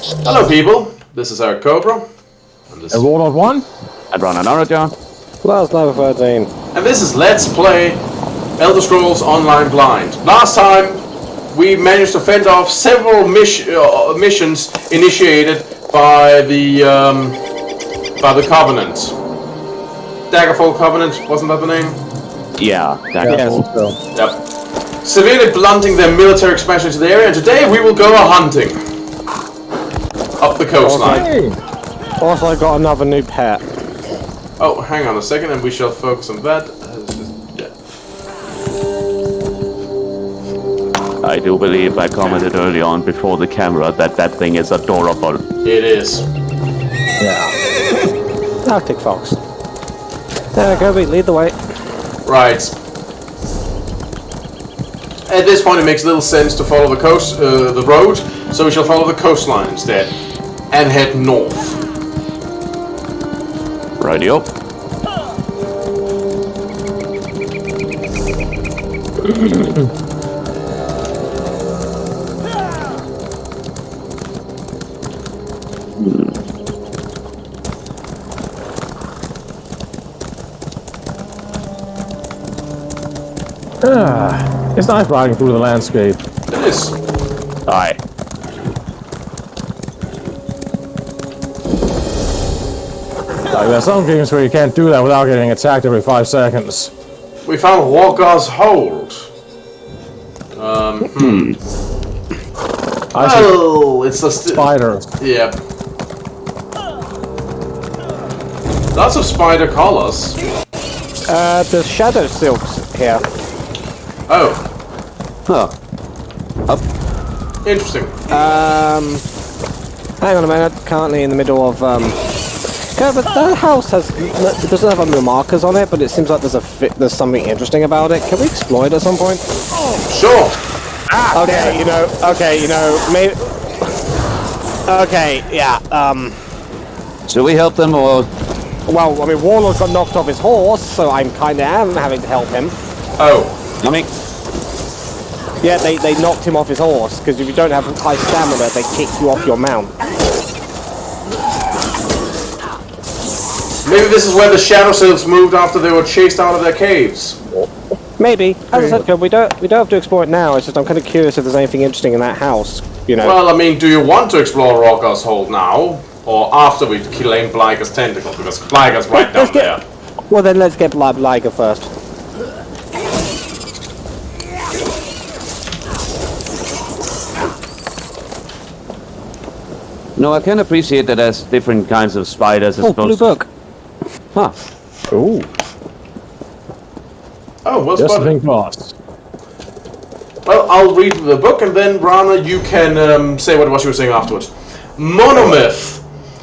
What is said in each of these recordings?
Hello, people. This is Eric Cobra. And Warlord 1. And Ron and Orajon. Last level 13. And this is Let's Play Elder Scrolls Online Blind. Last time, we managed to fend off several missions initiated by the Covenant. Daggerfall Covenant, wasn't that the name? Yeah, Daggerfall. Yes, Yep. Severely blunting their military expansion to the area, and today we will go a-hunting. Up the coastline. Also, I got another new pet. Oh, hang on a second, and we shall focus on that. I do believe I commented early on before the camera that that thing is adorable. It is. Yeah. Arctic fox. There we go, we lead the way. Right. At this point, it makes little sense to follow the road, so we shall follow the coastline instead, and head north. Radio. It's nice riding through the landscape. It is. Aye. Like, there's some games where you can't do that without getting attacked every 5 seconds. We found Walker's Hold. I see Oh, it's a spiders. Yeah. Lots of spider collars. There's shadow silks here. Oh, Huh. interesting. Hang on a minute. Currently in the middle of okay, but that house it doesn't have any markers on it, but it seems like there's something interesting about it. Can we explore it at some point? Sure. Okay, maybe. Okay, yeah. Should we help them or? Well, I mean, Warlord got knocked off his horse, so I'm kinda am having to help him. Oh, I mean, Yeah, they knocked him off his horse, because if you don't have high stamina, they kick you off your mount. maybe this is where the Shadow Sylphs moved after they were chased out of their caves. Maybe. As I said, we don't have to explore it now, it's just I'm kind of curious if there's anything interesting in that house, you know. Well, I mean, do you want to explore Walker's Hold now, or after we've claimed Blyger's tentacle? Because Blyger's right down there. Well, then let's get Liger first. no, I can appreciate that there's different kinds of spiders. Oh, blue book. Huh. Ooh, Oh, well just spotted. think lost. Well, I'll read the book, and then, Rana, you can say what you were saying afterwards. Monomyth.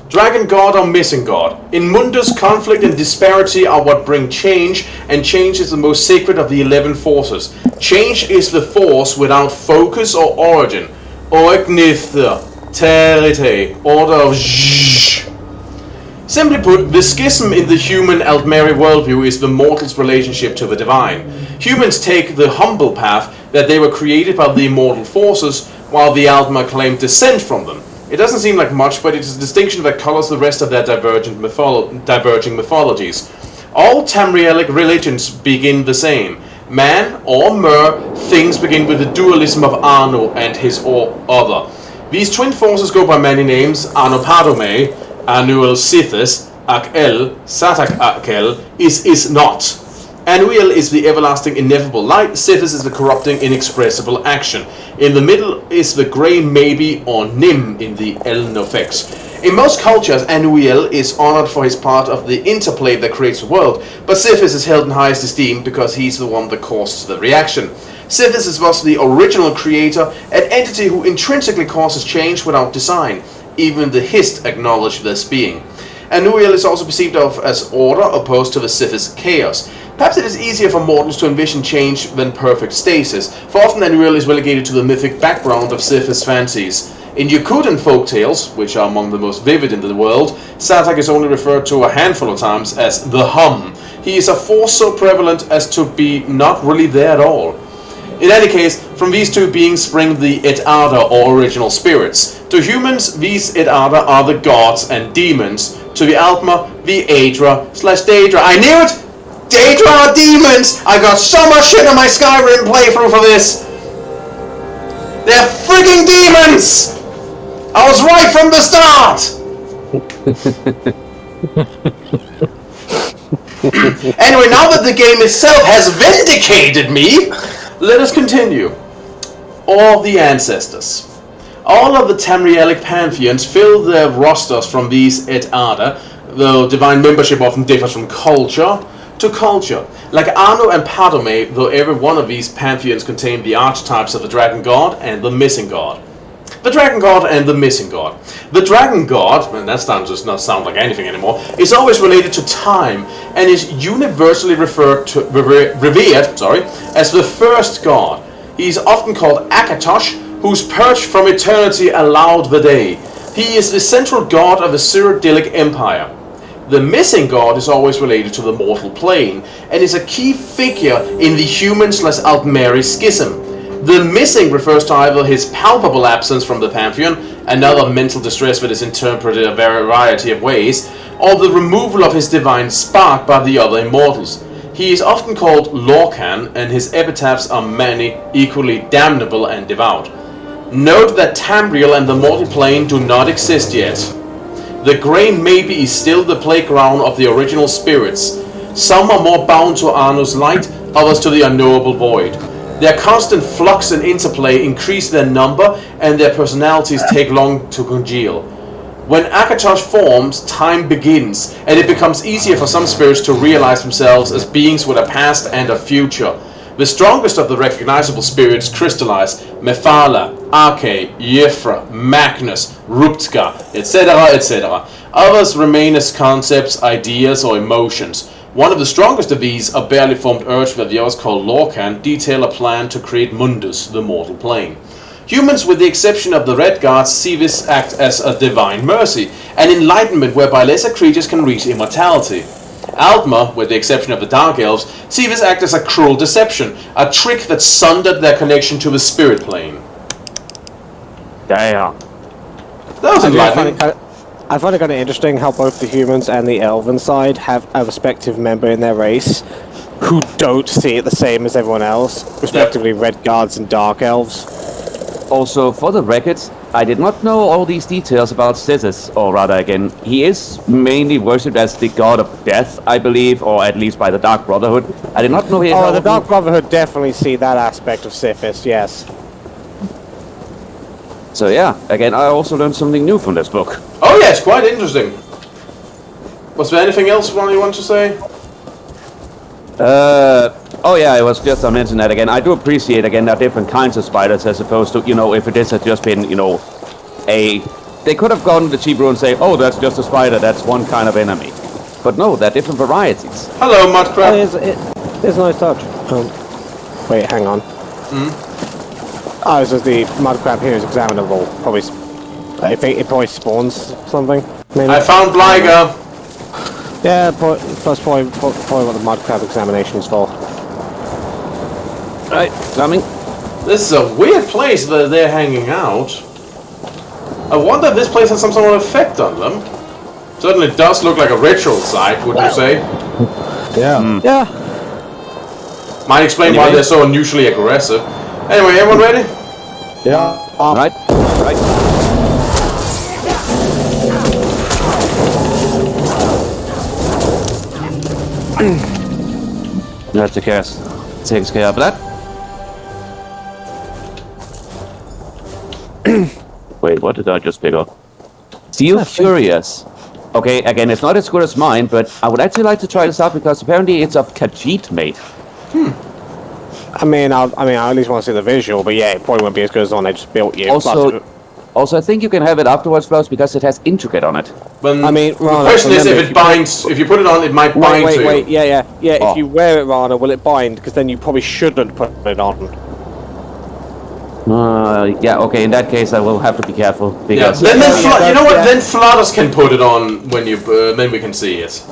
Dragon God or missing God. In Mundus, conflict and disparity are what bring change, and change is the most sacred of the 11 forces. Change is the force without focus or origin. Oignitha, Terite, order of Zh. Simply put, the schism in the human Altmeri worldview is the mortal's relationship to the divine. Humans take the humble path that they were created by the immortal forces, while the Altmer claim descent from them. It doesn't seem like much, but it is a distinction that colors the rest of their diverging mythologies. All Tamrielic religions begin the same. Man or Mer, things begin with the dualism of Anu and his or other. These twin forces go by many names: Anopadome, Anuel Sithis, Ak-El, Satak Ak-El, is not. Anuel is the everlasting ineffable light, Sithis is the corrupting inexpressible action. In the middle is the grey maybe or Nim in the El Nofex. In most cultures, Anuel is honored for his part of the interplay that creates the world, but Sithis is held in highest esteem because he's the one that causes the reaction. Sithis is thus the original creator, an entity who intrinsically causes change without design. Even the Hist acknowledge this being. Anuel is also perceived of as order opposed to the Sithis chaos. Perhaps it is easier for mortals to envision change than perfect stasis, for often Anuel is relegated to the mythic background of Sithis fancies. In Yakutan folktales, which are among the most vivid in the world, Satak is only referred to a handful of times as the Hum. He is a force so prevalent as to be not really there at all. In any case, From these two beings spring the Edada, or original spirits. To humans, these Edada are the gods and demons. To the Altma, the Aedra/Daedra. I knew it! Daedra are demons! I got so much shit on my Skyrim playthrough for this! They're freaking demons! I was right from the start! Anyway, now that the game itself has vindicated me, let us continue. All the ancestors. All of the Tamrielic pantheons fill their rosters from these Edada, though divine membership often differs from culture to culture. Like Anu and Padome, though every one of these pantheons contain the archetypes of the Dragon God and the Missing God. The Dragon God and the Missing God. The Dragon God, and that does not sound like anything anymore, is always related to time and is universally revered as the first god. He is often called Akatosh, whose perch from eternity allowed the day. He is the central god of the Cyrodiilic Empire. The Missing God is always related to the mortal plane and is a key figure in the human/Altmeri schism. The Missing refers to either his palpable absence from the pantheon, another mental distress that is interpreted a variety of ways, or the removal of his divine spark by the other immortals. He is often called Lorcan, and his epitaphs are many, equally damnable and devout. Note that Tamriel and the mortal plane do not exist yet. The grain maybe is still the playground of the original spirits. Some are more bound to Anu's light, others to the unknowable void. Their constant flux and interplay increase their number, and their personalities take long to congeal. When Akatosh forms, time begins, and it becomes easier for some spirits to realize themselves as beings with a past and a future. The strongest of the recognizable spirits crystallize: Mephala, Arke, Yefra, Magnus, Ruptka, etc., etc. Others remain as concepts, ideas, or emotions. One of the strongest of these, a barely formed urge that the others call Lorcan, detail a plan to create Mundus, the mortal plane. Humans, with the exception of the Red Guards, see this act as a divine mercy, an enlightenment whereby lesser creatures can reach immortality. Altma, with the exception of the Dark Elves, see this act as a cruel deception, a trick that sundered their connection to the spirit plane. Damn. That was enlightening. I find it kind of interesting how both the humans and the elven side have a respective member in their race who don't see it the same as everyone else, respectively Red Guards and Dark Elves. Also, for the record, I did not know all these details about Sisyphus, or rather again, he is mainly worshipped as the god of death, I believe, or at least by the Dark Brotherhood. I did not know he... Oh, the Dark Brotherhood definitely see that aspect of Sisyphus, yes. So yeah, again, I also learned something new from this book. Oh yes, quite interesting. Was there anything else Ron you want to say? Oh yeah, I was just to mention that again. I do appreciate again that different kinds of spiders as opposed to, if this had just been, they could have gone to the cheap route and say, oh, that's just a spider, that's one kind of enemy. But no, they're different varieties. Hello, Mudcrab. Oh, it's a nice touch. Wait, hang on. Oh, so the mudcrab here is examinable. Probably, I think it probably spawns something. Maybe. I found Blyger. Yeah, that's probably what the mudcrab examination is for. Right, coming. This is a weird place that they're hanging out. I wonder if this place has some sort of effect on them. Certainly does look like a ritual site, would you say? Yeah. Yeah. Might explain why they're so unusually aggressive. Anyway, everyone ready? Yeah. Right. That takes care of that. Wait, what did I just pick up? Steel Curious. Okay, again, it's not as good as mine, but I would actually like to try this out because apparently it's of Khajiit made. I mean, I at least want to see the visual, but yeah, it probably won't be as good as the one I just built you. Also, I think you can have it afterwards, Klaus, because it has intricate on it. I mean, Rana, the question is if it binds. If you put it on, it might bind to you. Wait, yeah. If you wear it, Rana, will it bind? Because then you probably shouldn't put it on. Yeah, okay, in that case I will have to be careful. Because Then you know what? Then Flooders can put it on when you. Then we can see it.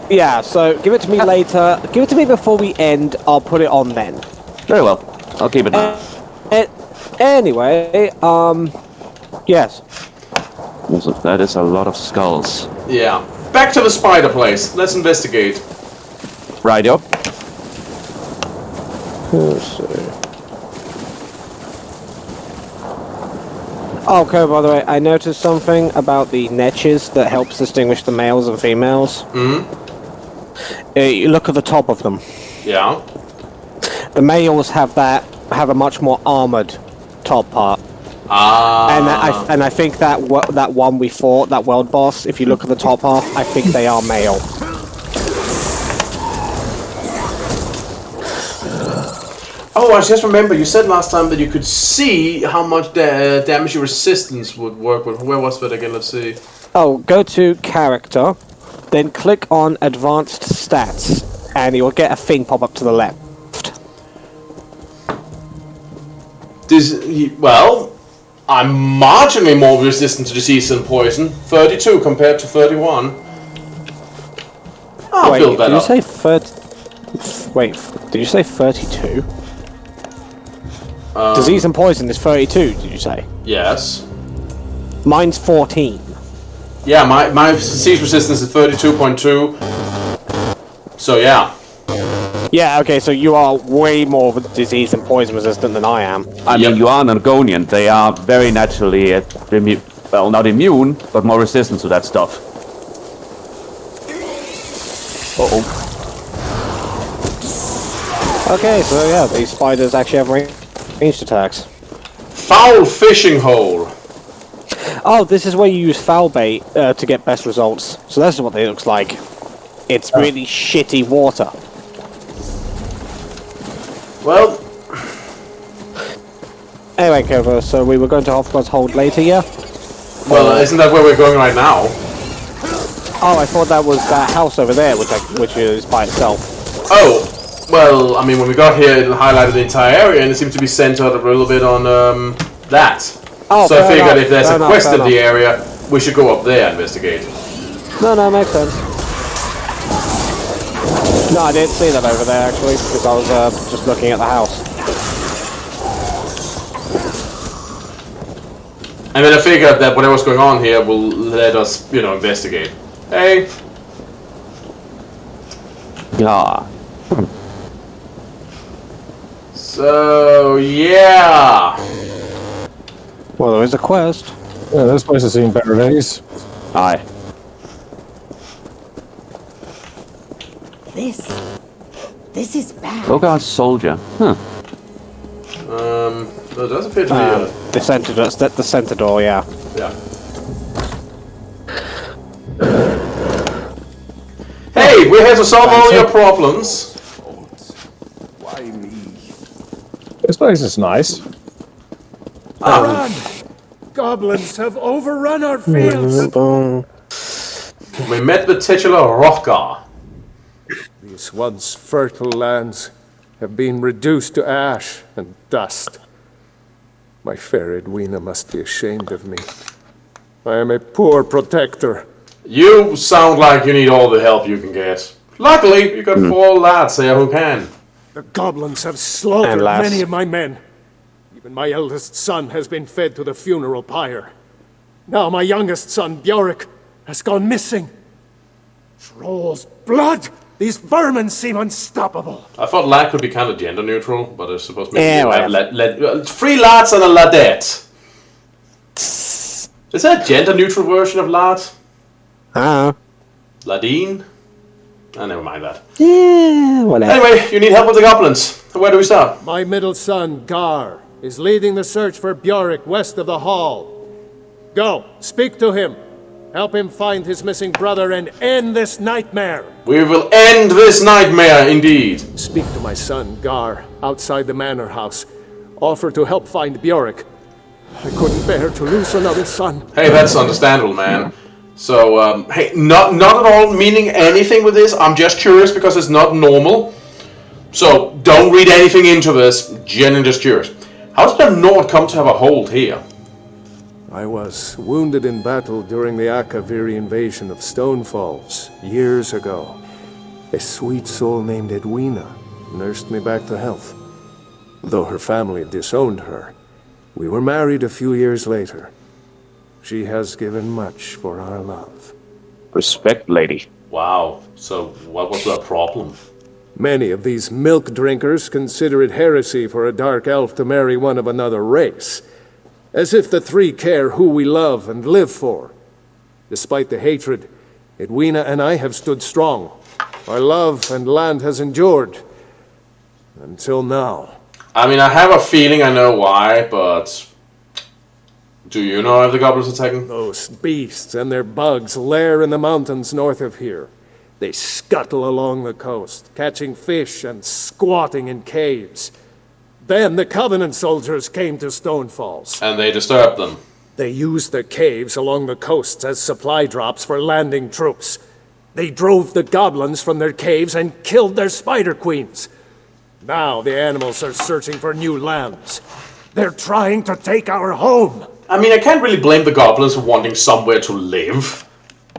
Yeah, so give it to me later. Give it to me before we end. I'll put it on then. Very well. I'll keep it now. Anyway, yes. Also, that is a lot of skulls. Yeah. Back to the spider place. Let's investigate. Right up. Let's see. Okay, by the way, I noticed something about the niches that helps distinguish the males and females. You look at the top of them. Yeah. The males have a much more armored top part. And I think that one we fought, that world boss, if you look at the top half, I think they are male. Oh, I just remember you said last time that you could see how much damage your resistance would work with. Where was that again? Let's see. Oh, go to character, then click on advanced stats, and you'll get a thing pop up to the left. Well, I'm marginally more resistant to disease and poison. 32 compared to 31. I'll Wait, build that did you up. say 30? Wait, did you say 32? Disease and poison is 32, did you say? Yes. Mine's 14. Yeah, my disease resistance is 32.2. So yeah. Yeah, okay, so you are way more disease and poison resistant than I am. I mean, you are an Argonian. They are very naturally, well, not immune, but more resistant to that stuff. Uh-oh. Okay, so yeah, these spiders actually have ranged attacks. Foul fishing hole. Oh, this is where you use foul bait to get best results. So that's what it looks like. It's really shitty water. Well, Anyway, Kovo, so we were going to Hofgod's Hold later, yeah? well, isn't that where we're going right now? Oh, I thought that was that house over there, which is by itself. Oh, well, I mean, when we got here, it highlighted the entire area, and it seemed to be centered a little bit on that. Oh, So I fair figured enough, if there's fair a enough, quest fair in the area, we should go up there and investigate. No, makes sense. No, I didn't see that over there, actually, because I was just looking at the house. And then I figured that whatever's going on here will let us, investigate. Hey. Yeah. So, yeah. Well, there is a quest. Yeah, this place has seen better days. Aye. This is bad. Bogart's soldier. Huh. There does appear to be The center door, the center door, yeah. yeah. Hey, we're here to solve all your problems. Why me? This place is nice. Run! Goblins have overrun our fields. We met the titular Hrothgar. These once fertile lands have been reduced to ash and dust. My fair Edwina must be ashamed of me. I am a poor protector. You sound like you need all the help you can get. Luckily, you got 4 lads here who can. The goblins have slaughtered And lass. many of my men. Even my eldest son has been fed to the funeral pyre. Now my youngest son, Bjork, has gone missing. Troll's blood! These vermin seem unstoppable. I thought lad could be kind of gender neutral, but it's supposed to be Yeah, well. 3 lads and a ladette. Is that a gender neutral version of lad? Ladine? Oh, never mind that. Yeah, whatever. Anyway, you need help with the goblins. Where do we start? My middle son, Gar, is leading the search for Bjork west of the Hall. Go, speak to him. Help him find his missing brother and end this nightmare. We will end this nightmare, indeed. Speak to my son, Gar, outside the manor house. Offer to help find Bjork. I couldn't bear to lose another son. Hey, that's understandable, man. So, hey, not at all meaning anything with this. I'm just curious because it's not normal. So, don't read anything into this. Genuinely just curious. How did the Nord come to have a hold here? I was wounded in battle during the Akaviri invasion of Stonefalls years ago. A sweet soul named Edwina nursed me back to health. though her family disowned her. We were married a few years later. She has given much for our love. Respect, lady. Wow. So, what was the problem? Many of these milk drinkers consider it heresy for a dark elf to marry one of another race, as if the three care who we love and live for. Despite the hatred, Edwina and I have stood strong. Our love and land has endured. Until now. I mean, I have a feeling I know why, but... Do you know if the goblins are attacking? Those beasts and their bugs lair in the mountains north of here. They scuttle along the coast, catching fish and squatting in caves. Then the Covenant soldiers came to Stonefalls. And they disturbed them. They used the caves along the coasts as supply drops for landing troops. They drove the goblins from their caves and killed their spider queens. Now the animals are searching for new lands. They're trying to take our home. I mean, I can't really blame the goblins for wanting somewhere to live.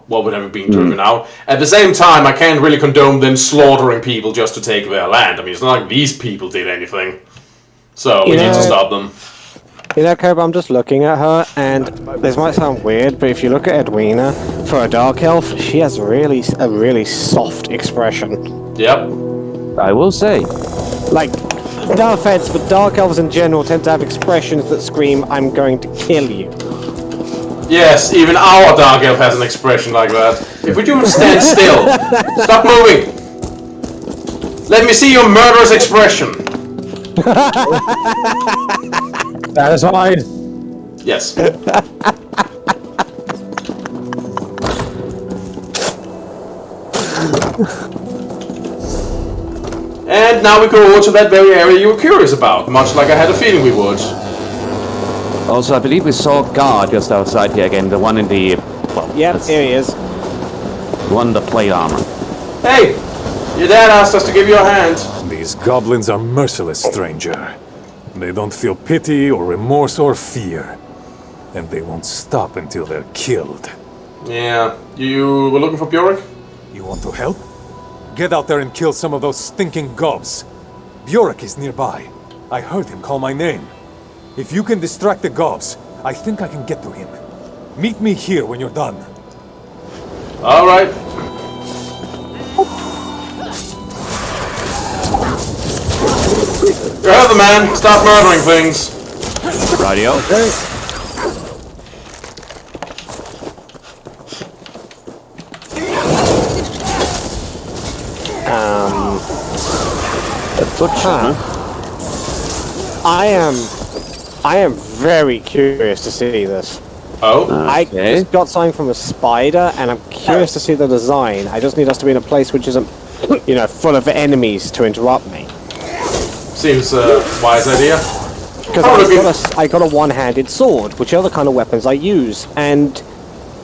What with them being driven out. At the same time, I can't really condone them slaughtering people just to take their land. I mean, it's not like these people did anything. So, we need to stop them. You know, Cobb, I'm just looking at her, and this might sound weird, but if you look at Edwina, for a dark elf, she has a really soft expression. Yep. I will say. Like, no offense, but dark elves in general tend to have expressions that scream, "I'm going to kill you." Yes, even our dark elf has an expression like that. If we do stand still, stop moving. Let me see your murderous expression. That is fine. Yes. And now we go over to that very area you were curious about, much like I had a feeling we would. Also, I believe we saw a guard just outside here again, the one in the... Well, Yep, here he is. The one in the plate armor. Hey! Your dad asked us to give you a hand. These goblins are merciless, stranger. They don't feel pity or remorse or fear. And they won't stop until they're killed. Yeah. You were looking for Bjork? You want to help? Get out there and kill some of those stinking gobs. Bjork is nearby. I heard him call my name. If you can distract the gobs, I think I can get to him. Meet me here when you're done. Alright. You're the man. Stop murdering things. Radio. The butcher. I am very curious to see this. Oh? I just got something from a spider, and I'm curious to see the design. I just need us to be in a place which isn't, you know, full of enemies to interrupt me. Seems a wise idea. Because I got a one-handed sword, which are the kind of weapons I use, and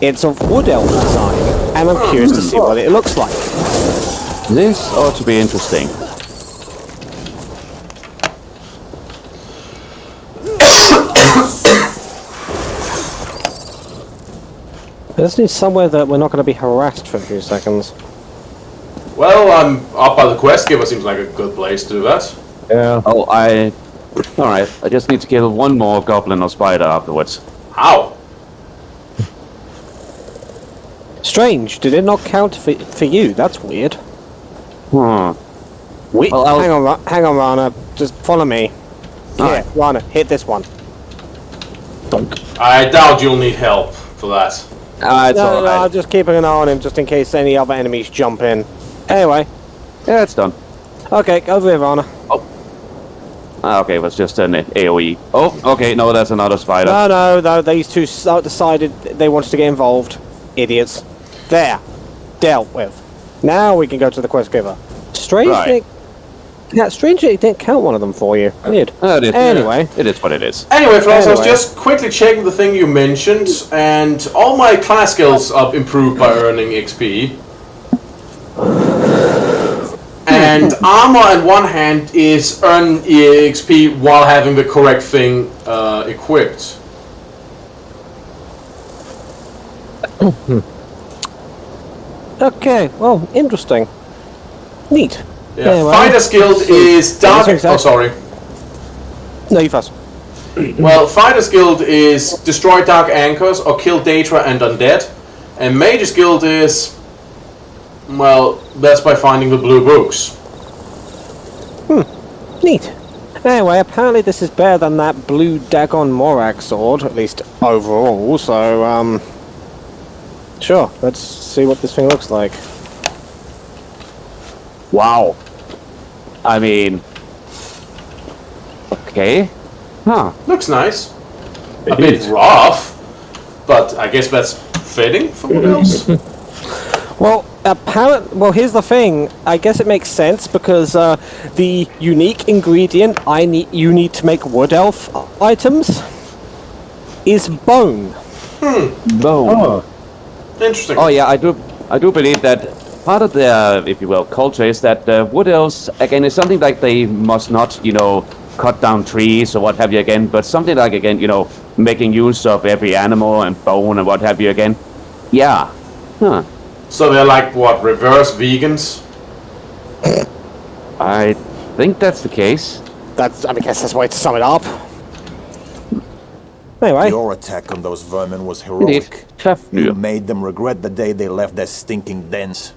it's of wood elf design, and I'm curious to see what it looks like. This ought to be interesting. I just need somewhere that we're not going to be harassed for a few seconds. Well, I'm up by the quest giver. Seems like a good place to do that. Yeah. Oh, Alright, I just need to kill one more goblin or spider afterwards. How? Strange, did it not count for you? That's weird. Well, Hang on, Rana. Just follow me. Here, Rana, hit this one. I doubt you'll need help for that. It's No, alright. I'm just keeping an eye on him just in case any other enemies jump in. Anyway, Yeah, it's done. okay, over here, Rana. Okay, it was just an AoE. Oh, okay, no, that's another spider. No, these two decided they wanted to get involved. Idiots. There. Dealt with. Now we can go to the quest giver. Strangely, it didn't count one of them for you. Weird. Anyway. It is what it is. Anyway, Floss, I was Anyway. just quickly checking the thing you mentioned, and all my class skills are improved by earning XP. And armor on one hand is earn XP while having the correct thing equipped. Okay, well, interesting. Neat. Yeah. Anyway, Fighter skilled is dark. That's exact- Oh, sorry. No, you first. Well, Fighter's Guild is destroy dark anchors or kill Daedra and undead. And Mage's Guild is... well, that's by finding the blue books. Neat. Anyway, apparently this is better than that blue Dagon Morak sword, at least overall, so, sure, let's see what this thing looks like. Wow. I mean... okay. Huh. Looks nice. A bit rough, but I guess that's fitting for what else? Well, here's the thing. I guess it makes sense because the unique ingredient you need to make wood elf items is bone. Bone. Interesting. Oh yeah, I do believe that part of their, if you will, culture is that wood elves, again, is something like they must not, cut down trees or what have you again, but something like, again, making use of every animal and bone and what have you again. Yeah. Huh. So they're like, what, reverse vegans? I think that's the case. I guess that's the way to sum it up. Anyway. Your attack on those vermin was heroic. You made them regret the day they left their stinking dens.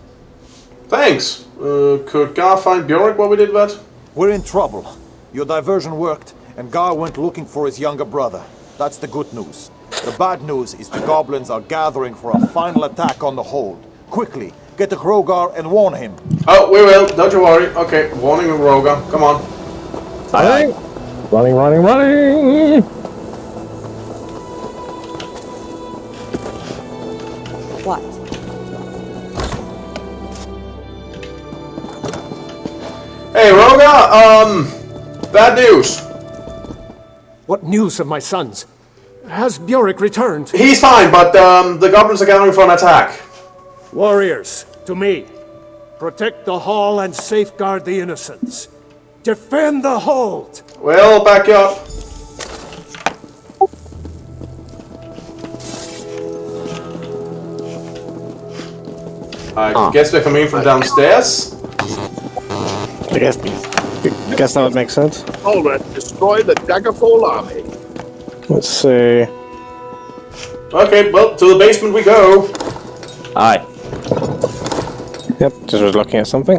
Thanks. Could Gar find Bjork while we did that? We're in trouble. Your diversion worked, and Gar went looking for his younger brother. That's the good news. The bad news is the goblins are gathering for a final attack on the hold. Quickly, get to Hrogar and warn him. Oh, we will. Don't you worry. Okay, warning Hrogar. Come on. Running! Running! What? Hey, Hrogar, bad news. What news of my sons? Has Bjork returned? He's fine, but the goblins are gathering for an attack. Warriors, to me. Protect the hall and safeguard the innocents. Defend the hold! Well, back you up. I guess they're coming from downstairs. I guess that would make sense. Alred, destroy the Daggerfall army. Let's see. Okay, well, to the basement we go. Aye. Yep, just was looking at something.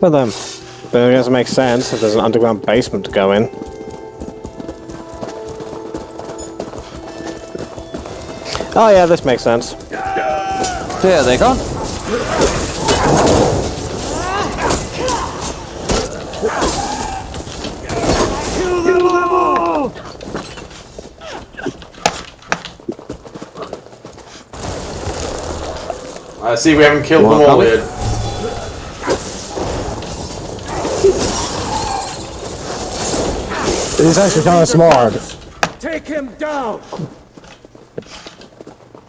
But I guess it makes sense if there's an underground basement to go in. Oh yeah, this makes sense. There they go. I see we haven't killed them all yet. He's actually kind of smart. Take him down!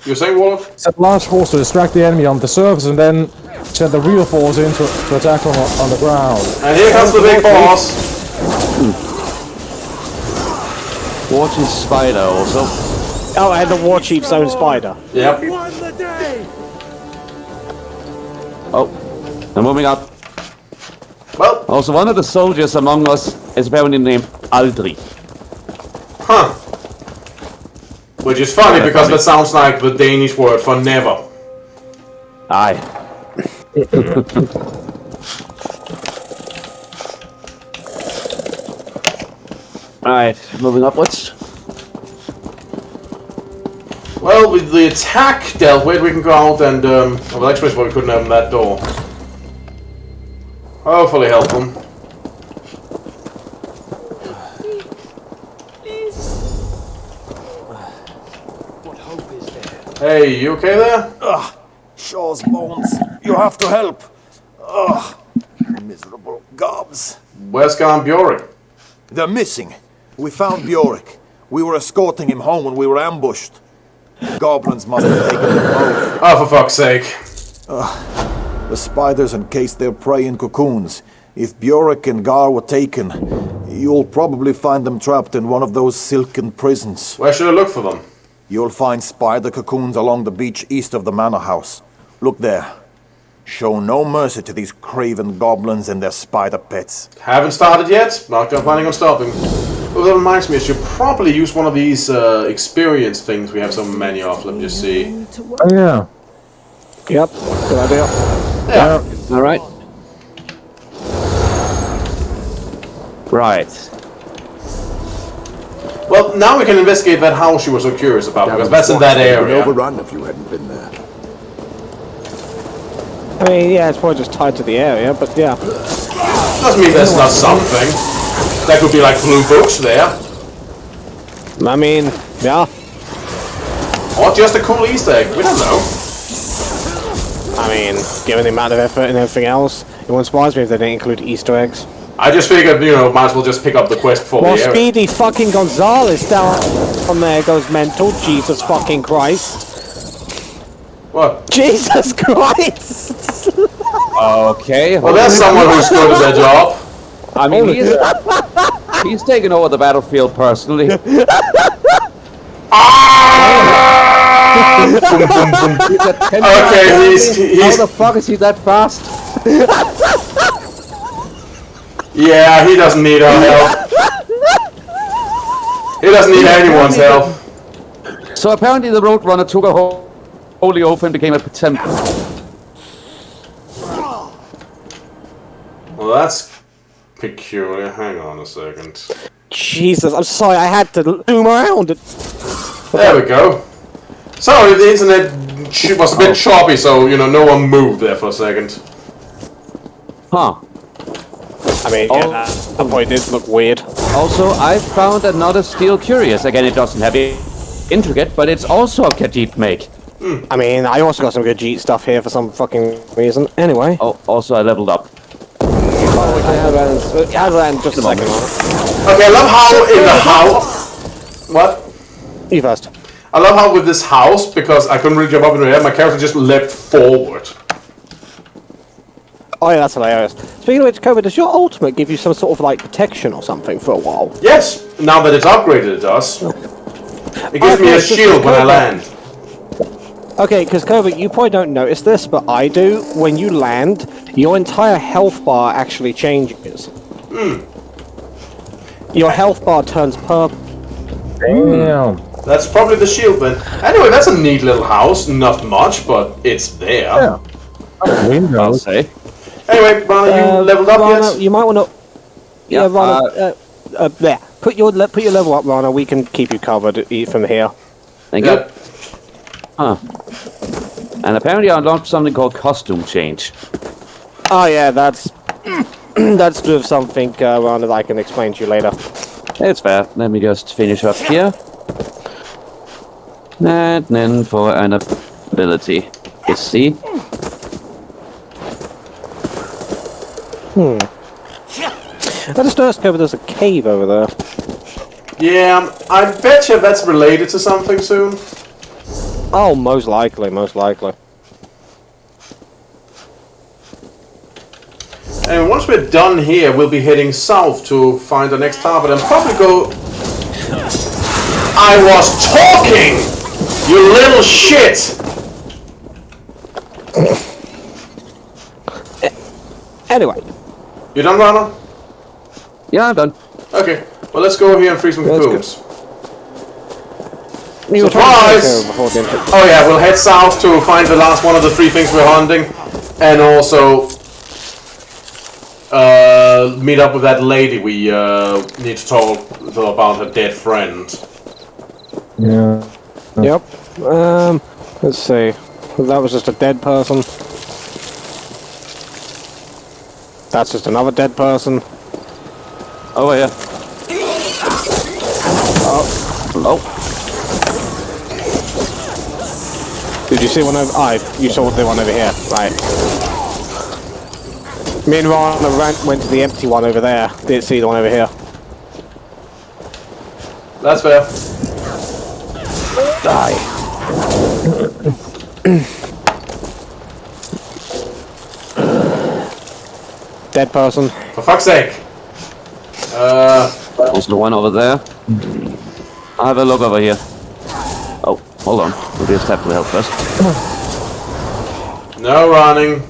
You're saying, Wolof? Set large force to distract the enemy on the surface and then send the real force in to attack on the ground. And here comes the big boss. Watching spider also. Oh, and the War Chief's own spider. Yep. Won the day! Oh, they're moving up. Well, Also, one of the soldiers among us is apparently named Aldri. huh. Which is funny because that sounds like the Danish word for never. Aye. Alright, moving upwards. Well, with the attack dealt with, we can go out and, well, express why we couldn't open that door. Hopefully help them. What hope is there? Hey, you okay there? Shaw's bones. You have to help. Ugh. Miserable gobs. Where's Garn Bjork? They're missing. We found Bjork. We were escorting him home when we were ambushed. Goblins must have taken them both. Oh, for fuck's sake. The spiders encased their prey in cocoons. If Bjork and Gar were taken, you'll probably find them trapped in one of those silken prisons. Where should I look for them? You'll find spider cocoons along the beach east of the manor house. Look there. Show no mercy to these craven goblins and their spider pets. Haven't started yet. Not planning on stopping. Well, that reminds me, I should probably use one of these experience things we have so many of. Let me just see. Oh, yeah. Yep, good idea. Yeah. All right. Right. Well, now we can investigate that house you were so curious about, because that's in that Been area. overrun if you hadn't been there. I mean, yeah, it's probably just tied to the area, but yeah. Doesn't mean there's not something. There could be like blue books there. I mean, yeah. Or just a cool Easter egg. We don't know. I mean, given the amount of effort and everything else, it wouldn't surprise me if they didn't include Easter eggs. I just figured, might as well just pick up the quest for Well, the area. Speedy fucking Gonzalez down on there goes mental. Jesus fucking Christ. What? Jesus Christ! Okay. Well, there's someone who's good at their job. I mean, he's taken over the battlefield personally. Okay, he's How the fuck is he that fast? Yeah, he doesn't need our help. He doesn't need anyone's help. So apparently the Roadrunner took a holy oath and became a temple. Well, that's peculiar. Hang on a second. Jesus, I'm sorry, I had to zoom around it. There we go. Sorry, the internet was a bit choppy, so, no one moved there for a second. Huh. I mean, yeah, that point did look weird. Also, I found another steel curious. Again, it doesn't have it intricate, but it's also a Khajiit make. I mean, I also got some good Jeet stuff here for some fucking reason. Anyway. Oh, also I leveled up. I have that in just a second. Okay, I love how in the house... What? You first. I love how with this house, because I couldn't really jump up in the air, my character just leapt forward. Oh yeah, that's hilarious. Speaking of which, Kobe, does your ultimate give you some sort of like protection or something for a while? Yes, now that it's upgraded it does. It gives me a shield when I land. Okay, because Kobe, you probably don't notice this, but I do. When you land, your entire health bar actually changes. Your health bar turns purple. Damn. That's probably the shield then. Anyway, that's a neat little house. Not much, but it's there. Yeah. I'll Windows. say. Anyway, Rana, you leveled up Rana, yet? you might want to. Yeah, Yeah, Rana. There. Put your level up, Rana. We can keep you covered from here. Thank you. Huh. And apparently I unlocked something called costume change. Oh yeah, that's that's with something, Rana, that I can explain to you later. It's fair. Let me just finish up here. And then for an ability. Let's see. I just noticed, Kobe, there's a cave over there. Yeah, I bet you that's related to something soon. Oh, most likely, most likely. And once we're done here, we'll be heading south to find the next target and probably go... I was talking! You little shit! Anyway. You done, Rana? Yeah, I'm done. Okay, well let's go here and freeze some cocoons. You were trying to Surprise! take before the intro. Oh yeah, we'll head south to find the last one of the 3 things we're hunting. And also... meet up with that lady we need to talk about her dead friend. Yeah. Yep. Let's see. That was just a dead person. That's just another dead person. Over here. Oh. Did you see one over? You saw the one over here, right? Me and Rana went to the empty one over there. Didn't see the one over here. That's fair. Die. Dead person. For fuck's sake. Also the one over there. I'll have a look over here. Oh, hold on. We'll just have to help first. No running.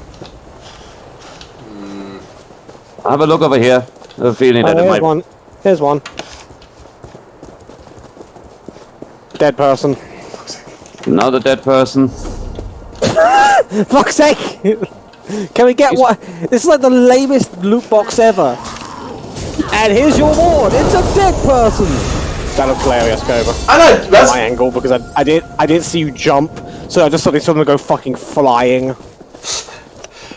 I'll have a look over here. I have a feeling that it Here's might... one. Here's one. Dead person. Another dead person. Fuck's sake! Can we get what? This is like the lamest loot box ever. And here's your reward. It's a dead person. That looks hilarious, Cobra. I know. That's My angle because I didn't see you jump, so I just thought they saw them go fucking flying.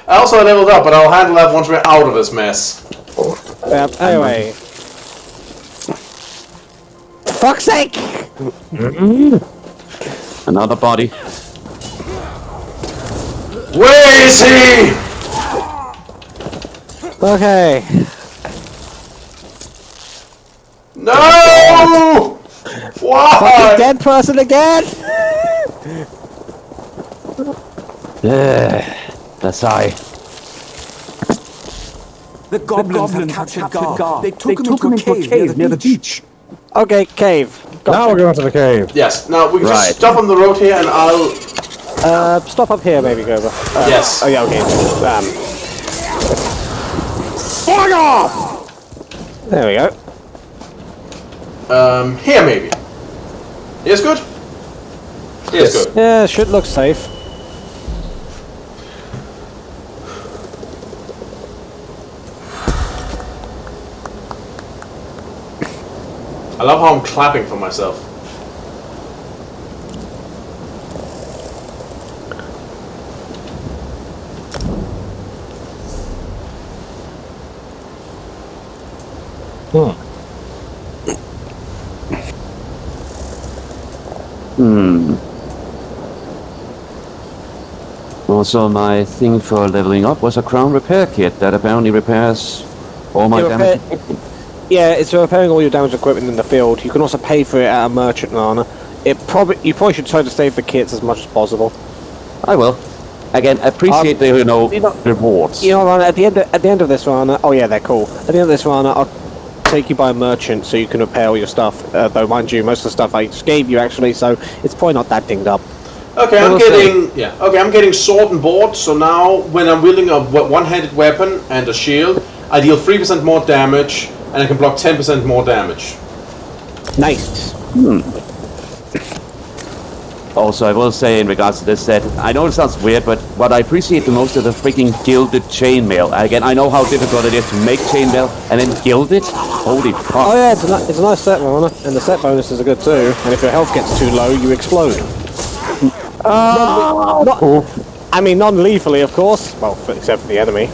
I also leveled up, but I'll handle that once we're out of this mess. Anyway. Fuck's sake! Another body. Where is he? Okay. No! Why? Fucking dead person again! That's I. The goblins have captured Gar. They took him into a cave near the beach. Okay, cave. Now we're going to the cave. Yes. Now we can Right. just stop on the road here, and I'll. Stop up here, maybe, Cobra. Yes. Oh yeah, okay. Fuck off! There we go. Here maybe. Here's good. Here's good. Yeah, should look safe. I love how I'm clapping for myself. Also, my thing for leveling up was a crown repair kit that apparently repairs all my damage. Yeah, it's repairing all your damaged equipment in the field. You can also pay for it at a merchant Rana. You probably should try to save the kits as much as possible. I will. Again, appreciate the rewards. You know, Rana, at the end of this Rana, oh yeah, they're cool. At the end of this Rana, I'll take you by a merchant so you can repair all your stuff. Though, mind you, most of the stuff I just gave you actually, so it's probably not that dinged up. Okay, I'm getting sword and board. So now, when I'm wielding a one-handed weapon and a shield, I deal 3% more damage, and I can block 10% more damage. Nice. Also, I will say in regards to this set, I know it sounds weird, but what I appreciate the most is the freaking gilded chainmail. Again, I know how difficult it is to make chainmail and then gild it. Holy fuck. Oh yeah, it's a nice set, Rana, and the set bonuses are good too. And if your health gets too low, you explode. Non-lethally, of course. Well, except for the enemy.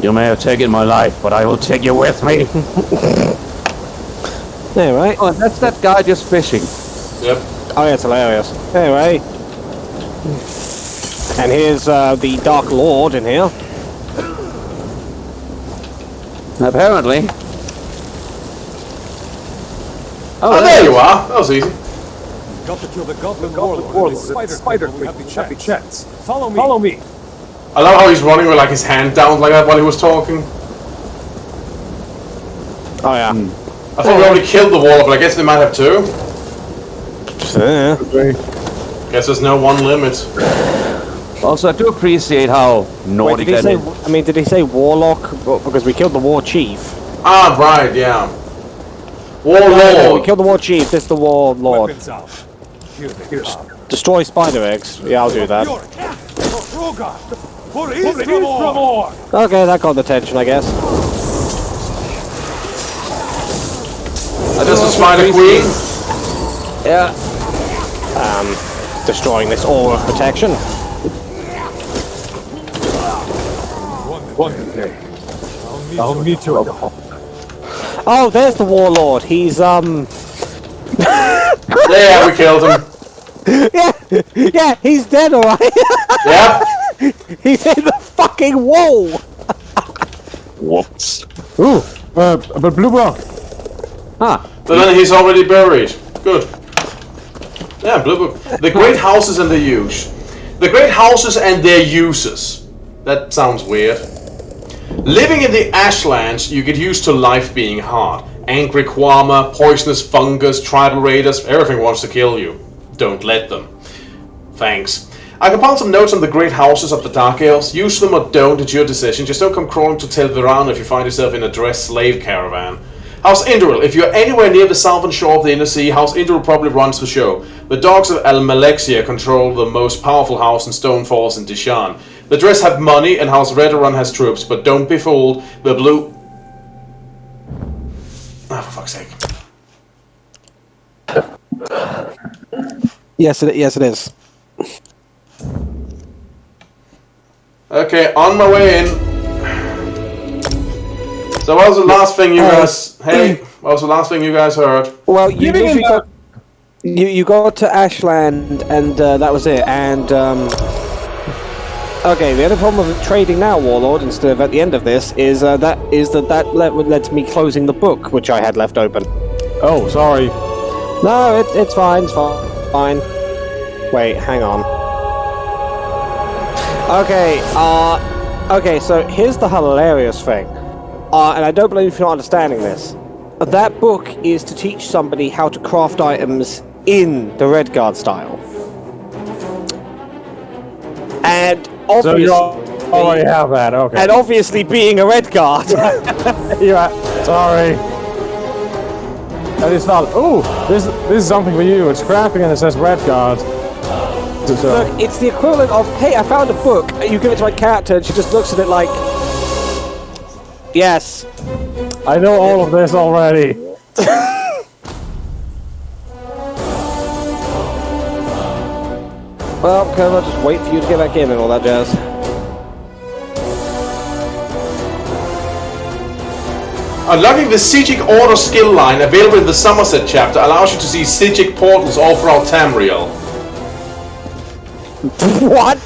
You may have taken my life, but I will take you with me. Anyway. Oh, that's that guy just fishing. Yep. Oh yeah, it's hilarious. Anyway. And here's the Dark Lord in here. Apparently. Oh, there you are. That was easy. Got to kill the goblin warlord. Spider have the chance. Follow me. I love how he's running with like his hand down like that while he was talking. Oh yeah. I thought we already killed the warlock, but I guess they might have two. Yeah. Guess there's no one limit. Also, I do appreciate how naughty did he say warlock? Because we killed the war chief. Ah, right, yeah. Warlord. No, we killed the war chief. This is the warlord. Weapons out. Here they are. Destroy spider eggs. Yeah, I'll do that. Okay, that got the attention, I guess. I just a spider queen. Yeah. Destroying this aura of protection. One day. I'll meet you at the hall. Oh, there's the warlord. He's Yeah, we killed him. yeah, he's dead, alright. Yep. He's in the fucking wall. Whoops. Ooh, but blue rock. Ah. So then he's already buried. Good. Yeah, blue book. The great houses and their use. The great houses and their uses. That sounds weird. Living in the Ashlands, you get used to life being hard. Angry Kwama, poisonous fungus, tribal raiders, everything wants to kill you. Don't let them. Thanks. I compiled some notes on the great houses of the Dark Elves. Use them or don't, it's your decision. Just don't come crawling to Tel Viran if you find yourself in a dressed slave caravan. House Induril. If you're anywhere near the southern shore of the Inner Sea, House Induril probably runs the show. The dogs of Almalexia control the most powerful house in Stonefalls and Dishan. The Dress have money, and House Redoran has troops, but don't be fooled. The blue... Ah, for fuck's sake. Yes, it is. Okay, on my way in. So what was the last thing you guys... Hey, what was the last thing you guys heard? Well, you got to Ashland, and that was it. And okay, the only problem with trading now, Warlord, instead of at the end of this, is that led to me closing the book, which I had left open. Oh, sorry. No, it's fine. It's fine. Wait, hang on. Okay, so here's the hilarious thing. And I don't believe you're not understanding this. That book is to teach somebody how to craft items in the Redguard style. And obviously... So you already have that, okay. And obviously being a Redguard. Sorry. And it's not... Ooh, this is something for you. It's crafting and it says Redguard. So. Look, it's the equivalent of, hey, I found a book. You give it to my character and she just looks at it like... Yes. I know all of this already. Well, can I just wait for you to get back in and all that jazz? Unlocking the Sigic Order skill line available in the Somerset chapter allows you to see Sigic portals all throughout Tamriel. What?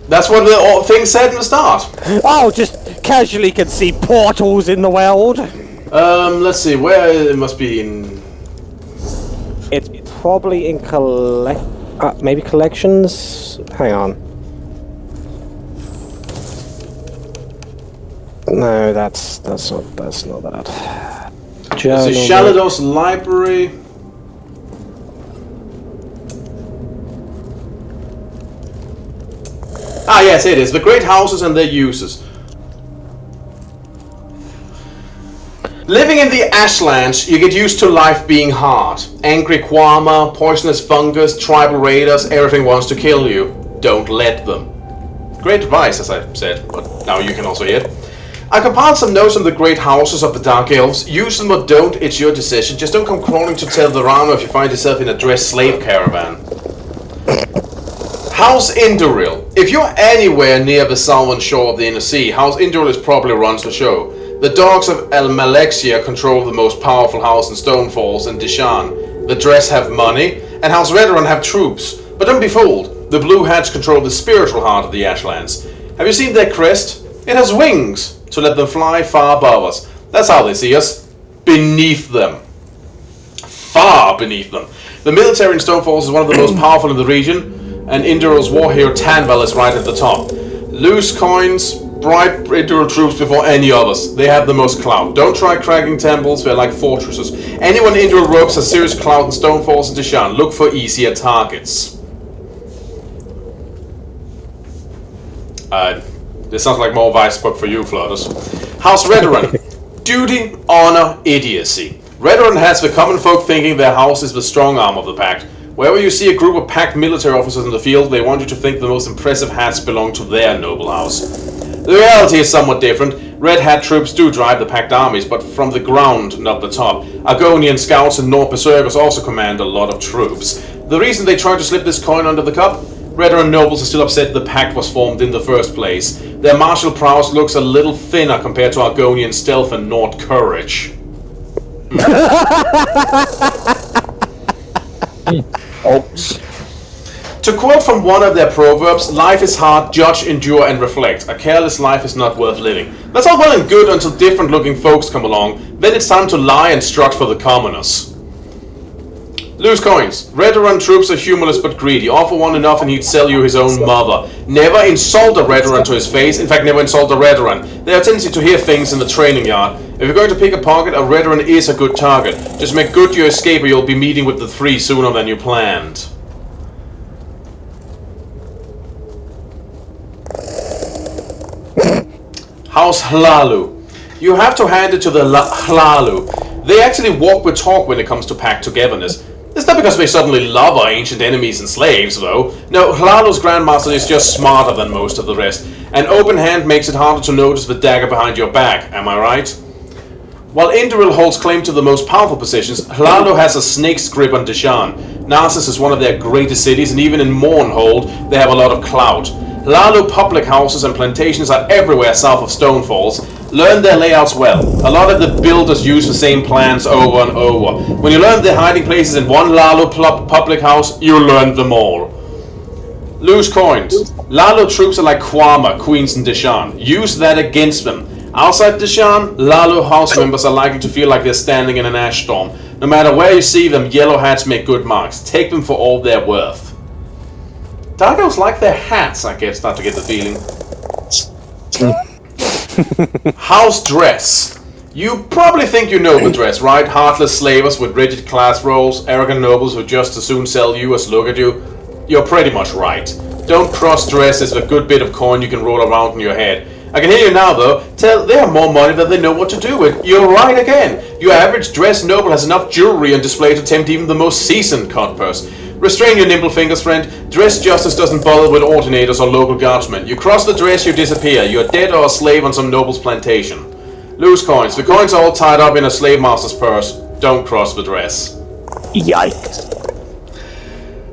That's what the thing said in the start. Oh, just casually can see portals in the world. Let's see, where it must be in... It's probably in maybe collections? Hang on. No, that's not that. Let's see, Shalados Library. Ah, yes, it is. The great houses and their uses. Living in the Ashlands, you get used to life being hard. Angry Quama, poisonous fungus, tribal raiders, everything wants to kill you. Don't let them. Great advice, as I said, but now you can also hear it. I compiled some notes on the great houses of the Dark Elves. Use them or don't, it's your decision. Just don't come crawling to tell the Rama if you find yourself in a dressed slave caravan. House Induril. If you're anywhere near the southern shore of the Inner Sea, House Induril is probably runs the show. The dogs of Almalexia control the most powerful house in Stonefalls and Dishan. The Dress have money, and House Redoran have troops. But don't be fooled. The Blue Hats control the spiritual heart of the Ashlands. Have you seen their crest? It has wings to let them fly far above us. That's how they see us. Beneath them. Far beneath them. The military in Stonefalls is one of the most powerful in the region. And Induril's war hero Tanval is right at the top. Loose coins, bribe Induril troops before any others. They have the most clout. Don't try cracking temples, they're like fortresses. Anyone Induril ropes has serious clout in Stonefalls and Dishan. Look for easier targets. This sounds like more Vice book for you, Flirters. House Redoran. Duty, honor, idiocy. Redoran has the common folk thinking their house is the strong arm of the pact. Wherever you see a group of packed military officers in the field, they want you to think the most impressive hats belong to their noble house. The reality is somewhat different. Red Hat troops do drive the packed armies, but from the ground, not the top. Argonian scouts and Nord Berserkers also command a lot of troops. The reason they tried to slip this coin under the cup? Redoran nobles are still upset the pact was formed in the first place. Their martial prowess looks a little thinner compared to Argonian stealth and Nord courage. Oops. To quote from one of their proverbs, life is hard, judge, endure, and reflect. A careless life is not worth living. That's all well and good until different looking folks come along. Then it's time to lie and strut for the commoners. Loose coins. Redoran troops are humorless but greedy. Offer one enough and he'd sell you his own mother. Never insult a Redoran to his face. In fact, never insult a Redoran. They have a tendency to hear things in the training yard. If you're going to pick a pocket, a Redoran is a good target. Just make good your escape or you'll be meeting with the three sooner than you planned. House Hlalu. you have to hand it to the Hlalu. They actually walk with talk when it comes to pack togetherness. It's not because they suddenly love our ancient enemies and slaves, though. No, Hlalu's Grandmaster is just smarter than most of the rest. An open hand makes it harder to notice the dagger behind your back, am I right? While Indoril holds claim to the most powerful positions, Hlalu has a snake's grip on Deshan. Narcissus is one of their greatest cities, and even in Mournhold, they have a lot of clout. Hlalu public houses and plantations are everywhere south of Stonefalls. Learn their layouts well. A lot of the builders use the same plans over and over. When you learn their hiding places in one Hlalu public house, you learn them all. Loose coins. Hlalu troops are like Kwama, Queens in Deshan. Use that against them. Outside Deshan, Hlalu house members are likely to feel like they're standing in an ash storm. No matter where you see them, yellow hats make good marks. Take them for all they're worth. Dark elves like their hats, I guess, start to get the feeling. House dress. You probably think you know the dress, right? Heartless slavers with rigid class roles, arrogant nobles who just as soon sell you as look at you. You're pretty much right. Don't cross-dress is a good bit of coin you can roll around in your head. I can hear you now, though. They have more money than they know what to do with. You're right again. Your average dressed noble has enough jewelry on display to tempt even the most seasoned cutpurse. Restrain your nimble fingers, friend. Dress justice doesn't bother with alternators or local guardsmen. You cross the dress, you disappear. You're dead or a slave on some noble's plantation. Loose coins. The coins are all tied up in a slave master's purse. Don't cross the dress. Yikes.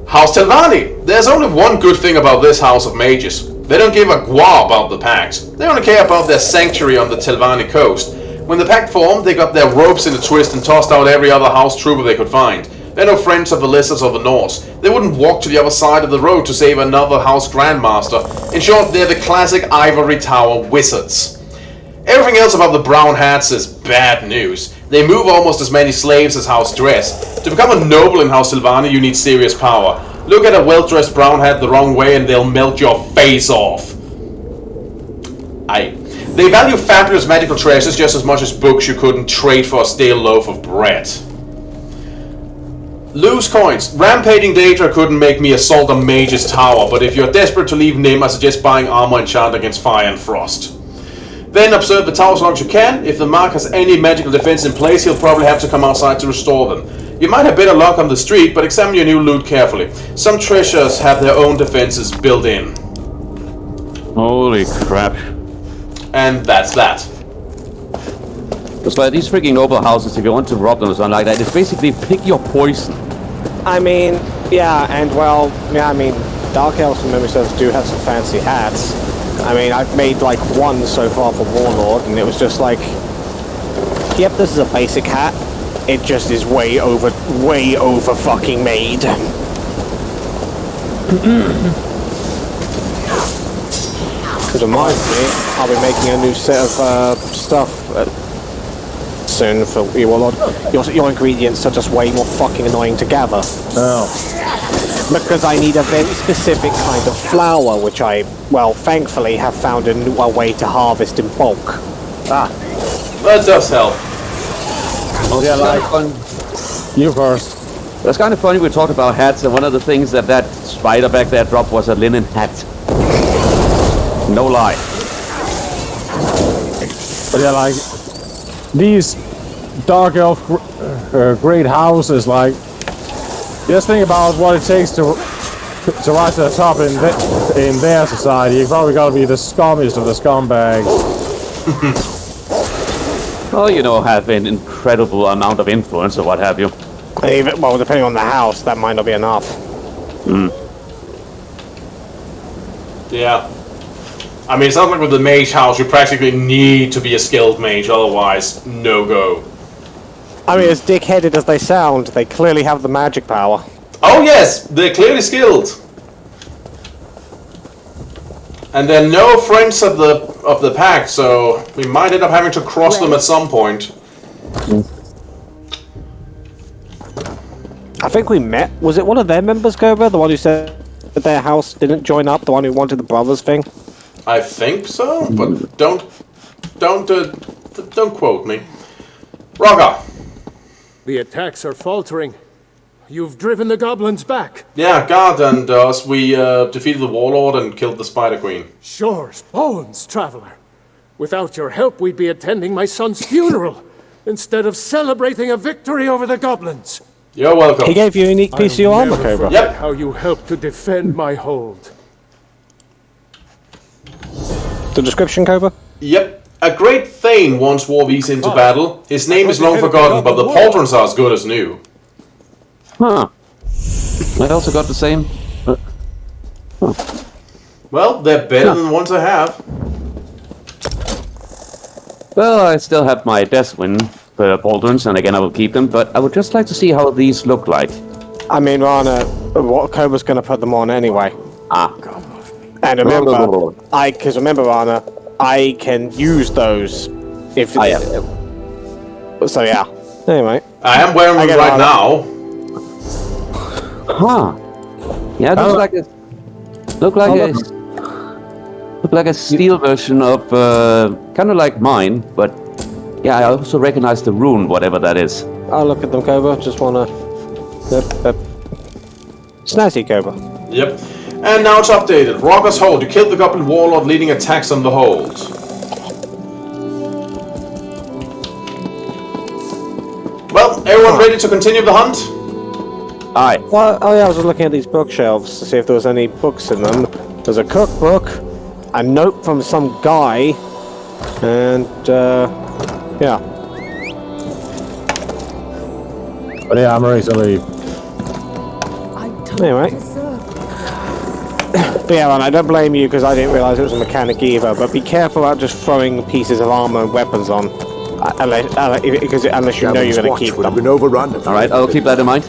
House Telvanni. There's only one good thing about this house of mages. They don't give a gua about the pact. They only care about their sanctuary on the Telvanni coast. When the pact formed, they got their ropes in a twist and tossed out every other house trooper they could find. They're no friends of the lizards or the Norse. They wouldn't walk to the other side of the road to save another house grandmaster. In short, they're the classic ivory tower wizards. Everything else about the brown hats is bad news. They move almost as many slaves as House Dress. To become a noble in House Telvanni, you need serious power. Look at a well-dressed brown hat the wrong way and they'll melt your face off. They value fabulous magical treasures just as much as books you couldn't trade for a stale loaf of bread. Loose coins. Rampaging Daedra couldn't make me assault a mage's tower, but if you're desperate to leave Nim, I suggest buying armor enchant against fire and frost. Then observe the tower as long as you can. If the mark has any magical defense in place, he'll probably have to come outside to restore them. You might have better luck on the street, but examine your new loot carefully. Some treasures have their own defenses built in. Holy crap. And that's that. It's like these freaking noble houses, if you want to rob them or something like that, it's basically pick your poison. I mean, yeah, and well, yeah, I mean, Dark Elves and Memory Servers do have some fancy hats. I mean, I've made like one so far for Warlord, and it was just like, yep, this is a basic hat. It just is way over fucking made. Because reminds me, I'll be making a new set of stuff soon for Warlord. Your ingredients are just way more fucking annoying to gather. Oh. Because I need a very specific kind of flour, which I, well, thankfully have found a way to harvest in bulk. Ah. That does help. Well, yeah, like you first. That's kind of funny we talked about hats, and one of the things that spider back there dropped was a linen hat. No lie. But yeah, like these Dark Elf great houses, like just think about what it takes to rise to the top in their society. You probably got to be the scummiest of the scumbags. Well, you know, have an incredible amount of influence or what have you. Even, well, depending on the house, that might not be enough. Yeah. I mean, it sounds like with the mage house, you practically need to be a skilled mage, otherwise, no go. I mean, as dick-headed as they sound, they clearly have the magic power. Oh yes, they're clearly skilled. And they're no friends of the pact, so we might end up having to cross them at some point. I think we met. Was it one of their members, Cobra? The one who said that their house didn't join up? The one who wanted the brothers thing? I think so, but don't quote me. Raga. The attacks are faltering. You've driven the goblins back. Yeah, God and us. We defeated the warlord and killed the spider queen. Shore's bones, traveler. Without your help, we'd be attending my son's funeral instead of celebrating a victory over the goblins. You're welcome. He gave you a unique piece of your armor, Cobra. Yep. How you helped to defend my hold. The description, Cobra? Yep. A great Thane once wore these into battle. His name is long forgotten, but the pauldrons are as good as new. Huh. I also got the same. Well, they're better than the ones I have. Well, I still have my Deathwind pauldrons, and again I will keep them, but I would just like to see how these look like. I mean, Rana, what Cobra's going to put them on anyway. Ah. And remember, remember, Rana, I can use those if. I am. So yeah. Anyway. I am wearing them right now. Huh. Yeah, it looks like a steel version of kind of like mine, but yeah, I also recognize the rune, whatever that is. I'll look at them, Cobra. Just wanna. Snazzy, Cobra. Yep. And now it's updated. Rocker's Hold. You killed the Goblin Warlord leading attacks on the hold. Well, everyone ready to continue the hunt? Aye. Well, oh yeah, I was looking at these bookshelves to see if there was any books in them. There's a cookbook, a note from some guy, and yeah. But yeah, I'm ready to leave. Anyway. But yeah, man, I don't blame you because I didn't realise it was a mechanic either. But be careful about just throwing pieces of armour and weapons on, unless you know you're going to keep them. Been overrun. All right, I'll keep that in mind.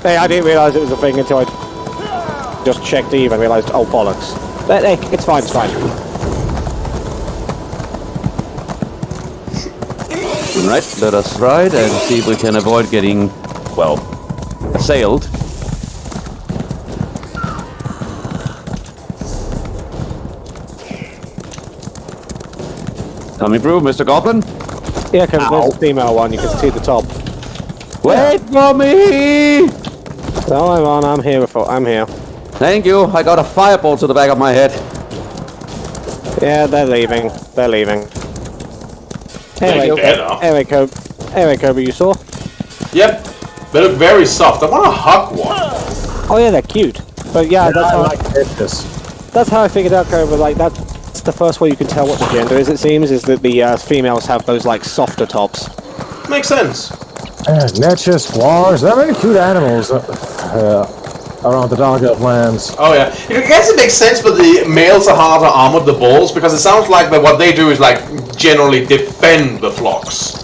Hey, I didn't realise it was a thing until I just checked Eve and realised, oh bollocks. Hey, it's fine, it's fine. Alright, let us ride and see if we can avoid getting, well, assailed. Coming through, Mr. Goblin? Yeah, because there's a female one, you can see the top. Wait for me! Don't worry, man, I'm here. Thank you, I got a fireball to the back of my head. Yeah, they're leaving. Anyway, Kobe, you saw? Yep. They look very soft. I want to hug one. Oh yeah, they're cute. But yeah, that's how I figured out, Kobe. Like that's the first way you can tell what the gender is. It seems is that the females have those like softer tops. Makes sense. Netches, squaws, they're very cute animals around the Dark Elf lands. Oh yeah. I guess it makes sense, but the males are harder armored the bulls because it sounds like that what they do is like generally defend the flocks.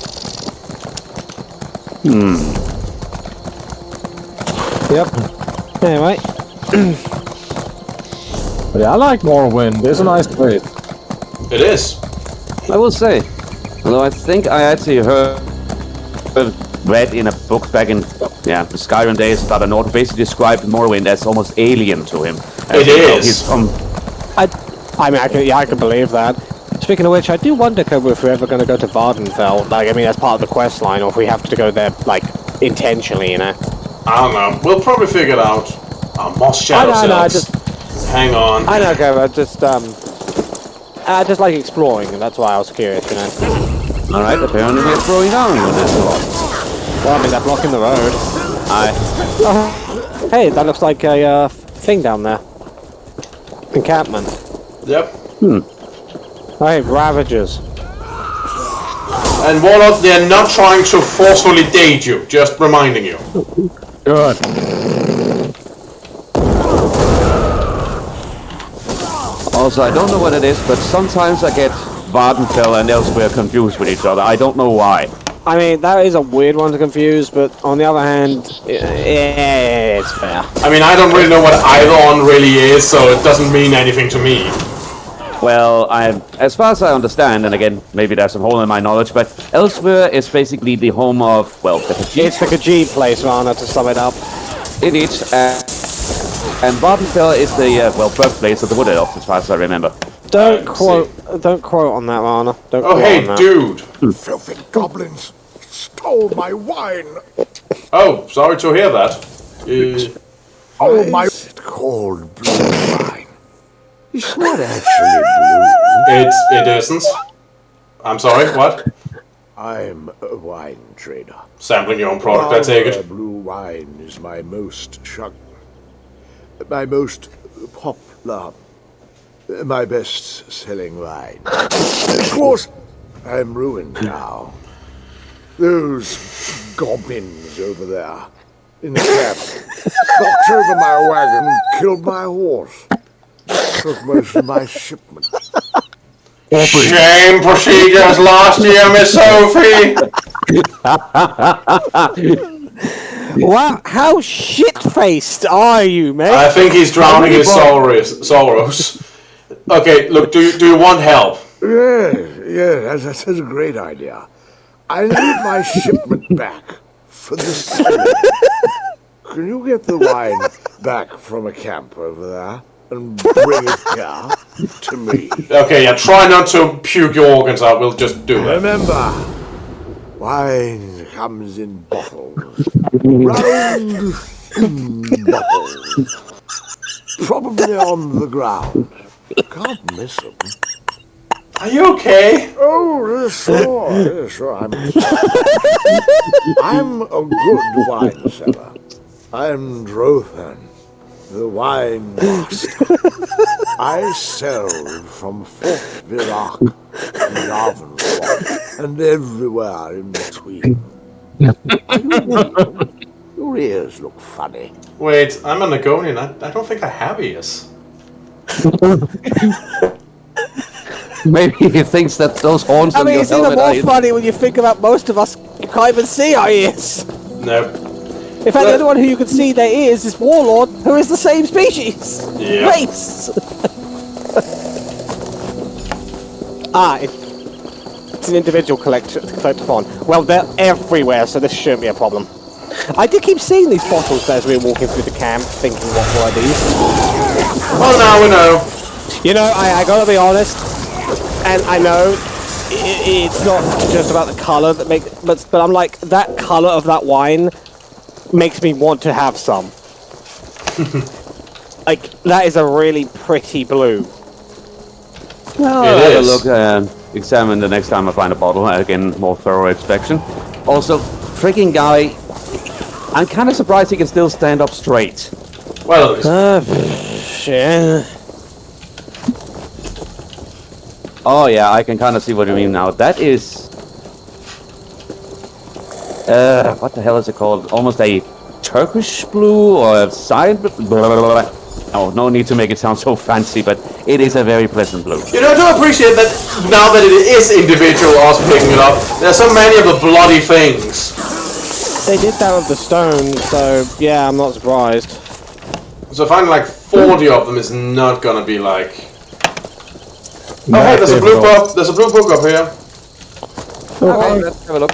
Yep. Anyway. But yeah, I like Morrowind. It's a nice place. It is. I will say, although I think I actually read in a book back in the Skyrim days about an author basically described Morrowind as almost alien to him. It is. He's from. I can believe that. Speaking of which, I do wonder, Kobe, if we're ever going to go to Vardenfell. Like, I mean, as part of the quest line, or if we have to go there, like, intentionally, you know. I don't know. We'll probably figure it out. Moss Shadow Cells. Hang on. I know, Kobe. I just like exploring, and that's why I was curious, you know. All right, apparently we're throwing down with this lot. Well, I mean, they're blocking the road. Aye. Hey, that looks like a thing down there. Encampment. Yep. Hey, Ravagers. And Warlord, they're not trying to forcefully date you, just reminding you. Good. Also, I don't know what it is, but sometimes I get Vardenfell and Elsewhere confused with each other. I don't know why. I mean, that is a weird one to confuse, but on the other hand, yeah, it's fair. I mean, I don't really know what either one really is, so it doesn't mean anything to me. Well, as far as I understand, and again, maybe there's some hole in my knowledge, but Elsewhere is basically the home of, well, the Khajiit. It's the Khajiit place, Rana, to sum it up. It is, and Vardenfell is the, birthplace of the Wood Elves, as far as I remember. Don't quote on that, Rana. Oh, hey, dude. Filthy goblins stole my wine. Oh, sorry to hear that. Oh, my cold blue wine. It's not actually blue. It isn't. I'm sorry, what? I'm a wine trader. Sampling your own product, I take it. Blue wine is my most popular, my best-selling wine. Of course, I'm ruined now. Those goblins over there in the cab knocked over my wagon and killed my horse. Took most of my shipment. Shame procedures last year, Miss Sophie. Wow, how shit-faced are you, mate? I think he's drowning his sorrows. Okay, look, do you want help? Yes, that's a great idea. I need my shipment back for the summer. Can you get the wine back from a camp over there and bring it here to me? Okay, yeah, try not to puke your organs out. We'll just do it. Remember, wine comes in bottles. Round bottles. Probably on the ground. Can't miss them. Are you okay? Oh, sure. I'm a good wine seller. I'm Drothan, the wine master. I sell from Fort Villach to Daggerfall and everywhere in between. Your ears look funny. Wait, I'm a Nagonian. I don't think I have ears. Maybe he thinks that those horns on your it's even helmet more are... funny when you think about most of us can't even see our ears. No. In fact, the only one who you can see their ears is Warlord, who is the same species. Yeah. Race. It's an individual collectathon. Well, they're everywhere, so this shouldn't be a problem. I did keep seeing these bottles as we were walking through the camp, thinking, what were these? Well, now we know. You know, I gotta be honest, and I know it's not just about the colour that makes, but I'm like, that colour of that wine makes me want to have some. Like, that is a really pretty blue. Well, I'll have a look and examine the next time I find a bottle. Again, more thorough inspection. Also, freaking guy, I'm kind of surprised he can still stand up straight. Well, yeah. Oh yeah, I can kind of see what you mean now. That is... what the hell is it called? Almost a Turkish blue or a cyan blue? Oh, no need to make it sound so fancy, but it is a very pleasant blue. You know, I do appreciate that now that it is individual us picking it up, there's so many of the bloody things. They did that with the stone, so yeah, I'm not surprised. So finding like 40 of them is not gonna be like... Oh hey, there's a blue book. There's a blue book up here. Okay, let's have a look.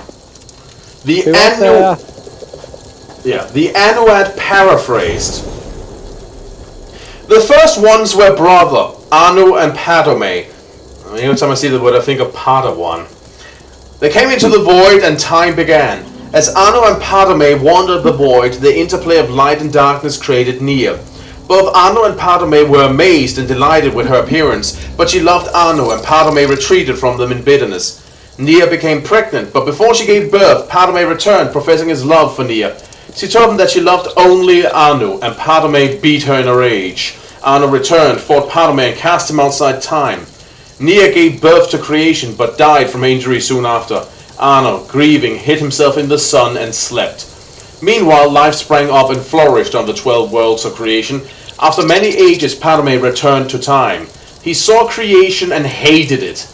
The Anuad paraphrased. The first ones were brother, Anu and Padome. Every time I see the word, I think of Padawan. They came into the void and time began. As Anu and Padome wandered the void, the interplay of light and darkness created Nia. Both Anu and Padome were amazed and delighted with her appearance, but she loved Anu and Padome retreated from them in bitterness. Nia became pregnant, but before she gave birth, Padome returned, professing his love for Nia. She told him that she loved only Anu, and Padome beat her in a rage. Anu returned, fought Padome, and cast him outside time. Nia gave birth to creation, but died from injury soon after. Anu, grieving, hid himself in the sun and slept. Meanwhile, life sprang up and flourished on the 12 worlds of creation. After many ages, Padome returned to time. He saw creation and hated it.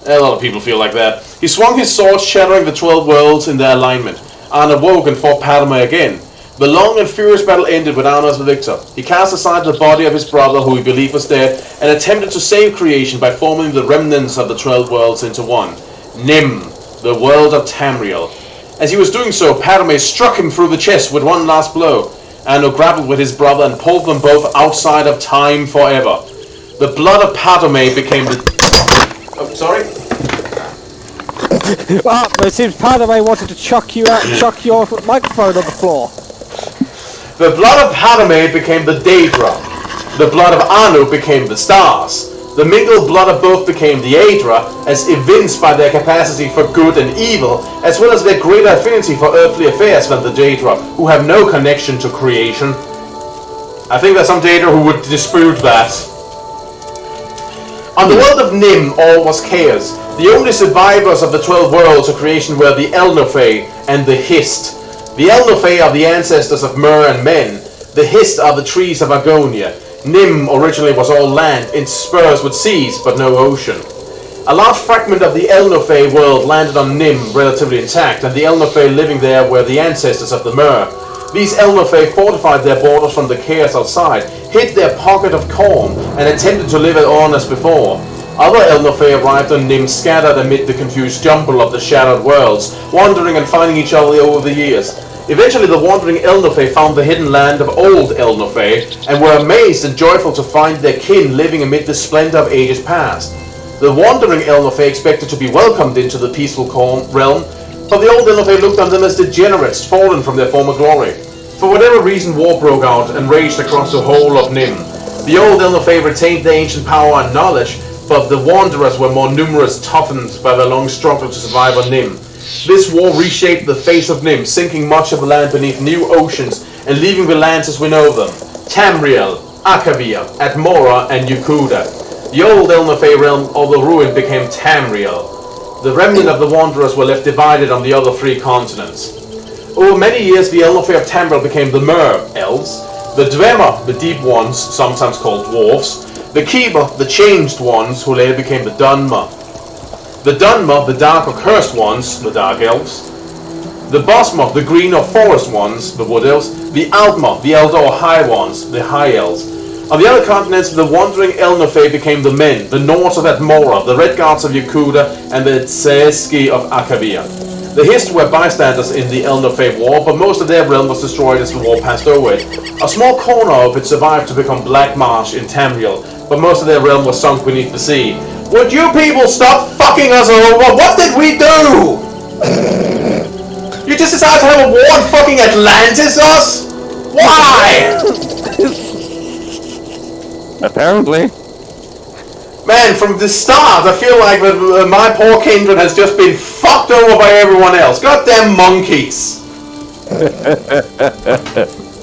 A lot of people feel like that. He swung his sword, shattering the 12 worlds in their alignment. Anu awoke and fought Padome again. The long and furious battle ended with Anu as the victor. He cast aside the body of his brother, who he believed was dead, and attempted to save creation by forming the remnants of the 12 worlds into one. Nim, the world of Tamriel. As he was doing so, Padome struck him through the chest with one last blow. Anu grappled with his brother and pulled them both outside of time forever. The blood of Padome became the... Oh, sorry? Well, it seems Padome wanted to chuck you out and chuck your microphone on the floor. The blood of Padome became the Daedra. The blood of Anu became the stars. The mingled blood of both became the Aedra, as evinced by their capacity for good and evil, as well as their greater affinity for earthly affairs than the Daedra, who have no connection to creation. I think there's some Daedra who would dispute that. On the world of Nim, all was chaos. The only survivors of the 12 worlds of creation were the Elnofey and the Hist. The Elnofey are the ancestors of Mer and men. The Hist are the trees of Argonia. Nim originally was all land, interspersed with seas, but no ocean. A large fragment of the Elnofey world landed on Nim, relatively intact, and the Elnofey living there were the ancestors of the Mer. These Elnofey fortified their borders from the chaos outside, hid their pocket of corn, and attempted to live on as before. Other Elnofey arrived on Nim scattered amid the confused jumble of the shattered worlds, wandering and finding each other over the years. Eventually the wandering Elnofey found the hidden land of old Elnofey, and were amazed and joyful to find their kin living amid the splendor of ages past. The wandering Elnofey expected to be welcomed into the peaceful realm, but the old Elnofey looked on them as degenerates fallen from their former glory. For whatever reason, war broke out and raged across the whole of Nim. The old Elnofey retained their ancient power and knowledge, but the wanderers were more numerous, toughened by their long struggle to survive on Nim. This war reshaped the face of Nim, sinking much of the land beneath new oceans and leaving the lands as we know them: Tamriel, Akavia, Atmora, and Yukuda. The old Elnofey realm, although ruined, became Tamriel. The remnant of the wanderers were left divided on the other 3 continents. Over many years, the Elnofey of Tamriel became the Mer elves, the Dwemer, the deep ones, sometimes called dwarfs, the Kiba, the changed ones, who later became the Dunmer. The Dunmer, the dark or cursed ones, the dark elves. The Bosmer, the green or forest ones, the wood elves. The Altmer, the elder or high ones, the high elves. On the other continents, the wandering Elnofey became the men, the Nords of Atmora, the Red Guards of Yukuda, and the Tseeski of Akavia. The Hist were bystanders in the Elnofey War, but most of their realm was destroyed as the war passed over it. A small corner of it survived to become Black Marsh in Tamriel, but most of their realm was sunk beneath the sea. Would you people stop fucking us over? What did we do? You just decided to have a war in fucking Atlantis, us? Why? Apparently. Man, from the start, I feel like my poor kindred has just been fucked over by everyone else. Goddamn monkeys.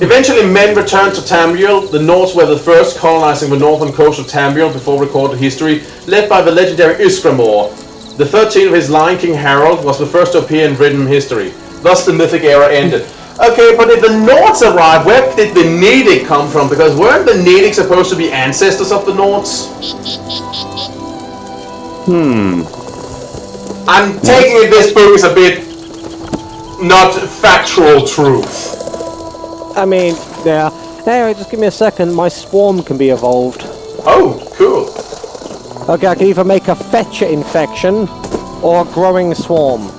Eventually, men returned to Tamriel. The Nords were the first, colonizing the northern coast of Tamriel before recorded history, led by the legendary Ysgramor. The 13th of his Lion King Harold was the first to appear in written history. Thus, the mythic era ended. Okay, but if the Nords arrived, where did the Nedic come from? Because weren't the Nedic supposed to be ancestors of the Nords? I'm taking it this book is a bit not factual truth. I mean, yeah. Anyway, just give me a second. My swarm can be evolved. Oh, cool. Okay, I can either make a fetcher infection or a growing swarm.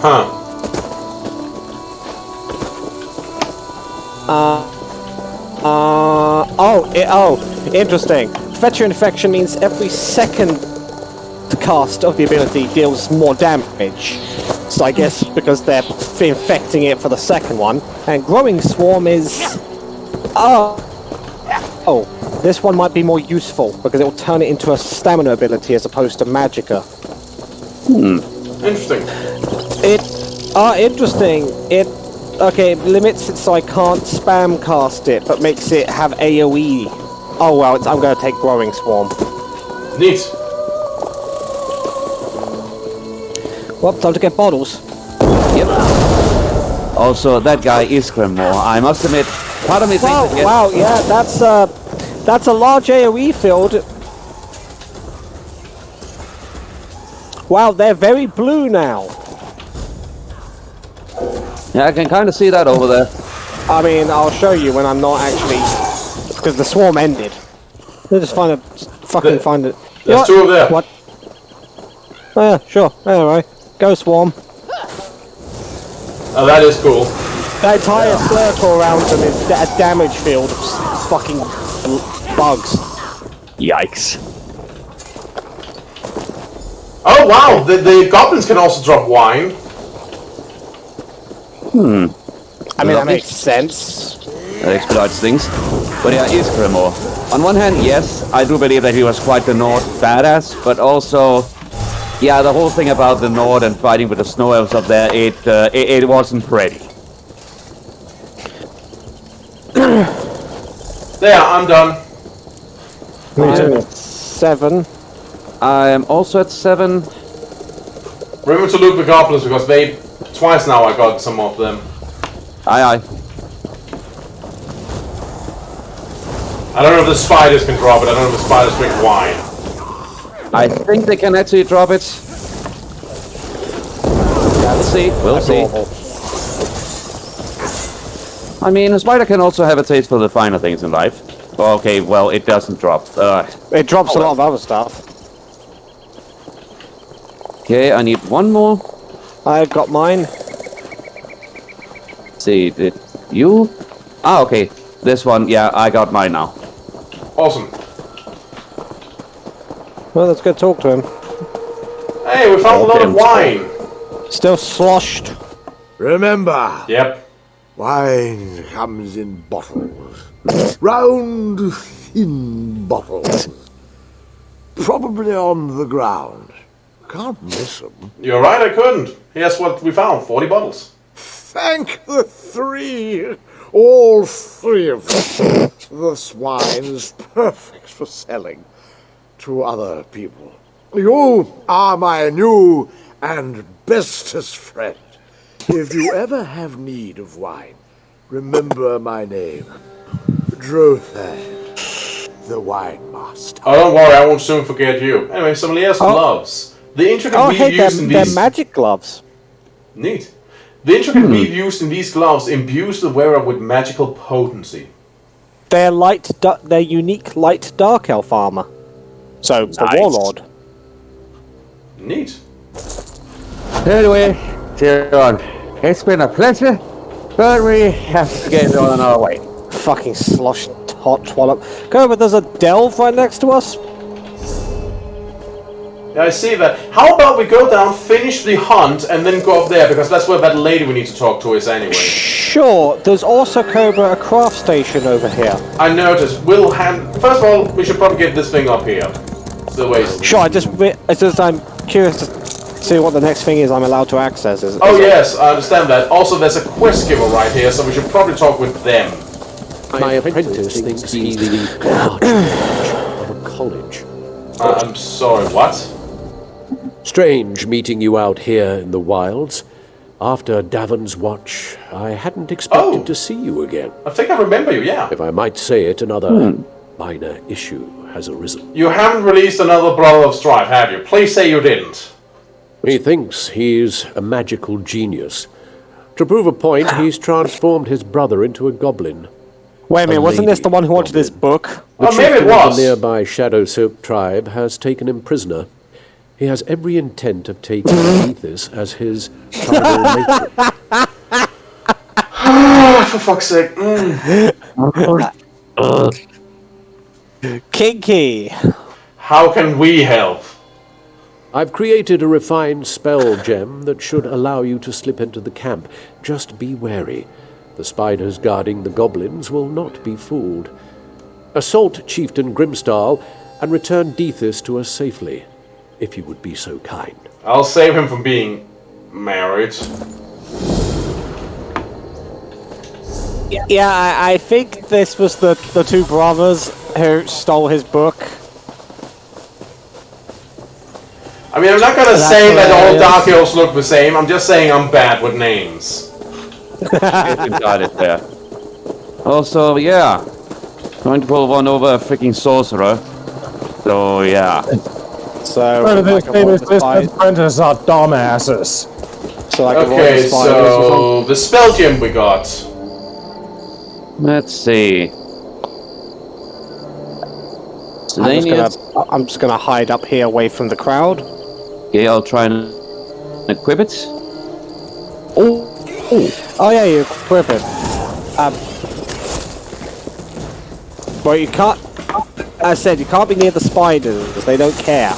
Huh. Interesting. Fetcher infection means every second cast of the ability deals more damage. So I guess because they're infecting it for the second one. And growing swarm is... this one might be more useful because it will turn it into a stamina ability as opposed to magicka. Interesting. Interesting. Okay, it limits it so I can't spam cast it, but makes it have AoE. Oh well, I'm going to take growing swarm. Neat. Well, time to get bottles. Yep. Also, that guy is Ysgramor. I must admit, part of me thinks that... Wow, yeah, that's a large AoE field. Wow, they're very blue now. Yeah, I can kind of see that over there. I mean, I'll show you when I'm not actually... Because the swarm ended. They'll just find it. There's 2 over there. What? Oh, yeah, sure. Anyway, go swarm. Oh, that is cool. The entire circle around them is a damage field of fucking bugs. Yikes. Oh, wow. The goblins can also drop wine. I mean, that makes sense. That expedites things. But yeah, Iskrimor. On one hand, yes, I do believe that he was quite the Nord badass, but also, yeah, the whole thing about the Nord and fighting with the snow elves up there, it wasn't pretty. There, I'm done. I'm at 7. I am also at 7. Remember to loot the goblins because twice now I got some of them. Aye. I don't know if the spiders can drop it, I don't know if the spiders drink wine. I think they can actually drop it. We'll see. We'll see. I mean, a spider can also have a taste for the finer things in life. Okay, well, it doesn't drop. It drops a lot of other stuff. Okay, I need one more. I've got mine. Let's see, did you? Ah, okay. This one, yeah, I got mine now. Awesome. Well, let's go talk to him. Hey, we found a lot of wine. Still sloshed. Remember, Yep. wine comes in bottles. Round in bottles. Probably on the ground. Can't miss them. You're right, I couldn't. Here's what we found, 40 bottles. Thank the 3. All 3 of them. This wine is perfect for selling to other people. You are my new and bestest friend. If you ever have need of wine, remember my name. Drothan, the wine master. Oh, don't worry, I won't soon forget you. Anyway, some Leah's gloves. The intricate weave used in these... they're magic gloves. Neat. The intricate weave used in these gloves imbues the wearer with magical potency. They're they're unique light dark elf armor. So, the warlord. Neat. Anyway, Tyrion, it's been a pleasure, but we have to get on our way. Fucking sloshed hot twallop. Go, but there's a delve right next to us. Yeah, I see that. How about we go down, finish the hunt, and then go up there, because that's where that lady we need to talk to is anyway. Sure, there's also, Cobra, a craft station over here. I noticed. First of all, we should probably get this thing up here. Sure, I'm curious to see what the next thing is I'm allowed to access. Yes, I understand that. Also, there's a quest giver right here, so we should probably talk with them. My apprentice thinks he's the archmage of a college. I'm sorry, what? Strange meeting you out here in the wilds. After Davon's watch, I hadn't expected to see you again. I think I remember you, yeah. If I might say it, another minor issue has arisen. You haven't released another Brother of Strife, have you? Please say you didn't. He thinks he's a magical genius. To prove a point, he's transformed his brother into a goblin. Wait a minute, wasn't this the one who wanted his book? Oh, maybe it was. The nearby Shadow Soap tribe has taken him prisoner. He has every intent of taking Ethis as his tribal matron. For fuck's sake. Kinky. How can we help? I've created a refined spell gem that should allow you to slip into the camp. Just be wary. The spiders guarding the goblins will not be fooled. Assault Chieftain Grimstal and return Dethys to us safely, if you would be so kind. I'll save him from being married. Yeah, I think this was the 2 brothers who stole his book. I mean, I'm not gonna say that all Dark Elves look the same, I'm just saying I'm bad with names. Got it there. Also, yeah, going to pull one over a freaking sorcerer. So, yeah. So, These apprentices are dumbasses. Okay, so the spell gem we got. Let's see. I'm just gonna hide up here away from the crowd. Okay, I'll try and equip it. Oh yeah, you equip it. Well, you can't. As I said, you can't be near the spiders because they don't care.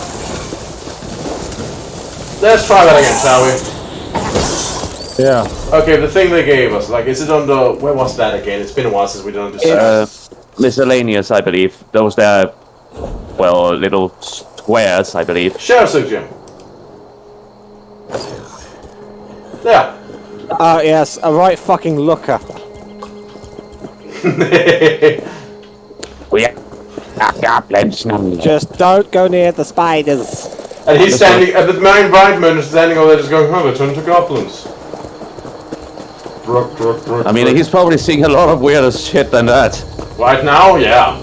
Let's try that again, shall we? Yeah. Okay, the thing they gave us, like, is it under... Where was that again? It's been a while since we done this. Miscellaneous, I believe. Those there, well, little squares, I believe. Share Jim. Yeah. Yes, a right fucking looker. We are goblins. Just don't go near the spiders. And he's standing, and the main Brightman is standing over there just going, oh, they turned to goblins. I mean, he's probably seeing a lot of weirder shit than that. Right now, yeah.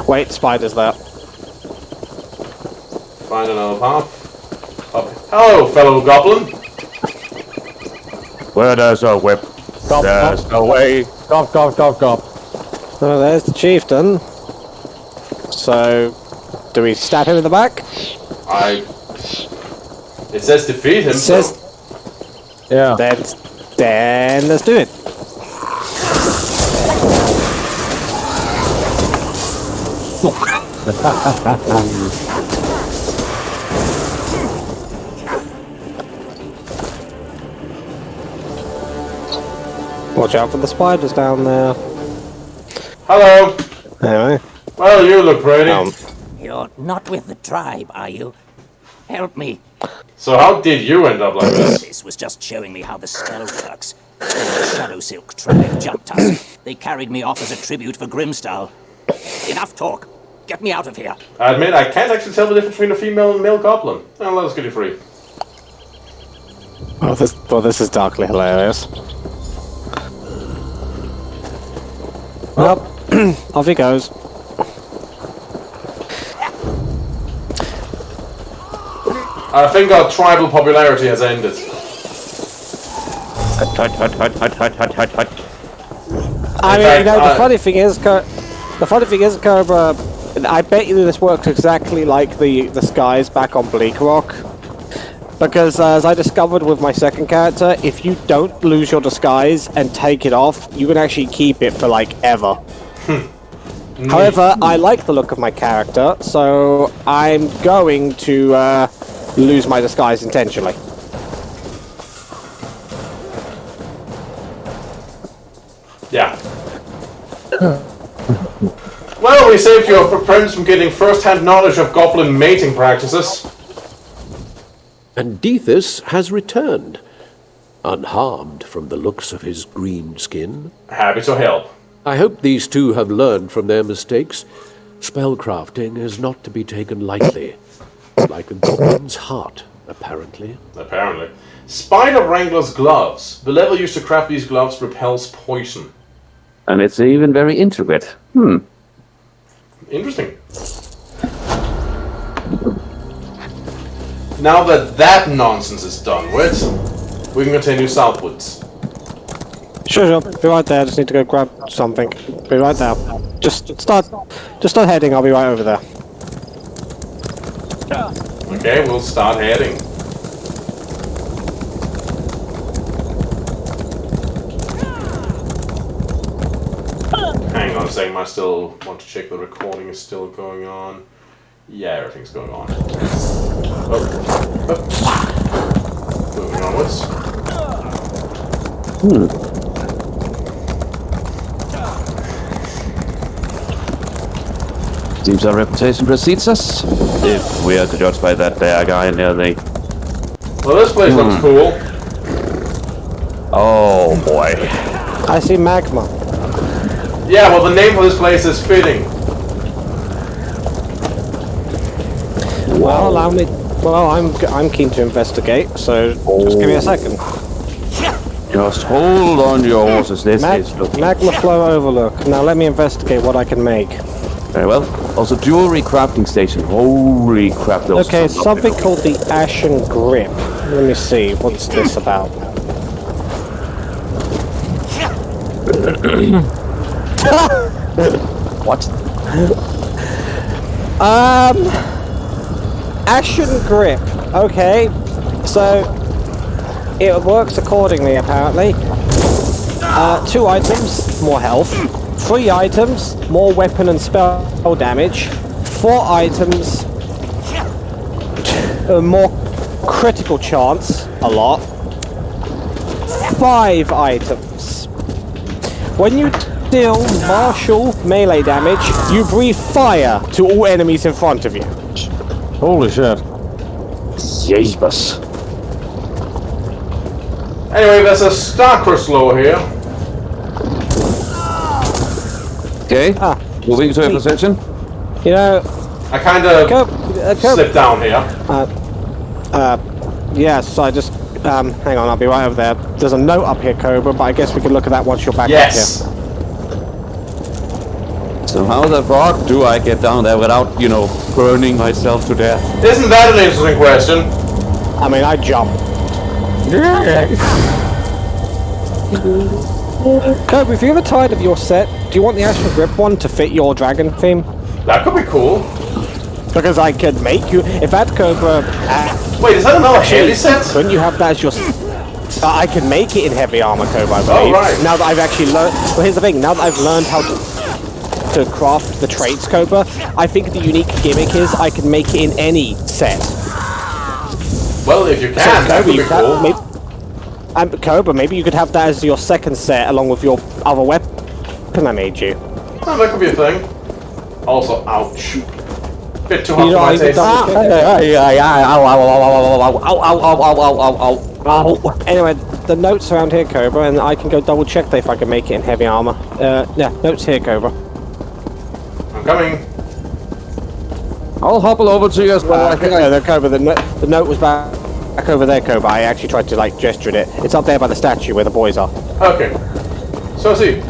Wait, spiders there. Find another path. Up. Hello, fellow goblin. Where there's a whip, there's no way. Gop. Oh, there's the chieftain. So, do we stab him in the back? It says defeat him. It says. Yeah. Then let's do it. Watch out for the spiders down there. Hello. Anyway. Well, you look pretty. You're not with the tribe, are you? Help me. So how did you end up like this? This was just showing me how the spell works. When the Shadow Silk tribe jumped us, they carried me off as a tribute for Grimstall. Enough talk. Get me out of here. I admit, I can't actually tell the difference between a female and male goblin. Well, let us get you free. Well, this is darkly hilarious. Well, off he goes. I think our tribal popularity has ended. I mean, you know, the funny thing is, Cobra, I bet you this works exactly like the skies back on Bleak Rock. Because as I discovered with my second character, if you don't lose your disguise and take it off, you can actually keep it for like ever. However, I like the look of my character, so I'm going to lose my disguise intentionally. Yeah. Well, we saved your friends from getting first-hand knowledge of goblin mating practices. And Deethus has returned, unharmed from the looks of his green skin. Happy to help. I hope these two have learned from their mistakes. Spellcrafting is not to be taken lightly. Like a goblin's heart, apparently. Apparently. Spider Wrangler's gloves. The level used to craft these gloves repels poison. And it's even very intricate. Interesting. Now that nonsense is done with, we can continue southwards. Sure. Be right there. I just need to go grab something. Be right there. Just start heading. I'll be right over there. Okay, we'll start heading. Hang on a second, I still want to check the recording is still going on. Yeah, everything's going on. Moving onwards. Seems our reputation precedes us. If we are to judge by that there guy near the... Well, this place looks cool. Oh boy. I see magma. Yeah, well, the name for this place is fitting. Well, allow me. Well, I'm keen to investigate. So just give me a second. Just hold on to your horses. This is looking... Magma flow overlook. Now let me investigate what I can make. Very well. Also, jewelry crafting station. Holy crap! Those Okay, something called the Ashen Grip. Let me see. What's this about? What? Ashen Grip. Okay, so it works accordingly apparently. 2 items, more health. 3 items, more weapon and spell damage. 4 items, more critical chance, a lot. 5 items. When you deal martial melee damage, you breathe fire to all enemies in front of you. Holy shit. Jesus. Anyway, there's a star crystal here. Okay. Moving to a position. You know, I kind of slipped down here. yes, I just, hang on, I'll be right over there. There's a note up here, Cobra, but I guess we can look at that once you're back Yes. up here. So how the fuck do I get down there without, you know, burning myself to death? Isn't that an interesting question? I mean, I jump. Cobra, if you're ever tired of your set, do you want the Astral Grip one to fit your dragon theme? That could be cool. Because I could make you, if that Cobra... Wait, is that another heavy set? Couldn't you have that as your... I can make it in heavy armor, Cobra, I believe. Oh, right. Now that I've actually learned... Well, here's the thing, now that I've learned how to craft the traits, Cobra, I think the unique gimmick is I can make it in any set. Well, if you can, that would be cool. Cobra, maybe you could have that as your second set along with your other weapon I made you. Oh, that could be a thing. Also, ouch. Bit too hot You for my know, taste. Anyway, the notes around here, Cobra, and I can go double check if I can make it in heavy armor. Yeah, notes here, Cobra. I'm coming. I'll hobble over to you as well. Cobra, the note was back over there, Cobra. I actually tried to, like, gesture it. It's up there by the statue where the boys are. Okay. So, see.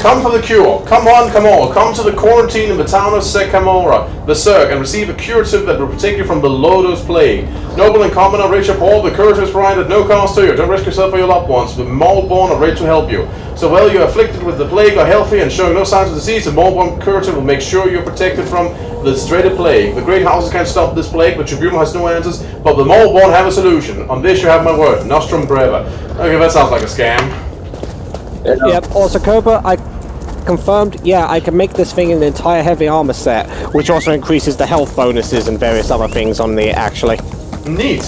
Come for the cure. Come on, come all. Come to the quarantine in the town of Secamora, Berserk, and receive a curative that will protect you from the Lodo's plague. Noble and commoner, rich or poor, the curative is provided at no cost to you. Don't risk yourself or your loved ones. The Maulborn are ready to help you. So while you are afflicted with the plague or healthy and showing no signs of disease, the Maulborn curative will make sure you're protected from the dreaded plague. The great houses can't stop this plague, but Tribunal has no answers. But the Maulborn have a solution. On this you have my word. Nostrum Breva. Okay, that sounds like a scam. Yep, also, Cobra, I confirmed, yeah, I can make this thing in an entire heavy armor set, which also increases the health bonuses and various other things on the, actually. Neat.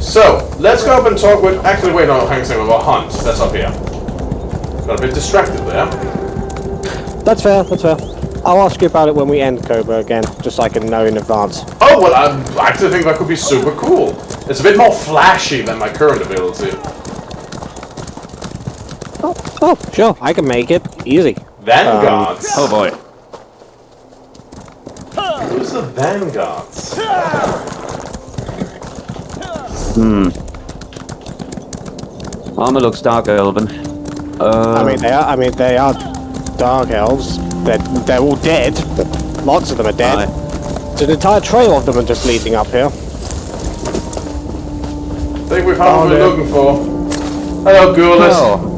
So, let's go up and talk with... Actually, wait, no, hang on a second, about Hunt. That's up here. Got a bit distracted there. That's fair, that's fair. I'll ask you about it when we end, Cobra, again, just so I can know in advance. Oh, well, I actually think that could be super cool. It's a bit more flashy than my current ability. Oh, sure, I can make it. Easy. Vanguards. Oh boy. Who's the Vanguards? Armor looks dark, Elven. I mean, they are dark elves. They're all dead. Lots of them are dead. Aye. There's an entire trail of them are just leading up here. I think we found what we're looking for. Hello, Ghoulies. Oh.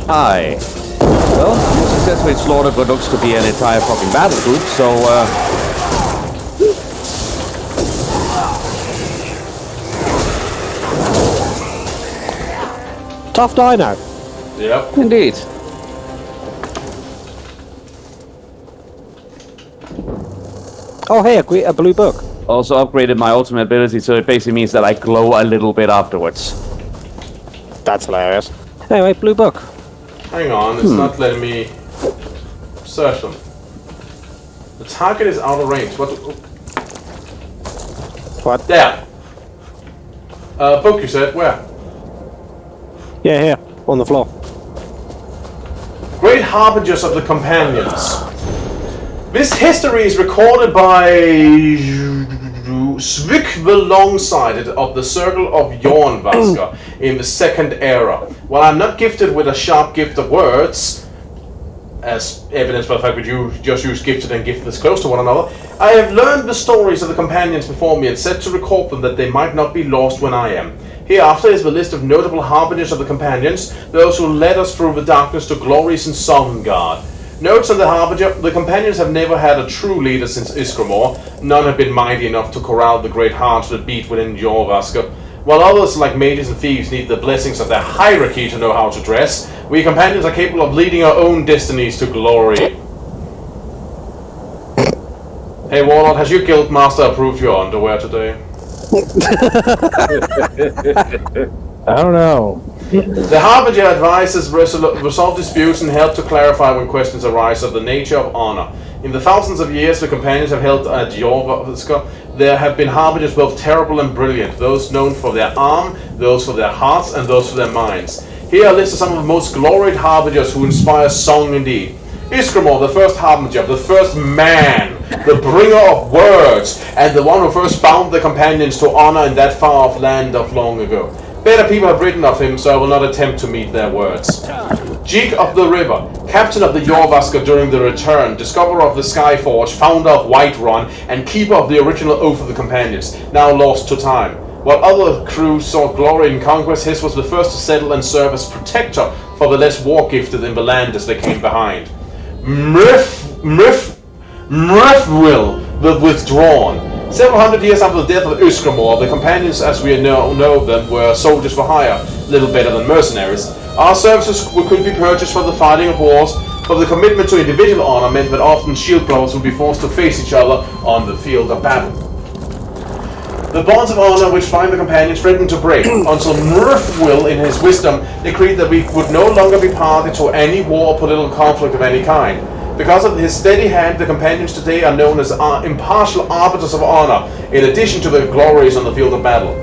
Hi. Well, you successfully slaughtered what looks to be an entire fucking battle group, so, Tough dino. Yep. Indeed. Oh, hey, a blue book. Also upgraded my ultimate ability, so it basically means that I glow a little bit afterwards. That's hilarious. Anyway, blue book. Hang on, it's not letting me search them. The target is out of range. What? There. Book, you said. Where? Yeah, here, on the floor. Great Harbingers of the Companions. This history is recorded by Svik the Longsighted of the Circle of Jornvasker in the Second Era. While I'm not gifted with a sharp gift of words, as evidenced by the fact that you just use gifted and giftless close to one another, I have learned the stories of the companions before me and set to record them that they might not be lost when I am. Hereafter is the list of notable harbingers of the companions, those who led us through the darkness to glories in Sovngarde. Notes on the harbinger: the companions have never had a true leader since Iskramor. None have been mighty enough to corral the great hearts that beat within Jorvaska. While others, like mages and thieves, need the blessings of their hierarchy to know how to dress, we companions are capable of leading our own destinies to glory. Hey Warlord, has your guildmaster approved your underwear today? I don't know. The Harbinger advises resolve disputes and help to clarify when questions arise of the nature of honor. In the thousands of years the companions have held at Jorvaska, there have been Harbingers both terrible and brilliant, those known for their arm, those for their hearts, and those for their minds. Here are listed some of the most gloried Harbingers who inspire song indeed. Iskramor, the first Harbinger, the first man, the bringer of words, and the one who first bound the companions to honor in that far-off land of long ago. Better people have written of him, so I will not attempt to meet their words. Jeek of the River, captain of the Jorvaska during the return, discoverer of the Skyforge, founder of Whiterun, and keeper of the original Oath of the Companions, now lost to time. While other crews sought glory in conquest, his was the first to settle and serve as protector for the less war-gifted in the land as they came behind. Mrefwil, the Withdrawn. Several hundred years after the death of Iskramor, the companions as we know them were soldiers for hire, little better than mercenaries. Our services could be purchased for the fighting of wars, but the commitment to individual honor meant that often shield brothers would be forced to face each other on the field of battle. The bonds of honor which bind the companions threatened to break, until Mrefwil, in his wisdom, decreed that we would no longer be party to any war or political conflict of any kind. Because of his steady hand, the companions today are known as impartial arbiters of honor, in addition to their glories on the field of battle.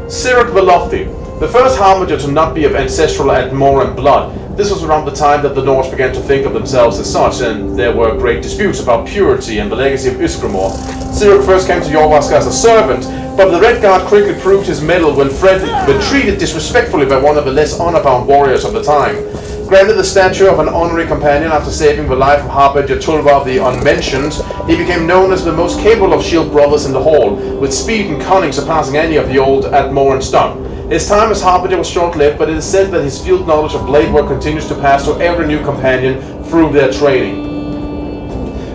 Sirik the Lofty, the first Harbinger to not be of ancestral Admoran blood. This was around the time that the Norse began to think of themselves as such, and there were great disputes about purity and the legacy of Iskramor. Sirik first came to Jorvaska as a servant, but the Red Guard quickly proved his mettle when treated disrespectfully by one of the less honor-bound warriors of the time. Granted the stature of an honorary companion after saving the life of Harbinger Tulva the Unmentioned, he became known as the most capable of shield brothers in the hall, with speed and cunning surpassing any of the old Admoran stock. His time as Harbinger was short-lived, but it is said that his field knowledge of blade work continues to pass to every new companion through their training.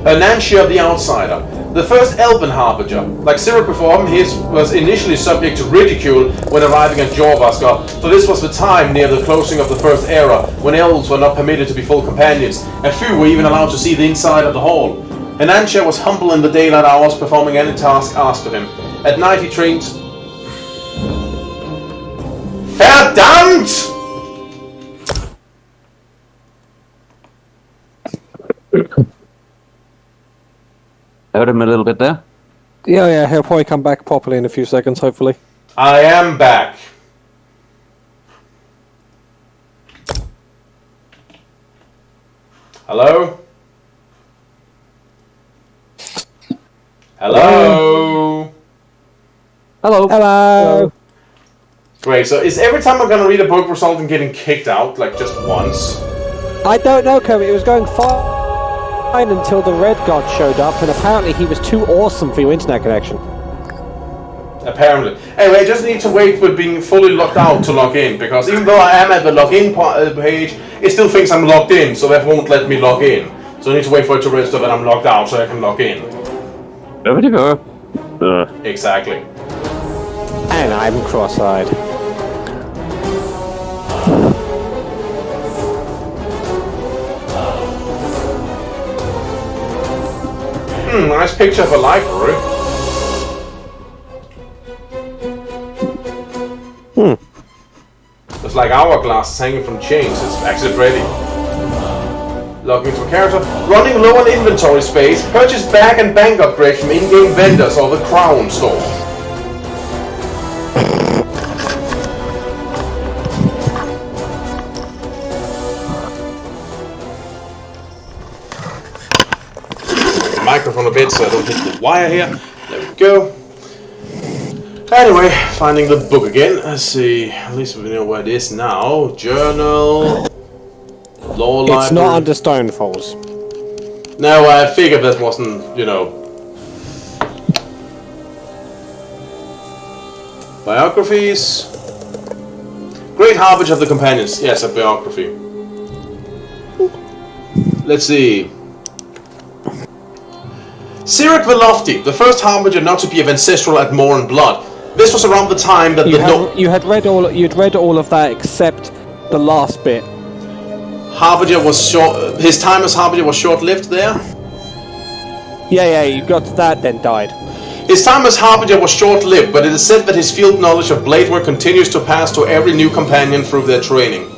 Ananshia the Outsider, the first Elven Harbinger. Like Sirik before him, his was initially subject to ridicule when arriving at Jorvaska, for this was the time near the closing of the First Era, when elves were not permitted to be full companions, and few were even allowed to see the inside of the hall. Ananshia was humble in the daylight hours, performing any task asked of him. At night he trained... Verdammt! Heard him a little bit there. Yeah, he'll probably come back properly in a few seconds, hopefully. I am back. Hello? Hello? Hello. Hello. Great, so is every time I'm going to read a book result in getting kicked out, like just once? I don't know, Kobe. It was going fine until the Red God showed up, and apparently he was too awesome for your internet connection. Apparently. Anyway, I just need to wait with being fully logged out to log in, because even though I am at the login page, it still thinks I'm logged in, so that won't let me log in. So I need to wait for it to register that I'm logged out so I can log in. Over to go. Exactly. And I'm cross-eyed. Nice picture of a library. It's like hourglasses hanging from chains. It's actually pretty. Logging to a character. Running low on inventory space. Purchase bag and bank upgrades from in-game vendors or the Crown store. Microphone a bit so I don't hit the wire here. There we go. Anyway, finding the book again. Let's see. At least we know where it is now. Journal. Law library. It's not under Stonefalls. No, I figured that wasn't, you know. Biographies. Great Harbinger of the Companions. Yes, a biography. Let's see. Sirik the Lofty, the first Harbinger not to be of ancestral Admoran blood. This was around the time that you'd read all of that except the last bit. Harbinger was short. His time as Harbinger was short-lived there. Yeah, you got to that, then died. His time as Harbinger was short-lived, but it is said that his field knowledge of blade work continues to pass to every new companion through their training.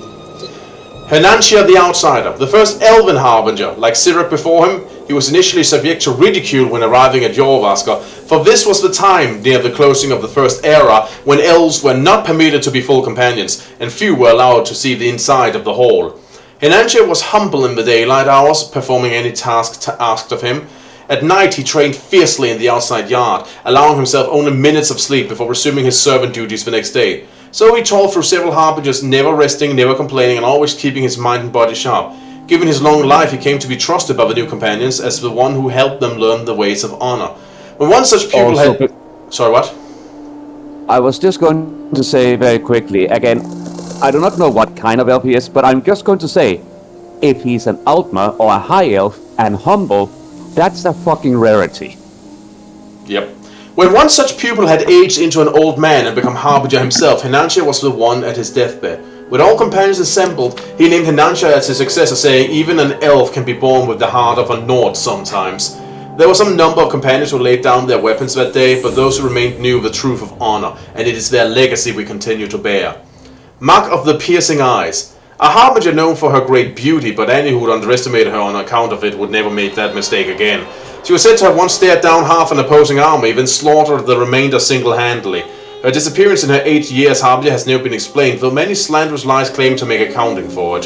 Hernancia the Outsider, the first elven Harbinger. Like Sirik before him, he was initially subject to ridicule when arriving at Jorvaskr, for this was the time near the closing of the First Era when elves were not permitted to be full companions, and few were allowed to see the inside of the hall. Hernancia was humble in the daylight hours, performing any task asked of him. At night he trained fiercely in the outside yard, allowing himself only minutes of sleep before resuming his servant duties the next day. So he toiled through several harbingers, never resting, never complaining, and always keeping his mind and body sharp. Given his long life, he came to be trusted by the new companions as the one who helped them learn the ways of honor. When one such pupil had... Sorry, what? I was just going to say very quickly, again, I do not know what kind of elf he is, but I'm just going to say, if he's an Altmer or a high elf and humble, that's a fucking rarity. Yep. When one such pupil had aged into an old man and become Harbinger himself, Hernancia was the one at his deathbed. With all companions assembled, he named Hernancia as his successor, saying even an elf can be born with the heart of a Nord sometimes. There were some number of companions who laid down their weapons that day, but those who remained knew the truth of honor, and it is their legacy we continue to bear. Mark of the Piercing Eyes. A Harbinger known for her great beauty, but any who would underestimate her on account of it would never make that mistake again. She was said to have once stared down half an opposing army, then slaughtered the remainder single-handedly. Her disappearance in her 8 years Harbinger has never been explained, though many slanderous lies claim to make accounting for it.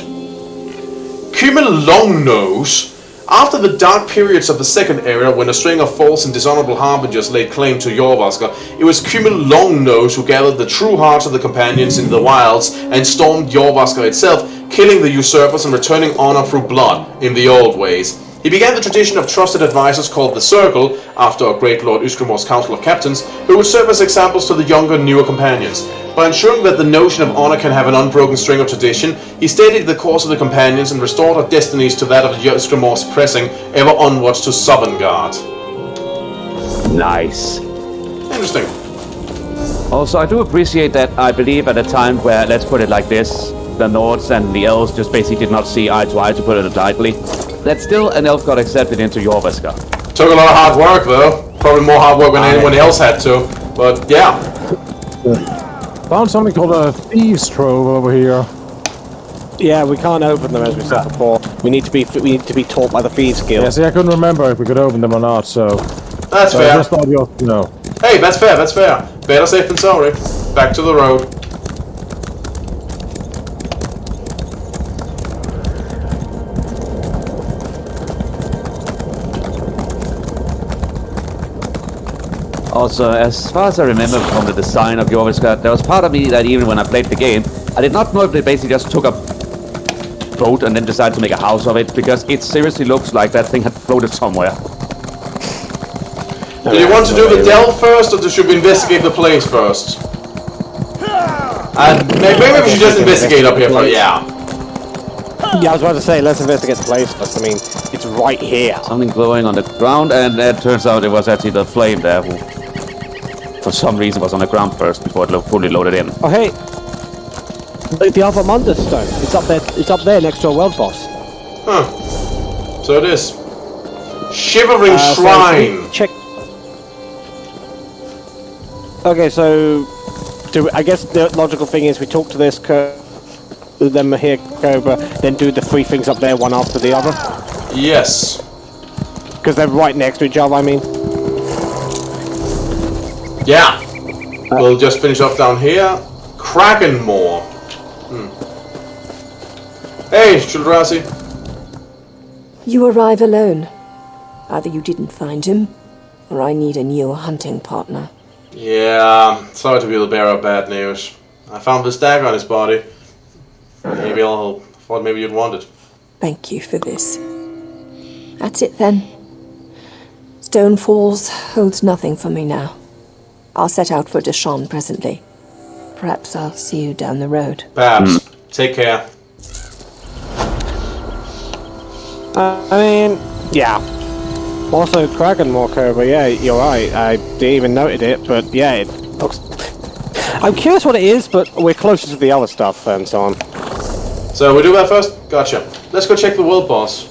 Cumul Longnose. After the dark periods of the Second Era, when a string of false and dishonorable harbingers laid claim to Jorvaskr, it was Cumul Longnose who gathered the true hearts of the companions in the wilds and stormed Jorvaskr itself, killing the usurpers and returning honor through blood in the old ways. He began the tradition of trusted advisors called the Circle, after our great Lord Usgrimor's Council of Captains, who would serve as examples to the younger, newer companions. By ensuring that the notion of honor can have an unbroken string of tradition, he steadied the course of the companions and restored our destinies to that of Usgrimor's pressing ever onwards to Sovngarde. Nice. Interesting. Also, I do appreciate that. I believe at a time where, let's put it like this, the Nords and the Elves just basically did not see eye to eye, to put it lightly, that still an elf got accepted into Jorvaskr. Took a lot of hard work though. Probably more hard work than anyone else had to. But yeah. Found something called a thieves trove over here. Yeah, we can't open them as we said before. We need to be taught by the thieves guild. Yeah, see, I couldn't remember if we could open them or not, so that's fair. I just thought you know. Hey, that's fair, that's fair. Better safe than sorry. Back to the road. Also, as far as I remember from the design of Jorvaskr, there was part of me that even when I played the game, I did not know if they basically just took a boat and then decided to make a house of it, because it seriously looks like that thing had floated somewhere. Do you want to do the delve first, or should we investigate the place first? Maybe we should just investigate up here first, yeah. Yeah, I was about to say, let's investigate the place first. I mean, it's right here. Something glowing on the ground, and it turns out it was actually the flame there who, for some reason, was on the ground first before it fully loaded in. Oh, hey. The Alpha Mundus stone. It's up there next to a world boss. Huh. So it is. Shivering Shrine. So check. Okay, so I guess the logical thing is we talk to this them here, Cobra, then do the three things up there, one after the other. Yes. Because they're right next to each other, I mean. Yeah. We'll just finish off down here. Krakenmoor. Hey, Childrazi. You arrive alone. Either you didn't find him, or I need a new hunting partner. Yeah, sorry to be the bearer of bad news. I found this dagger on his body. Maybe I'll thought maybe you'd want it. Thank you for this. That's it then. Stonefalls holds nothing for me now. I'll set out for Deshawn presently. Perhaps I'll see you down the road. Perhaps. Take care. I mean, yeah. Also, Krakenmoor, Cobra, yeah, you're right. I didn't even noted it, but yeah, it looks... I'm curious what it is, but we're closer to the other stuff and so on. So we do that first? Gotcha. Let's go check the world boss.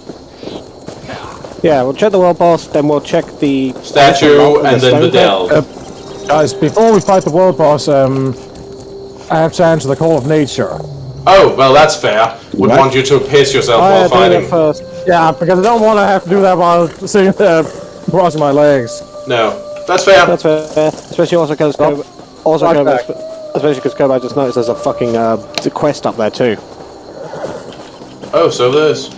Yeah, we'll check the world boss, then we'll check the statue, and then the delve. Guys, before we fight the world boss, I have to answer the call of nature. Oh, well, that's fair. Would want you to piss yourself while fighting. First. Yeah, because I don't want to have to do that while sitting there crossing my legs. No, that's fair. That's fair. Especially also because especially because Kobe, I just noticed there's a fucking quest up there too. Oh, so there's.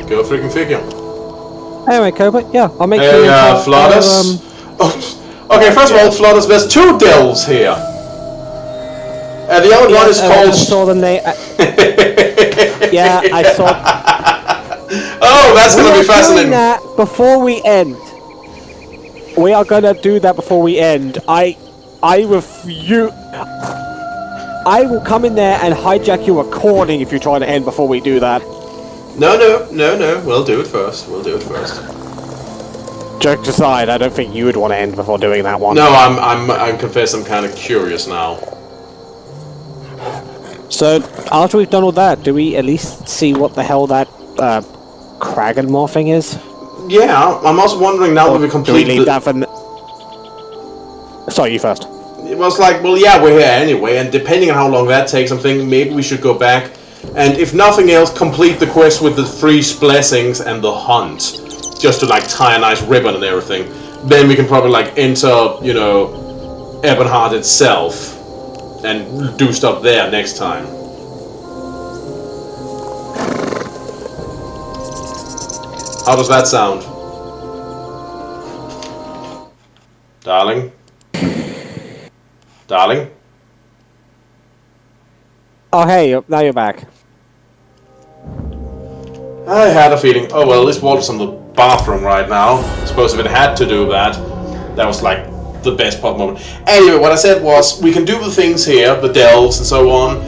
Go freaking figure. Anyway, Kobe, yeah, I'll make Hey, Floodus. Okay, first of all, Floodus, there's 2 delves here. The other one is called. I saw the name. Yeah, I saw. Oh, that's gonna be fascinating. We are doing that before we end. We are gonna do that before we end. I refuse. I will come in there and hijack your recording if you try to end before we do that. No. We'll do it first. Jokes aside, I don't think you would want to end before doing that one. No, I'm confess I'm kind of curious now. So after we've done all that, do we at least see what the hell that Crackdown thing is? Yeah, I'm also wondering now that we completed. Do we leave that for? Sorry, you first. It was like, well, yeah, we're here anyway, and depending on how long that takes, I'm thinking maybe we should go back and, if nothing else, complete the quest with the 3 blessings and the hunt, just to like tie a nice ribbon and everything. Then we can probably like enter, you know, Ebonheart itself and do stuff there next time. How does that sound? Darling? Darling? Oh, hey, now you're back. I had a feeling. Oh well, this water's in the bathroom right now. I suppose if it had to do that, that was like the best part moment. Anyway, what I said was, we can do the things here, the delves and so on.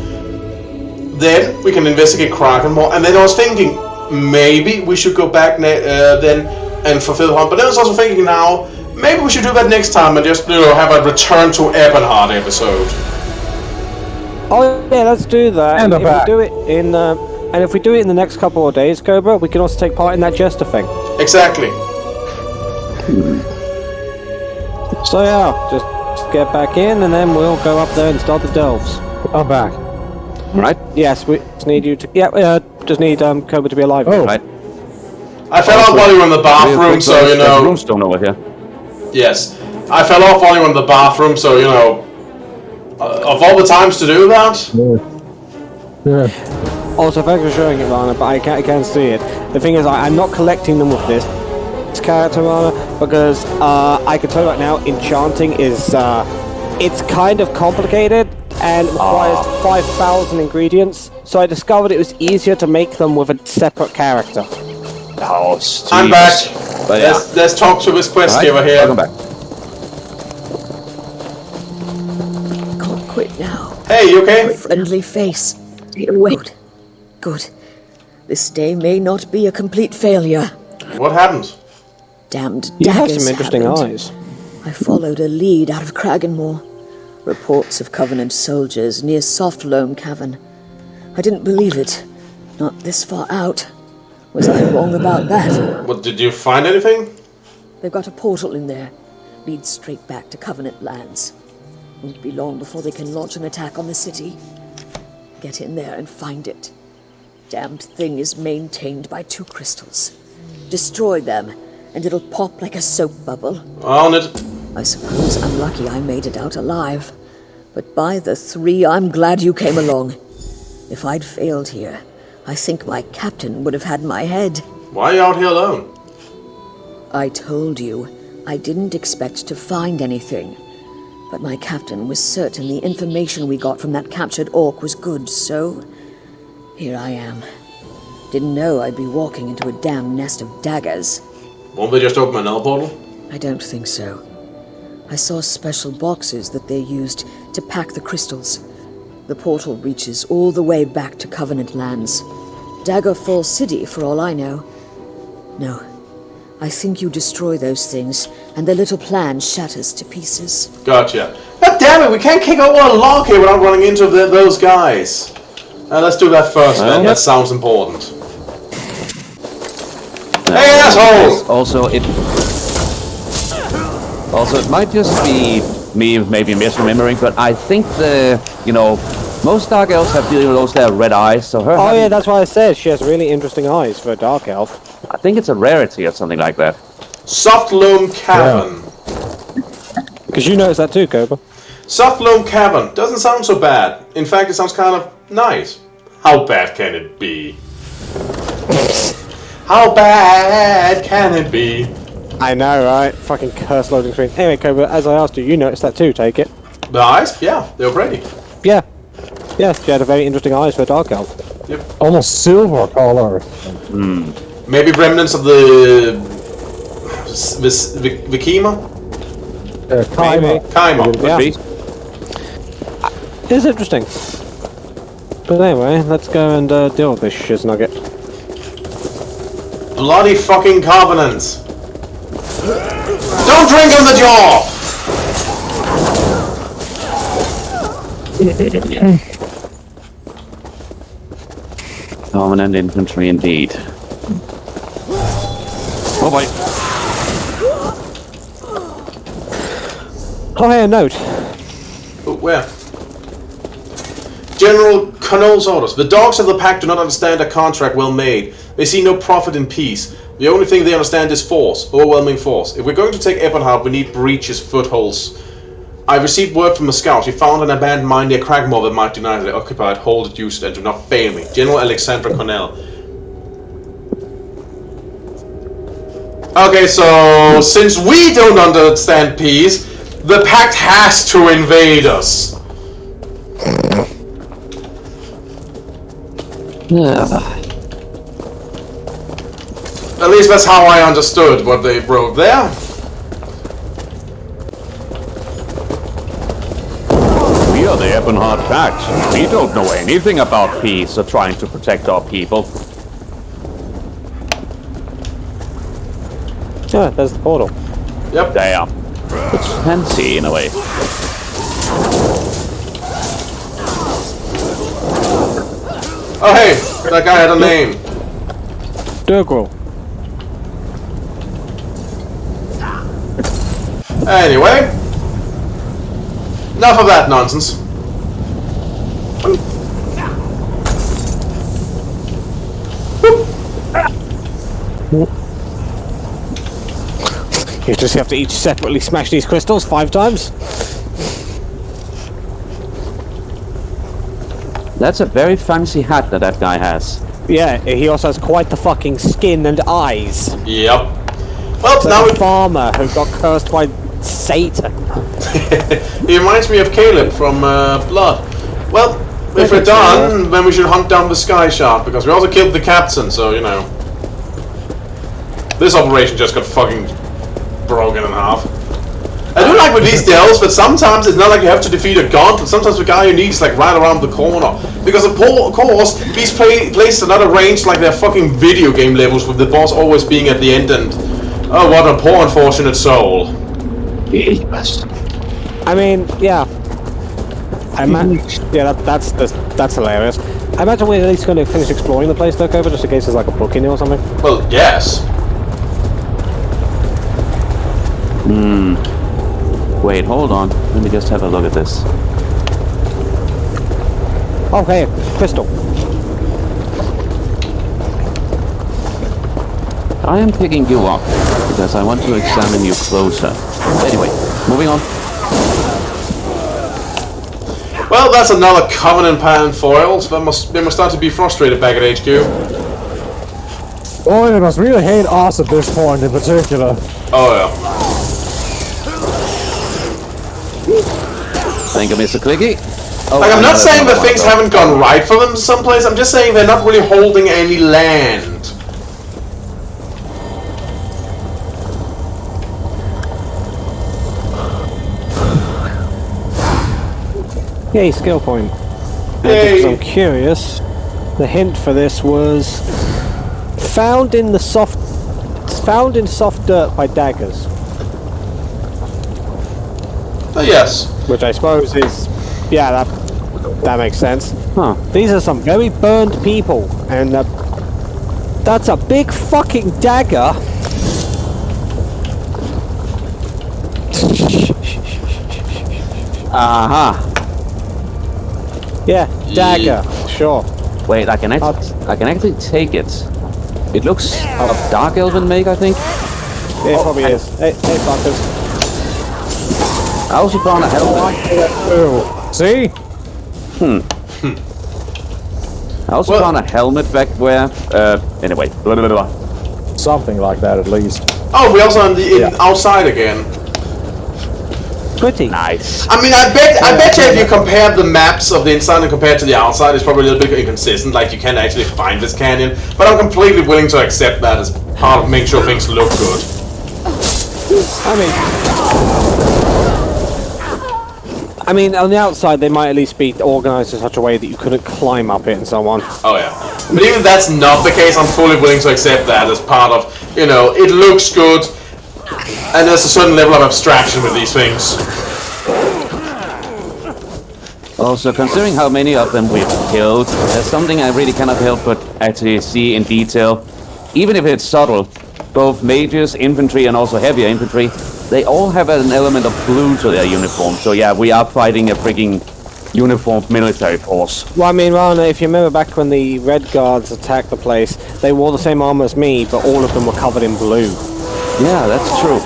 Then we can investigate Crackdown more. And then I was thinking, maybe we should go back then and fulfill hunt. But then I was also thinking now, maybe we should do that next time and just, you know, have a return to Ebonheart episode. Oh yeah, let's do that. And if we do it in, and if we do it in the next couple of days, Cobra, we can also take part in that Jester thing. Exactly. So yeah, just get back in, and then we'll go up there and start the delves. I'm back. Right? Yes, we just need you to. Yeah, just need Cobra to be alive. Oh, right. I fell off while you were in the bathroom, so you know. Brimstone over here. Yes, I fell off while you were in the bathroom, so you know. Of all the times to do that. Yeah. Also, thanks for showing it, Rana, but I can't see it. The thing is, I'm not collecting them with this character, Rana, because I can tell you right now, enchanting is it's kind of complicated and requires 5,000 ingredients. So I discovered it was easier to make them with a separate character. Oh, I'm back. But yeah. Let's talk to this quest giver here. Welcome back. Can't quit now. Hey, you okay? A friendly face. Wait. Good. This day may not be a complete failure. What happened? Damned You have daggers some interesting happened. eyes. I followed a lead out of Crackdown. Reports of Covenant soldiers near Soft Loam Cavern. I didn't believe it. Not this far out. Was I wrong about that? What, did you find anything? They've got a portal in there. Leads straight back to Covenant lands. Won't be long before they can launch an attack on the city. Get in there and find it. Damned thing is maintained by 2 crystals. Destroy them, and it'll pop like a soap bubble. On it. I suppose I'm lucky I made it out alive. But by the 3, I'm glad you came along. If I'd failed here, I think my captain would have had my head. Why are you out here alone? I told you, I didn't expect to find anything. But my captain was certain the information we got from that captured orc was good, so here I am. Didn't know I'd be walking into a damn nest of daggers. Won't they just open another portal? I don't think so. I saw special boxes that they used to pack the crystals. The portal reaches all the way back to Covenant lands. Daggerfall City, for all I know. No. I think you destroy those things, and their little plan shatters to pieces. Gotcha. God damn it, we can't kick over a log here without running into those guys. Let's do that first then, that sounds important. Hey, asshole! Also, it might just be me maybe misremembering, but I think most dark elves have those there red eyes, so her. Oh yeah, that's why I said she has really interesting eyes for a dark elf. I think it's a rarity or something like that. Soft loam cavern. Because you noticed that too, Cobra. Soft loam cavern doesn't sound so bad. In fact, it sounds kind of nice. How bad can it be? How bad can it be? I know, right? Fucking curse loading screen. Anyway, Cobra, as I asked you, you noticed that too, take it. The eyes? Yeah, they were pretty. Yeah. Yeah, she had a very interesting eyes for a dark elf. Yep. Almost silver color. Maybe remnants of the Vikima? Kaima. Yeah. It's interesting. But anyway, let's go and deal with this shiznugget. Bloody fucking covenant! Don't drink on the jaw! Covenant infantry indeed. Oh boy. Oh, hey, a note. Oh, where? General Connell's orders. The dogs of the pack do not understand a contract well made. They see no profit in peace. The only thing they understand is force, overwhelming force. If we're going to take Ebonheart, we need breaches, footholds. I received word from a scout. He found an abandoned mine near Crackdown that might deny they occupied, hold it, use it, and do not fail me. General Alexandra Connell. Okay, so since we don't understand peace, the pact has to invade us. At least that's how I understood what they wrote there. We are the Ebonheart Pact. We don't know anything about peace or trying to protect our people. Yeah, there's the portal. Yep. Damn. It's fancy in a way. Oh hey, that guy had a name. Durgrel. Anyway, enough of that nonsense. You just have to each separately smash these crystals 5 times? That's a very fancy hat that guy has. Yeah, he also has quite the fucking skin and eyes. Yep. Well, It's now like a farmer who got cursed by Satan. he reminds me of Caleb from Blood. Well, if we're done, then we should hunt down the Sky Shark, because we also killed the captain, so, you know. This operation just got fucking broken in half. I do like with these delves, but sometimes it's not like you have to defeat a gauntlet. Sometimes the guy you need is like right around the corner. Because of course, these placed another range like they're fucking video game levels, with the boss always being at the end, and oh, what a poor unfortunate soul. Yes. I mean, yeah. Yeah, that's hilarious. I imagine we're at least going to finish exploring the place, though, Cobra, just in case there's like a book in it or something. Well, yes. Wait, hold on. Let me just have a look at this. Oh, hey, crystal. I am picking you up because I want to examine you closer. Anyway, moving on. Well, that's another Covenant pan foil, so they must start to be frustrated back at HQ. Oh, they must really hate us at this point in particular. Oh, yeah. Thank you, Mr. Clicky. Oh, like, I'm not saying that things haven't gone right for them someplace, I'm just saying they're not really holding any land. Yay, skill point. Yay. Just 'cause I'm curious, the hint for this was found in soft dirt by daggers. Yes. Which I suppose is, yeah, that makes sense. Huh. These are some very burned people, and That's a big fucking dagger. Aha. Yeah, dagger. Sure. Wait, I can actually take it. It looks of dark elven make, I think. Yeah, it probably is. Hey, fuckers. I also found a helmet. See? I also found a helmet back where. Anyway. Blah, blah, blah. Something like that, at least. Oh, we also on the outside again. Pretty. Nice. I mean, I bet you if you compare the maps of the inside and compared to the outside, it's probably a little bit inconsistent. Like you can't actually find this canyon, but I'm completely willing to accept that as part of making sure things look good. I mean, on the outside, they might at least be organized in such a way that you couldn't climb up it and so on. Oh yeah. But even if that's not the case, I'm fully willing to accept that as part of, it looks good, and there's a certain level of abstraction with these things. Also, considering how many of them we've killed, there's something I really cannot help but actually see in detail. Even if it's subtle, both mages, infantry, and also heavier infantry, they all have an element of blue to their uniform. So yeah, we are fighting a freaking uniformed military force. Well, I mean, Rana, if you remember back when the Red Guards attacked the place, they wore the same armor as me, but all of them were covered in blue. Yeah, that's true.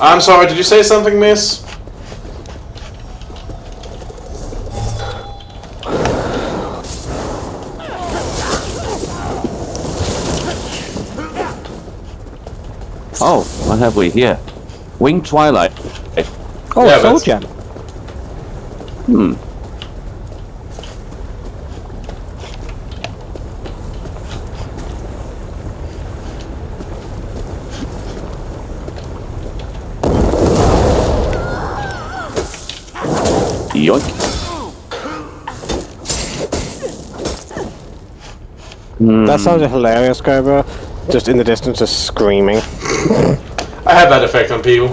I'm sorry, did you say something, miss? Oh, what have we here? Winged Twilight. Oh, yeah, Soul Gem. Yoink. That sounded hilarious, Cobra. Just in the distance, just screaming. I have that effect on people.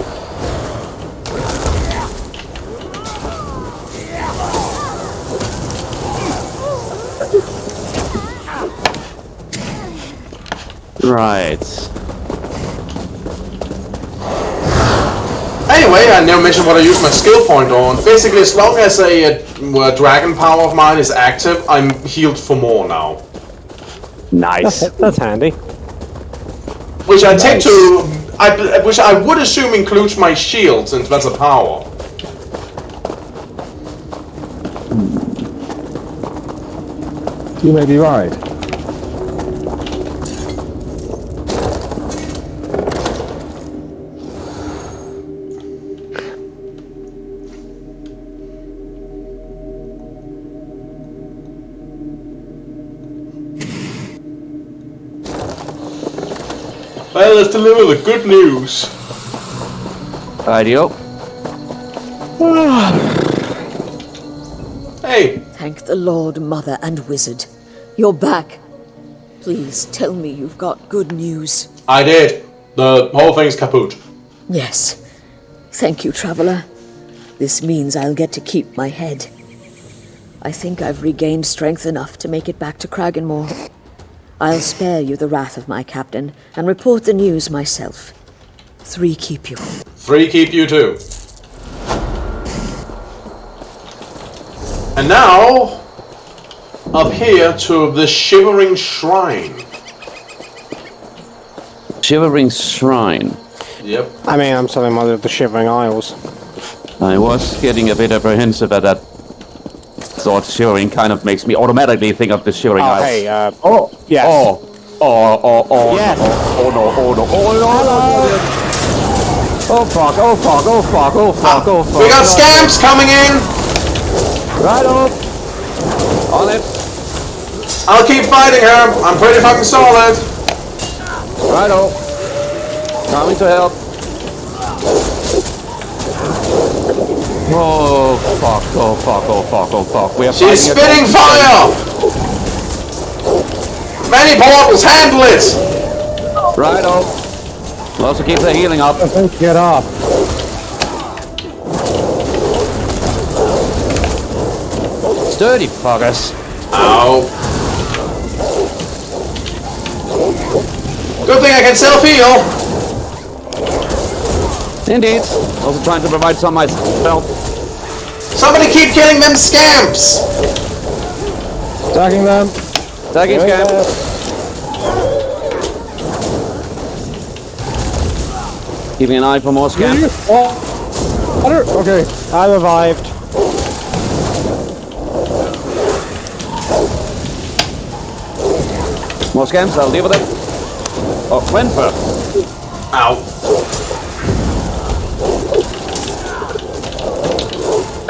Right. Anyway, I never mentioned what I use my skill point on. Basically, as long as a dragon power of mine is active, I'm healed for more now. Nice. That's handy. Which I take to, which I would assume includes my shield, since that's a power. You may be right. Well, let's deliver the good news. Rightio. Hey. Thank the Lord, Mother, and Wizard. You're back. Please tell me you've got good news. I did. The whole thing's kaput. Yes. Thank you, Traveler. This means I'll get to keep my head. I think I've regained strength enough to make it back to Cragganmore. I'll spare you the wrath of my captain and report the news myself. 3 keep you. 3 keep you too. And now, up here to the Shivering Shrine. Shivering Shrine. Yep. I mean, I'm telling Mother of the Shivering Isles. I was getting a bit apprehensive at that thought. Shivering kind of makes me automatically think of the Shivering Isles. Hey, yes. Yes. No, oh fuck, oh fuck, oh fuck, oh fuck, oh fuck. We got scamps coming in! Right up! On it! I'll keep fighting her, I'm pretty fucking solid! Right up! Coming to help! Oh fuck, oh fuck, oh fuck, oh fuck. We are She's spitting fire! Many portals, handle it! Right up! We'll also keep the healing up. Get off. Sturdy fuckers. Ow. Good thing I can self-heal. Indeed. Also trying to provide some myself. Somebody keep killing them scamps. Attacking them. Attacking scamps. Keeping an eye for more scamps. Okay. I revived. More scamps, I'll deal with them. Oh, when first? Ow.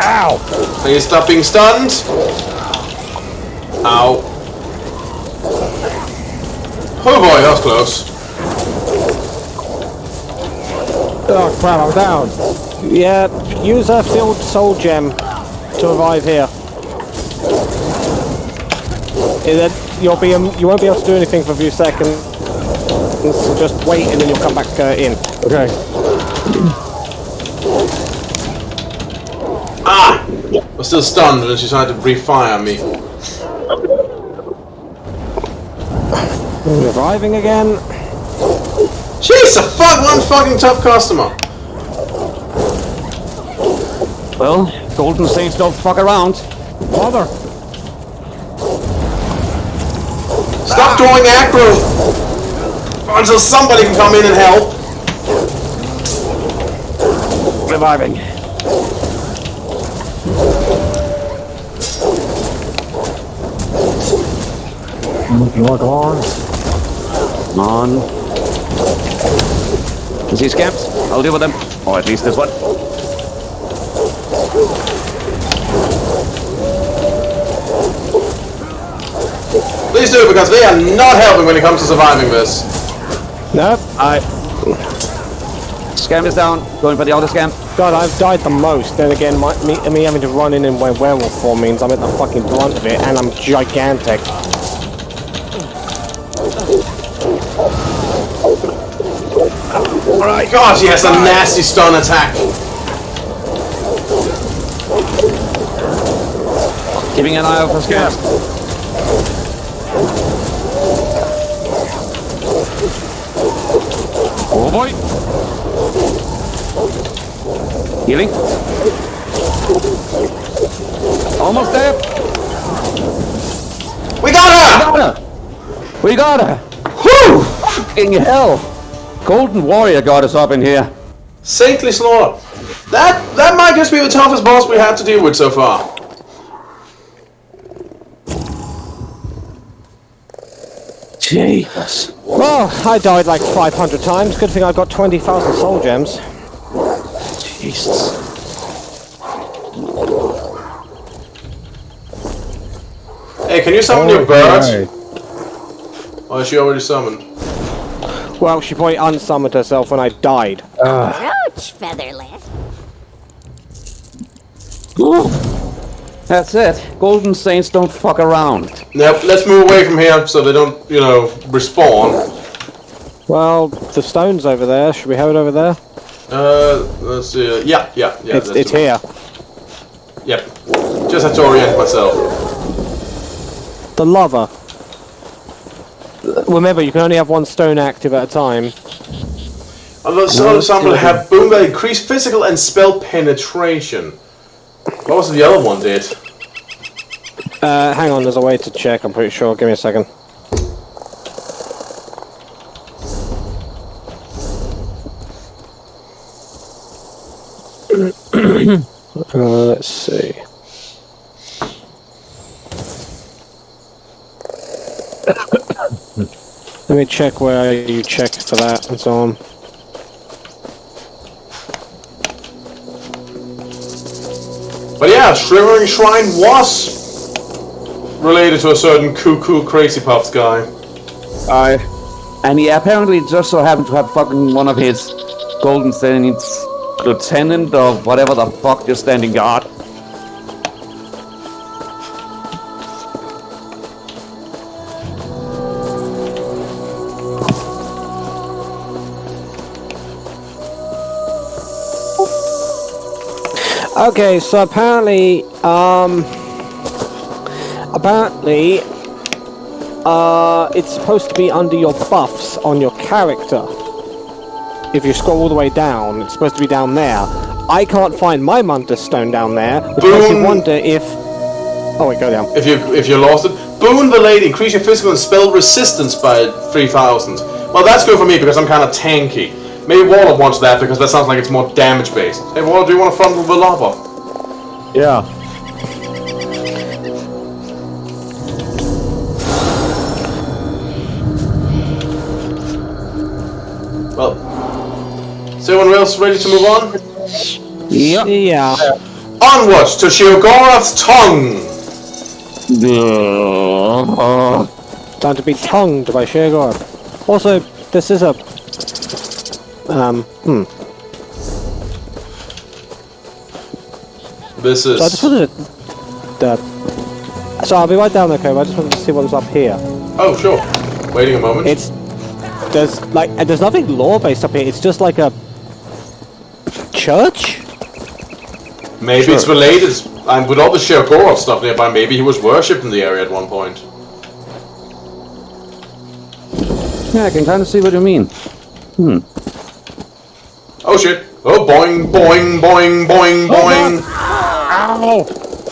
Ow! Please stop being stunned. Ow. Oh boy, that was close. Oh crap, I'm down. Yeah, use a filled soul gem to revive here. You won't be able to do anything for a few seconds. So just wait and then you'll come back in. Okay. Ah! I'm still stunned and she's trying to refire me. Reviving again. Jeez, one fucking tough customer. Well, golden saints don't fuck around. Mother. Stop drawing aggro until somebody can come in and help. Reviving. Come on. Come on. Is he scamps? I'll deal with them. Or at least this one. Please do, because they are not helping when it comes to surviving this. Nope. Scamp is down. Going for the other scamp. God, I've died the most. Then again, me having to run in my werewolf form means I'm at the fucking brunt of it, and I'm gigantic. Alright, gosh, he has a nasty stun attack. Keeping an eye out for scamps. Oh boy. Healing. Almost there. We got her! We got her! Whew! Fucking hell! Golden Warrior got us up in here. Saintly slaughter. That might just be the toughest boss we had to deal with so far. Jesus. Well, I died like 500 times. Good thing I got 20,000 soul gems. Jesus. Hey, can you summon your bird? Or is she already summoned? Well, she probably unsummoned herself when I died. Ouch, Featherless. Ooh. That's it. Golden Saints don't fuck around. Nope, let's move away from here so they don't, respawn. Well, the stone's over there. Should we have it over there? Let's see. Yeah. It's here. Yep. Just had to orient myself. The lava. Remember, you can only have one stone active at a time. Some will have boom that increase physical and spell penetration. What was the other one did? Hang on, there's a way to check, I'm pretty sure. Give me a second. Let's see. Let me check where you check for that and so on. But yeah, Shivering Shrine was related to a certain cuckoo crazy puffs guy. And he apparently just so happened to have fucking one of his Golden Saints lieutenant or whatever the fuck just standing guard. Okay, so apparently, It's supposed to be under your buffs on your character. If you scroll all the way down, it's supposed to be down there. I can't find my Muntus Stone down there, which makes me wonder if... Oh wait, go down. If you lost it. Boon the Lady, increase your physical and spell resistance by 3,000. Well, that's good for me because I'm kind of tanky. Maybe Waller wants that because that sounds like it's more damage based. Hey Waller, do you want to fondle the lava? Yeah. Well, is everyone else ready to move on? Yep. Yeah. Onwards to Sheogorath's tongue! Time to be tongued by Sheogorath. Also, this is a... This is... So I just wanted to... So I'll be right down there, Cove. I just wanted to see what was up here. Oh, sure. Waiting a moment. There's nothing lore-based up here. It's just like a... church? Maybe it's related, and with all the Sheogorath stuff nearby, maybe he was worshipped in the area at one point. Yeah, I can kind of see what you mean. Oh shit. Oh, boing, boing, boing, boing, boing. Ow!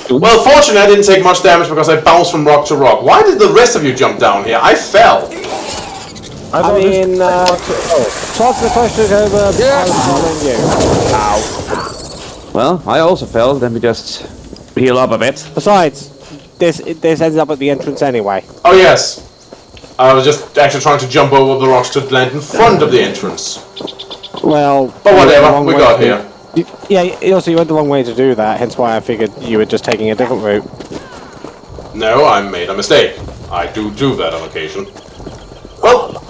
Well, fortunately I didn't take much damage because I bounced from rock to rock. Why did the rest of you jump down here? I fell. To answer the question, Cove, I was following you. Ow. Well, I also fell. Let me just heal up a bit. Besides, this ends up at the entrance anyway. Oh yes. I was just actually trying to jump over the rocks to land in front of the entrance. Well... But whatever, we got here. Also you went the wrong way to do that, hence why I figured you were just taking a different route. No, I made a mistake. I do that on occasion. Well...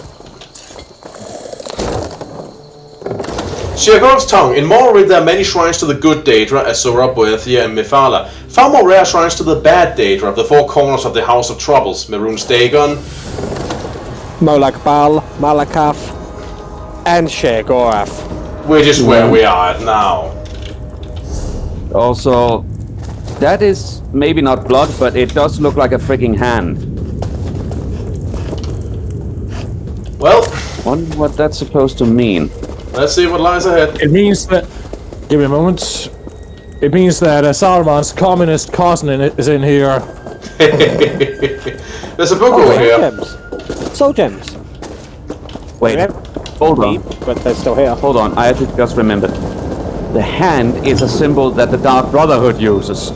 Sheogorath's tongue. In Morrowind there are many shrines to the good Daedra, Azura, Boethia, and Mephala. Far more rare shrines to the bad Daedra, the four corners of the House of Troubles, Mehrunes Dagon, Molag Bal, Malakath, and Sheogorath. Which is where we are at now. Also, that is maybe not blood, but it does look like a freaking hand. Well... Wonder what that's supposed to mean. Let's see what lies ahead. It means that... Give me a moment. It means that Saruman's communist cousin is in here. There's a book over here. Gems. Soul gems. Wait, hold on. But they're still here. Hold on, I actually just remembered. The hand is a symbol that the Dark Brotherhood uses.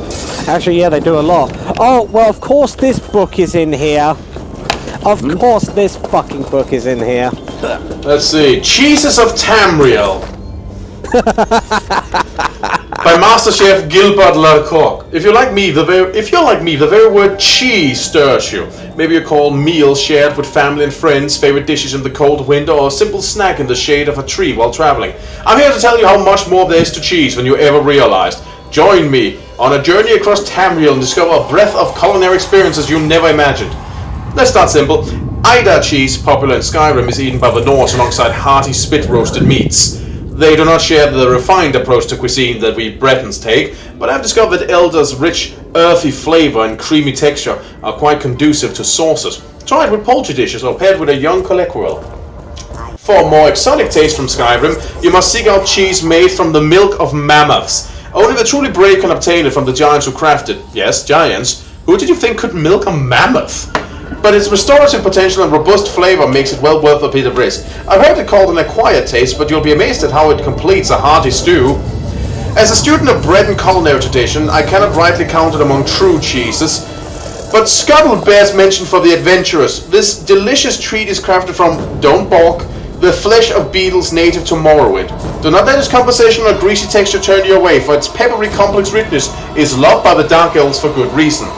Actually, yeah, they do a lot. Oh, well, of course this book is in here. Of course this fucking book is in here. Let's see. Jesus of Tamriel. By Master Chef Gilbert Larcoq. If you're like me, the very word cheese stirs you. Maybe you call meals shared with family and friends, favorite dishes in the cold winter, or a simple snack in the shade of a tree while traveling. I'm here to tell you how much more there is to cheese than you ever realized. Join me on a journey across Tamriel and discover a breadth of culinary experiences you never imagined. Let's start simple. Ida cheese, popular in Skyrim, is eaten by the Norse alongside hearty spit-roasted meats. They do not share the refined approach to cuisine that we Bretons take, but I've discovered that Elder's rich, earthy flavor and creamy texture are quite conducive to sauces. Try it with poultry dishes or paired with a young colequerel. For a more exotic taste from Skyrim, you must seek out cheese made from the milk of mammoths. Only the truly brave can obtain it from the giants who crafted. Yes, giants. Who did you think could milk a mammoth? But its restorative potential and robust flavor makes it well worth a bit of risk. I've heard it called an acquired taste, but you'll be amazed at how it completes a hearty stew. As a student of bread and culinary tradition, I cannot rightly count it among true cheeses, but Scuttle bears mention for the adventurous. This delicious treat is crafted from, don't balk, the flesh of beetles native to Morrowind. Do not let its composition or greasy texture turn you away, for its peppery complex richness is loved by the Dark Elves for good reason.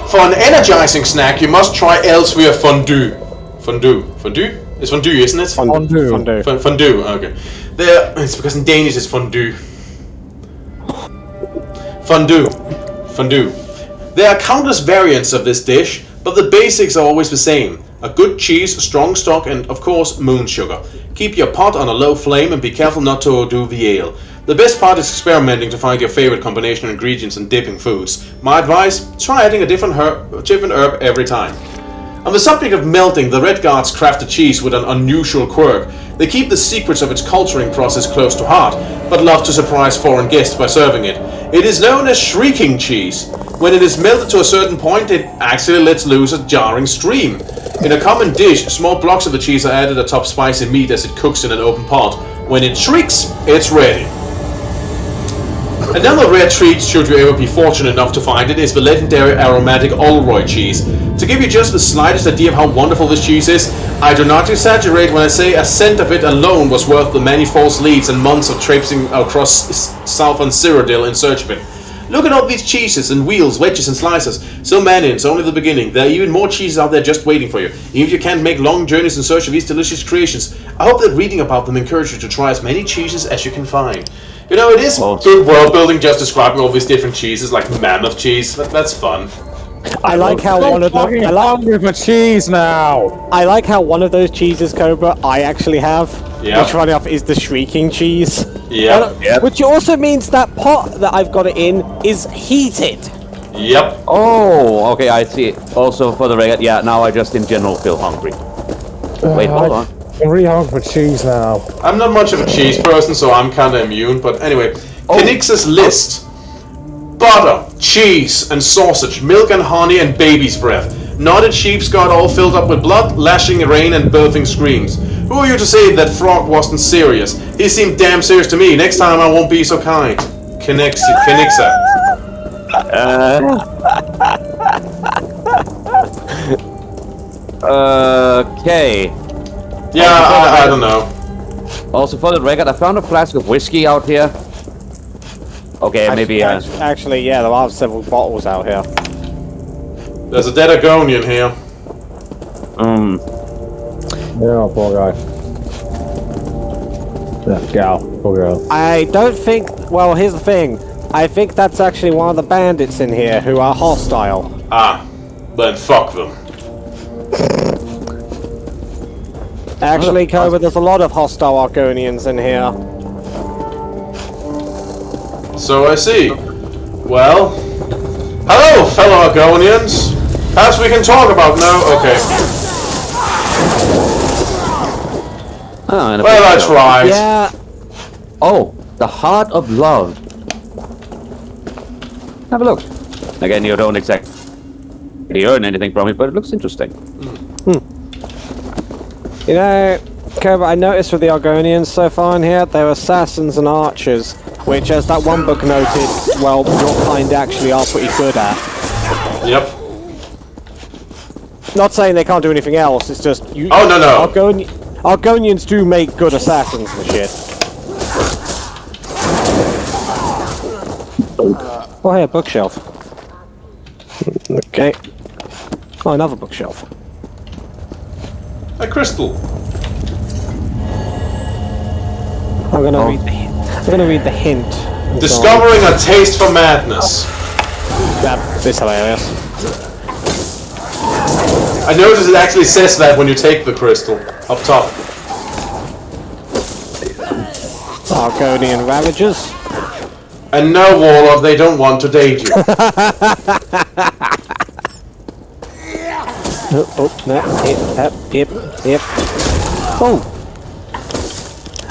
For an energizing snack, you must try Elsewhere fondue. Fondue? It's fondue, isn't it? Fondue. Fondue, okay. It's because in Danish it's fondue. Fondue. There are countless variants of this dish, but the basics are always the same. A good cheese, strong stock, and of course moon sugar. Keep your pot on a low flame and be careful not to overdo the ale. The best part is experimenting to find your favorite combination of ingredients and dipping foods. My advice, try adding a different herb every time. On the subject of melting, the Red Guards craft a cheese with an unusual quirk. They keep the secrets of its culturing process close to heart, but love to surprise foreign guests by serving it. It is known as shrieking cheese. When it is melted to a certain point, it actually lets loose a jarring scream. In a common dish, small blocks of the cheese are added atop spicy meat as it cooks in an open pot. When it shrieks, it's ready. Another rare treat, should you ever be fortunate enough to find it, is the legendary aromatic Olroy cheese. To give you just the slightest idea of how wonderful this cheese is, I do not exaggerate when I say a scent of it alone was worth the many false leads and months of traipsing across southern Cyrodiil in search of it. Look at all these cheeses and wheels, wedges and slices. So many, it's only the beginning. There are even more cheeses out there just waiting for you. Even if you can't make long journeys in search of these delicious creations, I hope that reading about them encourages you to try as many cheeses as you can find. You know, it is good world building just describing all these different cheeses, like mammoth cheese. That's fun. I like how one of them. I like for cheese now. I like how one of those cheeses, Cobra, I actually have. Yeah. Which funny enough is the shrieking cheese. Yeah. Which also means that pot that I've got it in is heated. Yep. Oh, okay, I see. Also for the record, yeah, now I just in general feel hungry. Wait, hold on. I'm really hungry for cheese now. I'm not much of a cheese person, so I'm kinda immune, but anyway. Kinix's list. Butter, cheese and sausage, milk and honey and baby's breath. Knotted sheep's got all filled up with blood, lashing rain and birthing screams. Who are you to say that frog wasn't serious? He seemed damn serious to me. Next time I won't be so kind. Kinixa. Okay. Yeah, I don't know. Also, for the record, I found a flask of whiskey out here. Okay, maybe. Actually, yeah, there are several bottles out here. There's a dead Argonian here. Yeah, poor guy. Yeah, gal. Poor girl. I don't think. Well, here's the thing. I think that's actually one of the bandits in here who are hostile. Ah, then fuck them. Actually, Cobra, there's a lot of hostile Argonians in here. So I see. Well, hello, fellow Argonians. Perhaps we can talk about okay. Well, I tried. Yeah. Oh, the Heart of Love. Have a look. Again, you don't exactly earn anything from it, but it looks interesting. You know, Cobra, I noticed with the Argonians so far in here, they're assassins and archers, which, as that one book noted, well, your kind actually are pretty good at. Yep. Not saying they can't do anything else, it's just... Oh, no. Argonians do make good assassins and shit. Oh, hey, a bookshelf. Okay. Oh, another bookshelf. A crystal. I'm gonna read the hint. Discovering a taste for madness. That is hilarious. I noticed it actually says that when you take the crystal up top. Argonian Ravagers. And no, Warlock, they don't want to date you. Yep. Oh!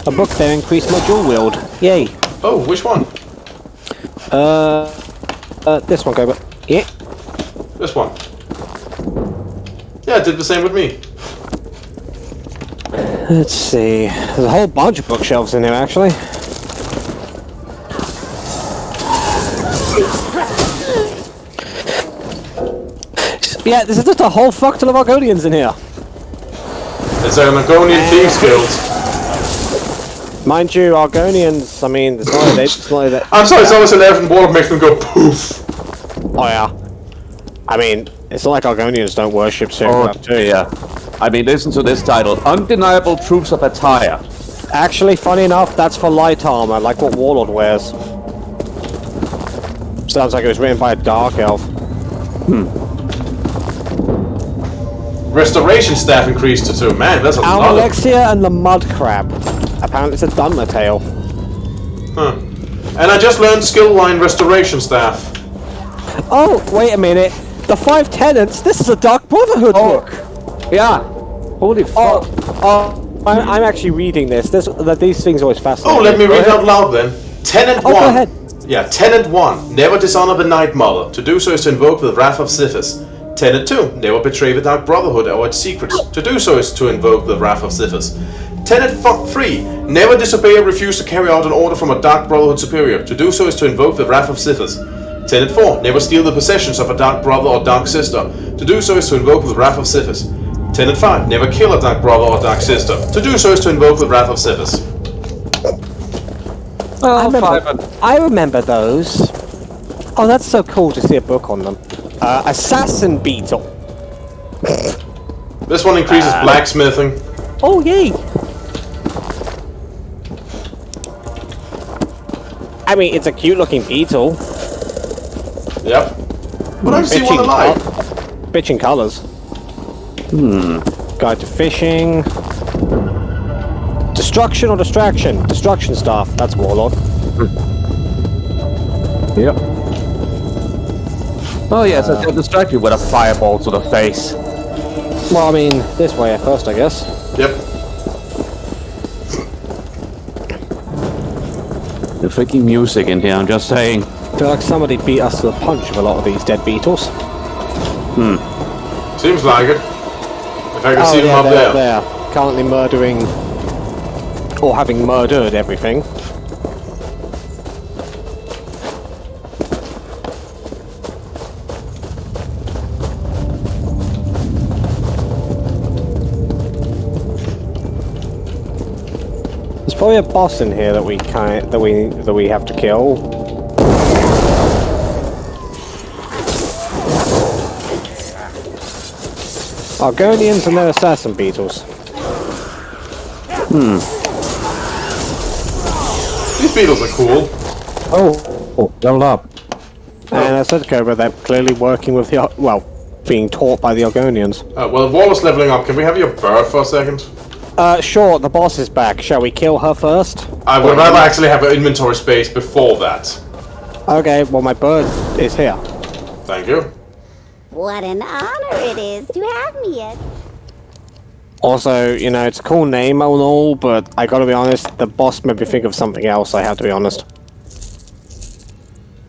A book there increased my dual wield. Yay. Oh, which one? This one, Cobra. Yeah. This one. Yeah, it did the same with me. Let's see. There's a whole bunch of bookshelves in there, actually. Yeah, there's just a whole fuck ton of Argonians in here. It's an Argonian Thieves Guild. Mind you, Argonians, I mean, it's not that... I'm sorry, it's always an elven Warlock makes them go poof. Oh, yeah. I mean, it's not like Argonians don't worship Sacred too. Yeah. I mean, listen to this title. Undeniable Truths of Attire. Actually, funny enough, that's for light armor, like what Warlord wears. Sounds like it was written by a Dark Elf. Restoration staff increased to 2. Man, that's a lot of... Alexia and the Mud Crab. Apparently it's a Dunmer tail. Huh. And I just learned skill line restoration staff. Oh, wait a minute. The 5 tenants. This is a Dark Brotherhood book. Yeah. Holy fuck. I'm actually reading this. These things always fascinate me. Oh, let me read it out loud then. Tenant 1. Go ahead. Yeah, Tenant 1. Never dishonor the Night Mother. To do so is to invoke the wrath of Sithis. Tenant 2. Never betray the Dark Brotherhood or its secrets. To do so is to invoke the wrath of Sithis. Tenant 3. Never disobey or refuse to carry out an order from a Dark Brotherhood superior. To do so is to invoke the wrath of Sithis. Tenant 4. Never steal the possessions of a Dark Brother or Dark Sister. To do so is to invoke the wrath of Sithis. Tenant 5. Never kill a Dark Brother or Dark Sister. To do so is to invoke the wrath of Sithis. I remember those. Oh, that's so cool to see a book on them. Assassin Beetle. This one increases blacksmithing. Oh, yay! I mean, it's a cute-looking beetle. Yep. But I see one alive. Bitching colors. Guide to fishing. Destruction or distraction? Destruction staff. That's Warlord. Yep. Oh yes, I can distract you with a fireball to the face. Well, I mean, this way at first, I guess. Yep. The freaking music in here, I'm just saying. I feel like somebody beat us to the punch with a lot of these dead beetles. Seems like it. If I can see them up there. There. Currently murdering, or having murdered everything. There's probably a boss in here that we have to kill. Argonians and their assassin beetles. These beetles are cool. Oh, leveled up. And as said Cobra, they're clearly working with the being taught by the Argonians. Well, Wallace leveling up. Can we have your bird for a second? Sure, the boss is back. Shall we kill her first? I would rather actually have an inventory space before that. Okay, well my bird is here. Thank you. What an honor it is to have me yet. Also, you know, it's a cool name and all, but I gotta be honest, the boss made me think of something else, I have to be honest.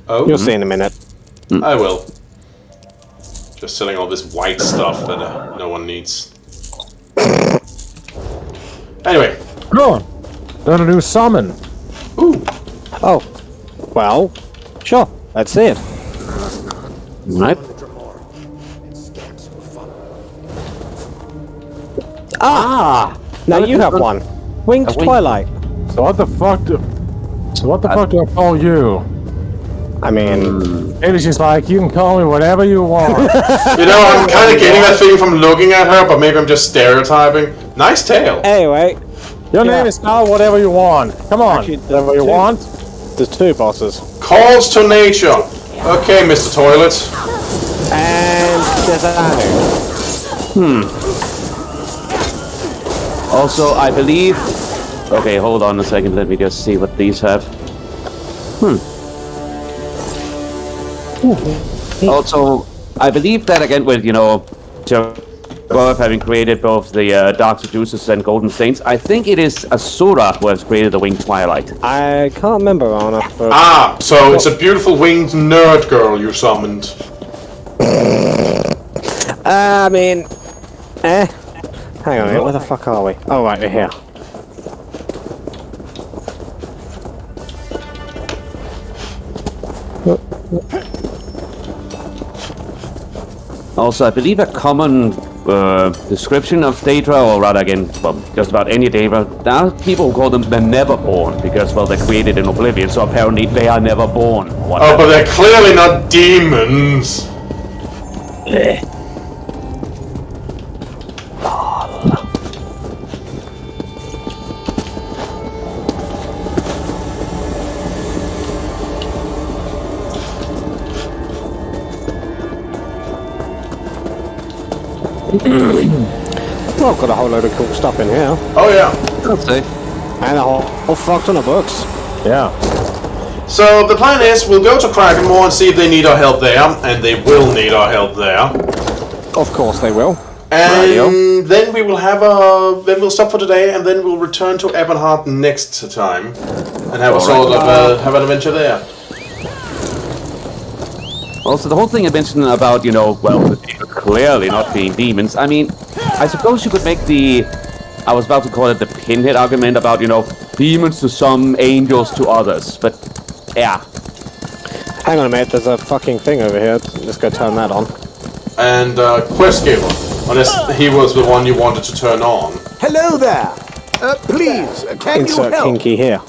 Oh? You'll see in a minute. I will. Just selling all this white stuff that no one needs. Anyway. Go on. Learn a new summon. Ooh. Oh. Well, sure. Let's see it. Right. Now you have one. Winged Twilight. So what the fuck do I call you? I mean, Maybe she's like, you can call me whatever you want. You know, I'm kind of getting that feeling from looking at her, but maybe I'm just stereotyping. Nice tail. Anyway. Your name is now whatever you want. Come on. Actually, whatever you want. There's two bosses. Calls to nature. Okay, Mr. Toilet. And there's Anu. Also, I believe... Okay, hold on a second. Let me just see what these have. Also, I believe that again with, you know, both having created both the Dark Seducers and Golden Saints, I think it is Asura who has created the Winged Twilight. I can't remember, Anna. Ah, so it's a beautiful winged nerd girl you summoned. I mean... Hang on a minute, where the fuck are we? Oh, right, we're here. Also, I believe a common description of Daedra, or rather again, well, just about any Daedra, there are people who call them the Neverborn, because, well, they're created in Oblivion, so apparently they are never born. Oh, but they're clearly not demons. Well, I've got a whole load of cool stuff in here. Oh yeah. I'll say. And a whole fuck ton of books. Yeah. So the plan is, we'll go to Krakenmore and see if they need our help there, and they will need our help there. Of course they will. And then we will have then we'll stop for today, and then we'll return to Ebonheart next time, and have have an adventure there. Also, the whole thing I mentioned about, clearly not being demons. I mean, I suppose you could make I was about to call it the pinhead argument about, demons to some, angels to others. But, yeah. Hang on a minute, there's a fucking thing over here. Let's go turn that on. And, quest giver. Unless he was the one you wanted to turn on. Hello there! Please, can Insert you help? kinky here.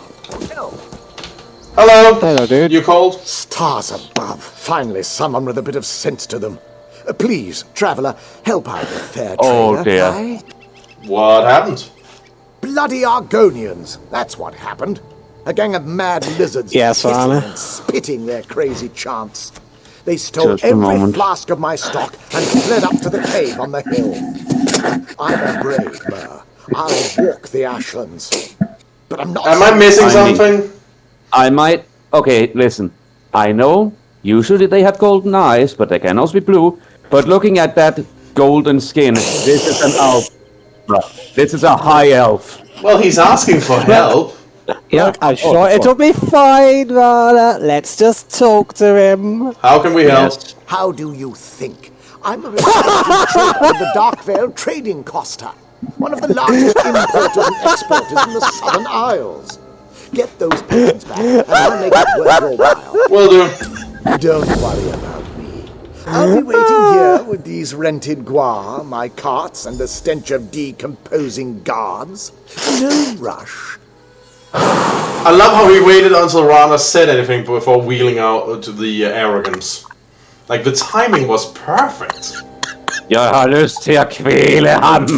Hello! Hello, dude. You called? Stars above. Finally, someone with a bit of sense to them. Please, traveler, help out the fair trader. Oh, dear. Aye? What happened? Bloody Argonians. That's what happened. A gang of mad lizards hissing and spitting their crazy chants. They stole every flask of my stock and fled up to the cave on the hill. I'm a brave Mer. I'll walk the ashlands. But I'm not... Am I missing something? Okay, listen. I know, usually they have golden eyes, but they can also be blue. But looking at that golden skin, this is an elf. This is a high elf. Well, he's asking for help. Yeah, I'm sure it'll be fine, Rana. Let's just talk to him. How can we help? Yes. How do you think? I'm a respected trader of the Darkvale Trading Costa, one of the largest importers and exporters in the Southern Isles. Get those pigeons back, and I'll make it worth your while. Will do. Don't worry about me. I'll be waiting here with these rented guar, my carts, and the stench of decomposing guards. No rush. I love how he waited until Rana said anything before wheeling out to the arrogance. Like, the timing was perfect. Jag har lust till att kvila han.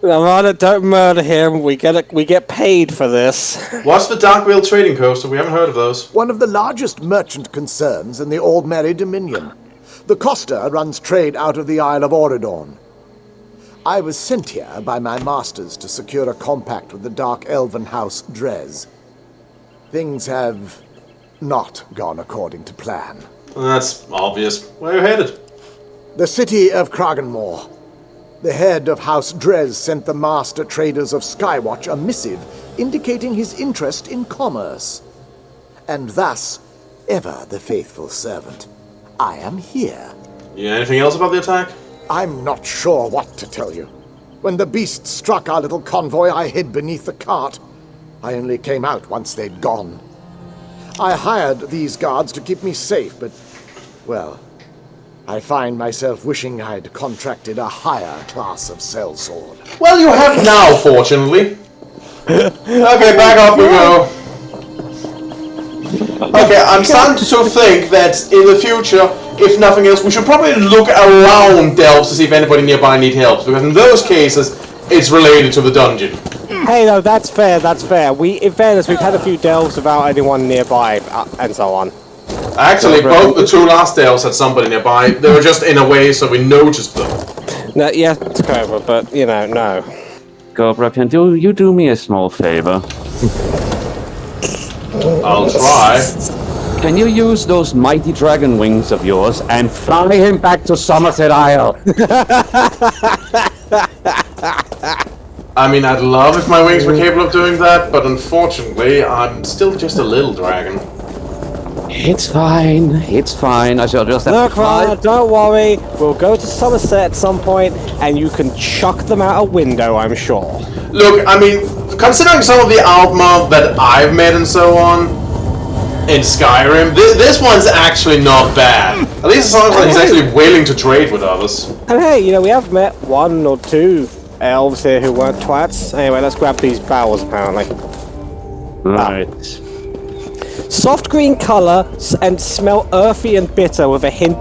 Rana, don't murder him. We get paid for this. What's the Darkvale Trading Coaster? We haven't heard of those. One of the largest merchant concerns in the Aldmeri Dominion. The Costa runs trade out of the Isle of Oridorn. I was sent here by my masters to secure a compact with the Dark Elven House Drez. Things have not gone according to plan. That's obvious. Where are you headed? The city of Krakenmore. The head of House Drez sent the master traders of Skywatch a missive indicating his interest in commerce. And thus, ever the faithful servant, I am here. Yeah, anything else about the attack? I'm not sure what to tell you. When the beast struck our little convoy, I hid beneath the cart. I only came out once they'd gone. I hired these guards to keep me safe, but, well, I find myself wishing I'd contracted a higher class of sellsword. Well, you have now, fortunately. Okay, back up we go. Okay, I'm starting to think that in the future, if nothing else, we should probably look around delves to see if anybody nearby needs help, because in those cases, it's related to the dungeon. Hey, no, that's fair, that's fair. In fairness, we've had a few delves without anyone nearby, and so on. Actually, both the two last delves had somebody nearby. They were just in a way, so we noticed them. No, yeah, it's clever, but, no. Cobra, can you do me a small favor? I'll try. Can you use those mighty dragon wings of yours and fly him back to Somerset Isle? I mean, I'd love if my wings were capable of doing that, but unfortunately, I'm still just a little dragon. It's fine. I shall just have Look, Rana, don't worry. We'll go to Somerset at some point, and you can chuck them out a window, I'm sure. Look, I mean, considering some of the Altma that I've met and so on in Skyrim, this one's actually not bad. At least it sounds like he's actually willing to trade with others. And hey, we have met one or two elves here who weren't twats. Anyway, let's grab these barrels, apparently. Right. Soft green color and smell earthy and bitter with a hint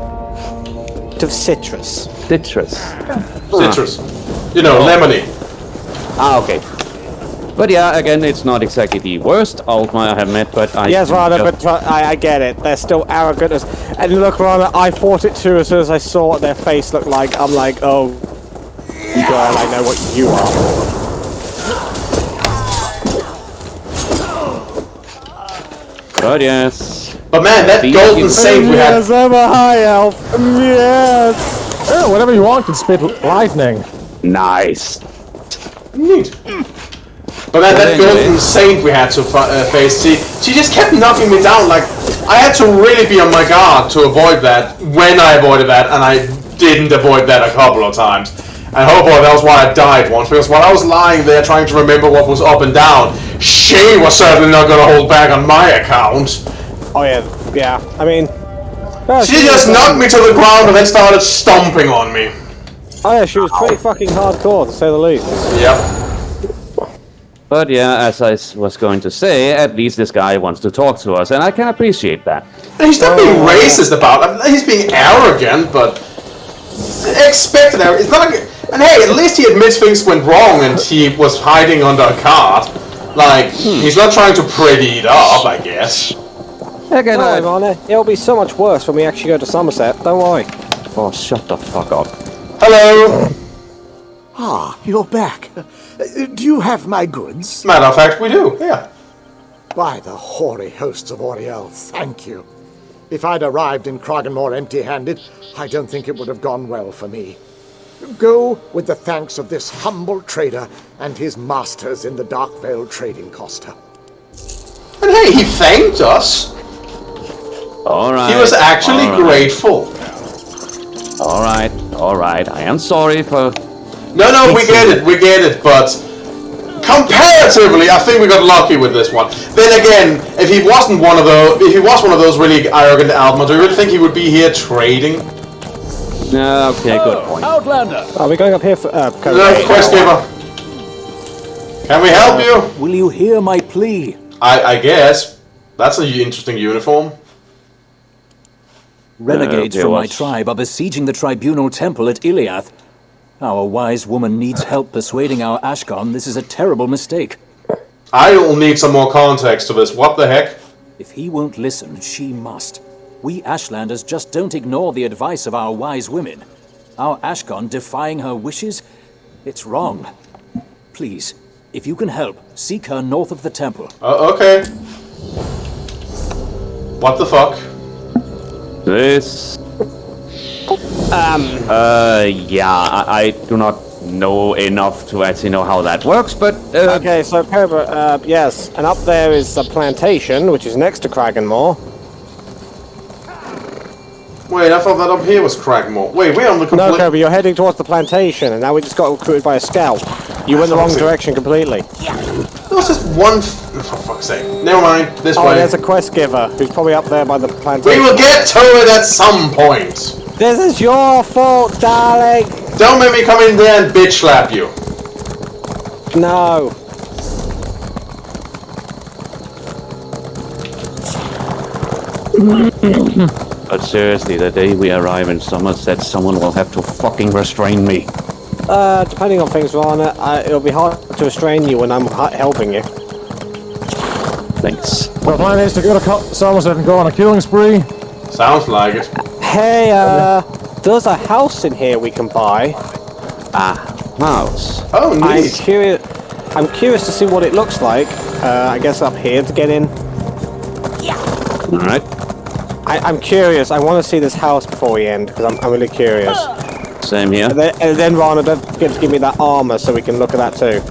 of citrus. Citrus. Lemony. Ah, okay. But yeah, again, it's not exactly the worst Altmaier I have met, but I... Yes, Rana, but I get it. They're still arrogant as... And look, Rana, I fought it too as soon as I saw what their face looked like. I'm like, oh... God, I know what you are. But yes. But man, that golden saint we had. Yes, I'm a high elf. Yes. Oh, whatever you want can spit lightning. Nice. Neat. But man, that golden saint we had to face, she just kept knocking me down. Like, I had to really be on my guard to avoid that when I avoided that, and I didn't avoid that a couple of times. And oh boy, that was why I died once, because while I was lying there trying to remember what was up and down, she was certainly not going to hold back on my account. Oh yeah. I mean... she just knocked me to the ground and then started stomping on me. Oh yeah, she was pretty fucking hardcore, to say the least. Yep. But yeah, as I was going to say, at least this guy wants to talk to us, and I can appreciate that. And he's not being racist about it. He's being arrogant, but expected. It's not like, and hey, at least he admits things went wrong and he was hiding under a cart. Like, he's not trying to pretty it up, I guess. Again, it'll be so much worse when we actually go to Somerset. Don't worry. Oh, shut the fuck up. Hello. Ah, you're back. Do you have my goods? Matter of fact, we do, yeah. By the hoary hosts of Oriel, thank you. If I'd arrived in Cragganmore empty-handed, I don't think it would have gone well for me. Go with the thanks of this humble trader and his masters in the Darkvale Trading Costa. And hey, he thanked us. Alright. He was actually grateful. Alright. I am sorry for... No, we get it, but comparatively, I think we got lucky with this one. Then again, if he was one of those really arrogant Almans, do you really think he would be here trading? Okay, good point. Outlander! Are we going up here for... no, quest giver. Can we help you? Will you hear my plea? I guess. That's an interesting uniform. Renegades from my tribe are besieging the Tribunal Temple at Iliath. Our wise woman needs help persuading our Ashgon this is a terrible mistake. I'll need some more context to this. What the heck? If he won't listen, she must. We Ashlanders just don't ignore the advice of our wise women. Our Ashgon defying her wishes? It's wrong. Please, if you can help, seek her north of the temple. Okay. What the fuck? This... yeah, I do not know enough to actually know how that works, but... Okay, so, yes, and up there is the plantation, which is next to Cragganmore. Wait, I thought that up here was Crackmore. Wait, we're on the complete... No, Kirby, you're heading towards the plantation, and now we just got recruited by a scout. You went the wrong direction completely. There was just one... for fuck's sake. Never mind, this way. Oh, there's a quest giver, who's probably up there by the plantation. We will get to it at some point! This is your fault, darling! Don't make me come in there and bitch slap you. No. But seriously, the day we arrive in Somerset, someone will have to fucking restrain me. Depending on things, Rana, it'll be hard to restrain you when I'm helping you. Thanks. The plan is to go to Somerset and go on a killing spree. Sounds like it. Hey, there's a house in here we can buy. House. Oh, neat. I'm curious to see what it looks like. I guess up here to get in. Alright. I'm curious. I want to see this house before we end, because I'm really curious. Same here. And then Rana, don't forget to give me that armor so we can look at that too.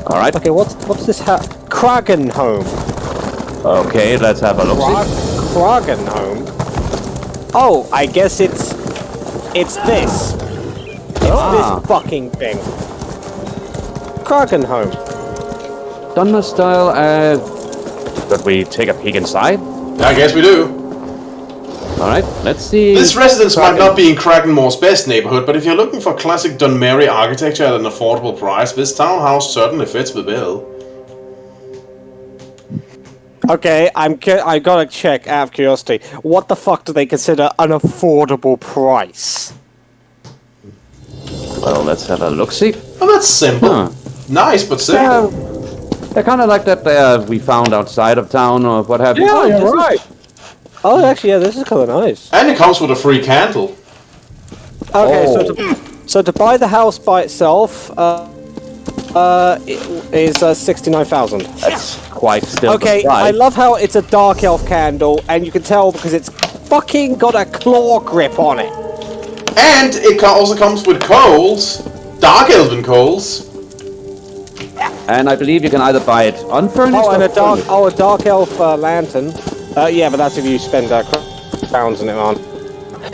Alright. Okay, what's this house? Cragganhome. Okay, let's have a look. Cragganhome? Oh, I guess it's this. It's this fucking thing. Cragganhome. Dunmer style, could we take a peek inside? I guess we do. Alright, let's see. This residence might not be in Cragganmore's best neighborhood, but if you're looking for classic Dunmeri architecture at an affordable price, this townhouse certainly fits the bill. Okay, I gotta check out of curiosity. What the fuck do they consider an affordable price? Well, let's have a look-see. Oh, that's simple. Nice, but simple. They're kind of like that we found outside of town or what have you. Yeah, you're right. Oh, actually, yeah, this is kind of nice. And it comes with a free candle. Okay, so to buy the house by itself, it is 69,000. That's quite still. Okay, I love how it's a dark elf candle, and you can tell because it's fucking got a claw grip on it. And it also comes with coals, dark elven coals. And I believe you can either buy it unfurnished and or a dark elf lantern. Yeah, but that's if you spend crowns on it on.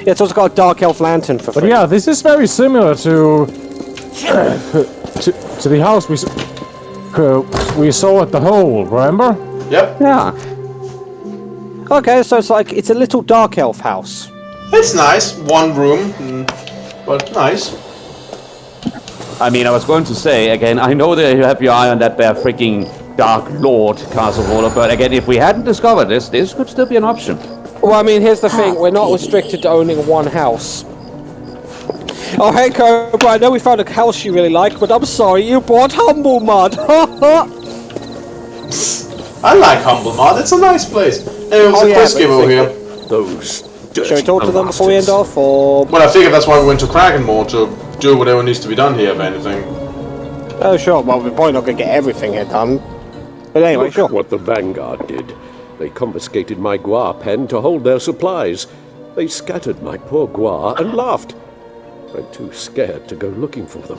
Yeah, it's also got a dark elf lantern for free. But yeah, this is very similar to the house we saw at the hole. Remember? Yep. Yeah. Okay, so it's a little dark elf house. It's nice, one room, but nice. I mean, I was going to say, again, I know that you have your eye on that there freaking Dark Lord Castle Roller, but again, if we hadn't discovered this could still be an option. Well, I mean, here's the thing. We're not restricted to owning one house. Oh, hey, Cobra, I know we found a house you really like, but I'm sorry, you bought Humble Mud. I like Humble Mud, it's a nice place. Anyway, there's a quest giver over here. Those Shall we talk to them before we end off, or...? Well, I figured that's why we went to Krakenmore, to do whatever needs to be done here, if anything. Oh, sure. Well, we're probably not going to get everything here done. But anyway, Look sure. what the Vanguard did. They confiscated my guar pen to hold their supplies. They scattered my poor guar and laughed. I'm too scared to go looking for them.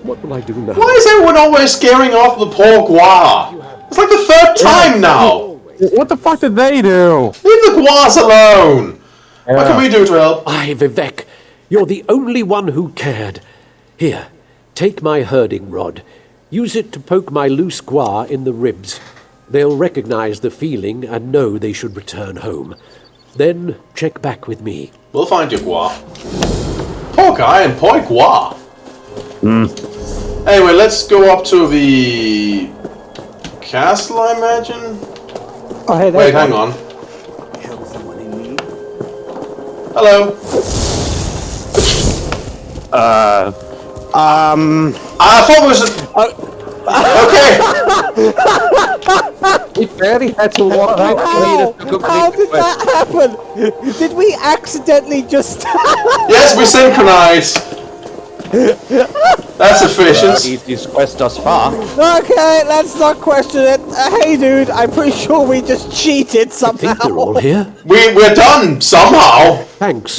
What will I do now? Why is everyone always scaring off the poor guar? It's like the third time now! What the fuck did they do? Leave the guars alone! What can we do to help? Aye, Vivek, you're the only one who cared. Here, take my herding rod. Use it to poke my loose guar in the ribs. They'll recognize the feeling and know they should return home. Then check back with me. We'll find your guar. Poor guy and poor guar. Anyway, let's go up to the castle, I imagine? Oh, hey, wait, hang on. Hello. I thought it was okay. We barely had to walk out. How did that happen? Did we accidentally just... Yes, we synchronized. That's efficient. Easiest quest thus far. Okay, let's not question it. Hey, dude, I'm pretty sure we just cheated somehow. I think they're all here. We're done somehow. Thanks.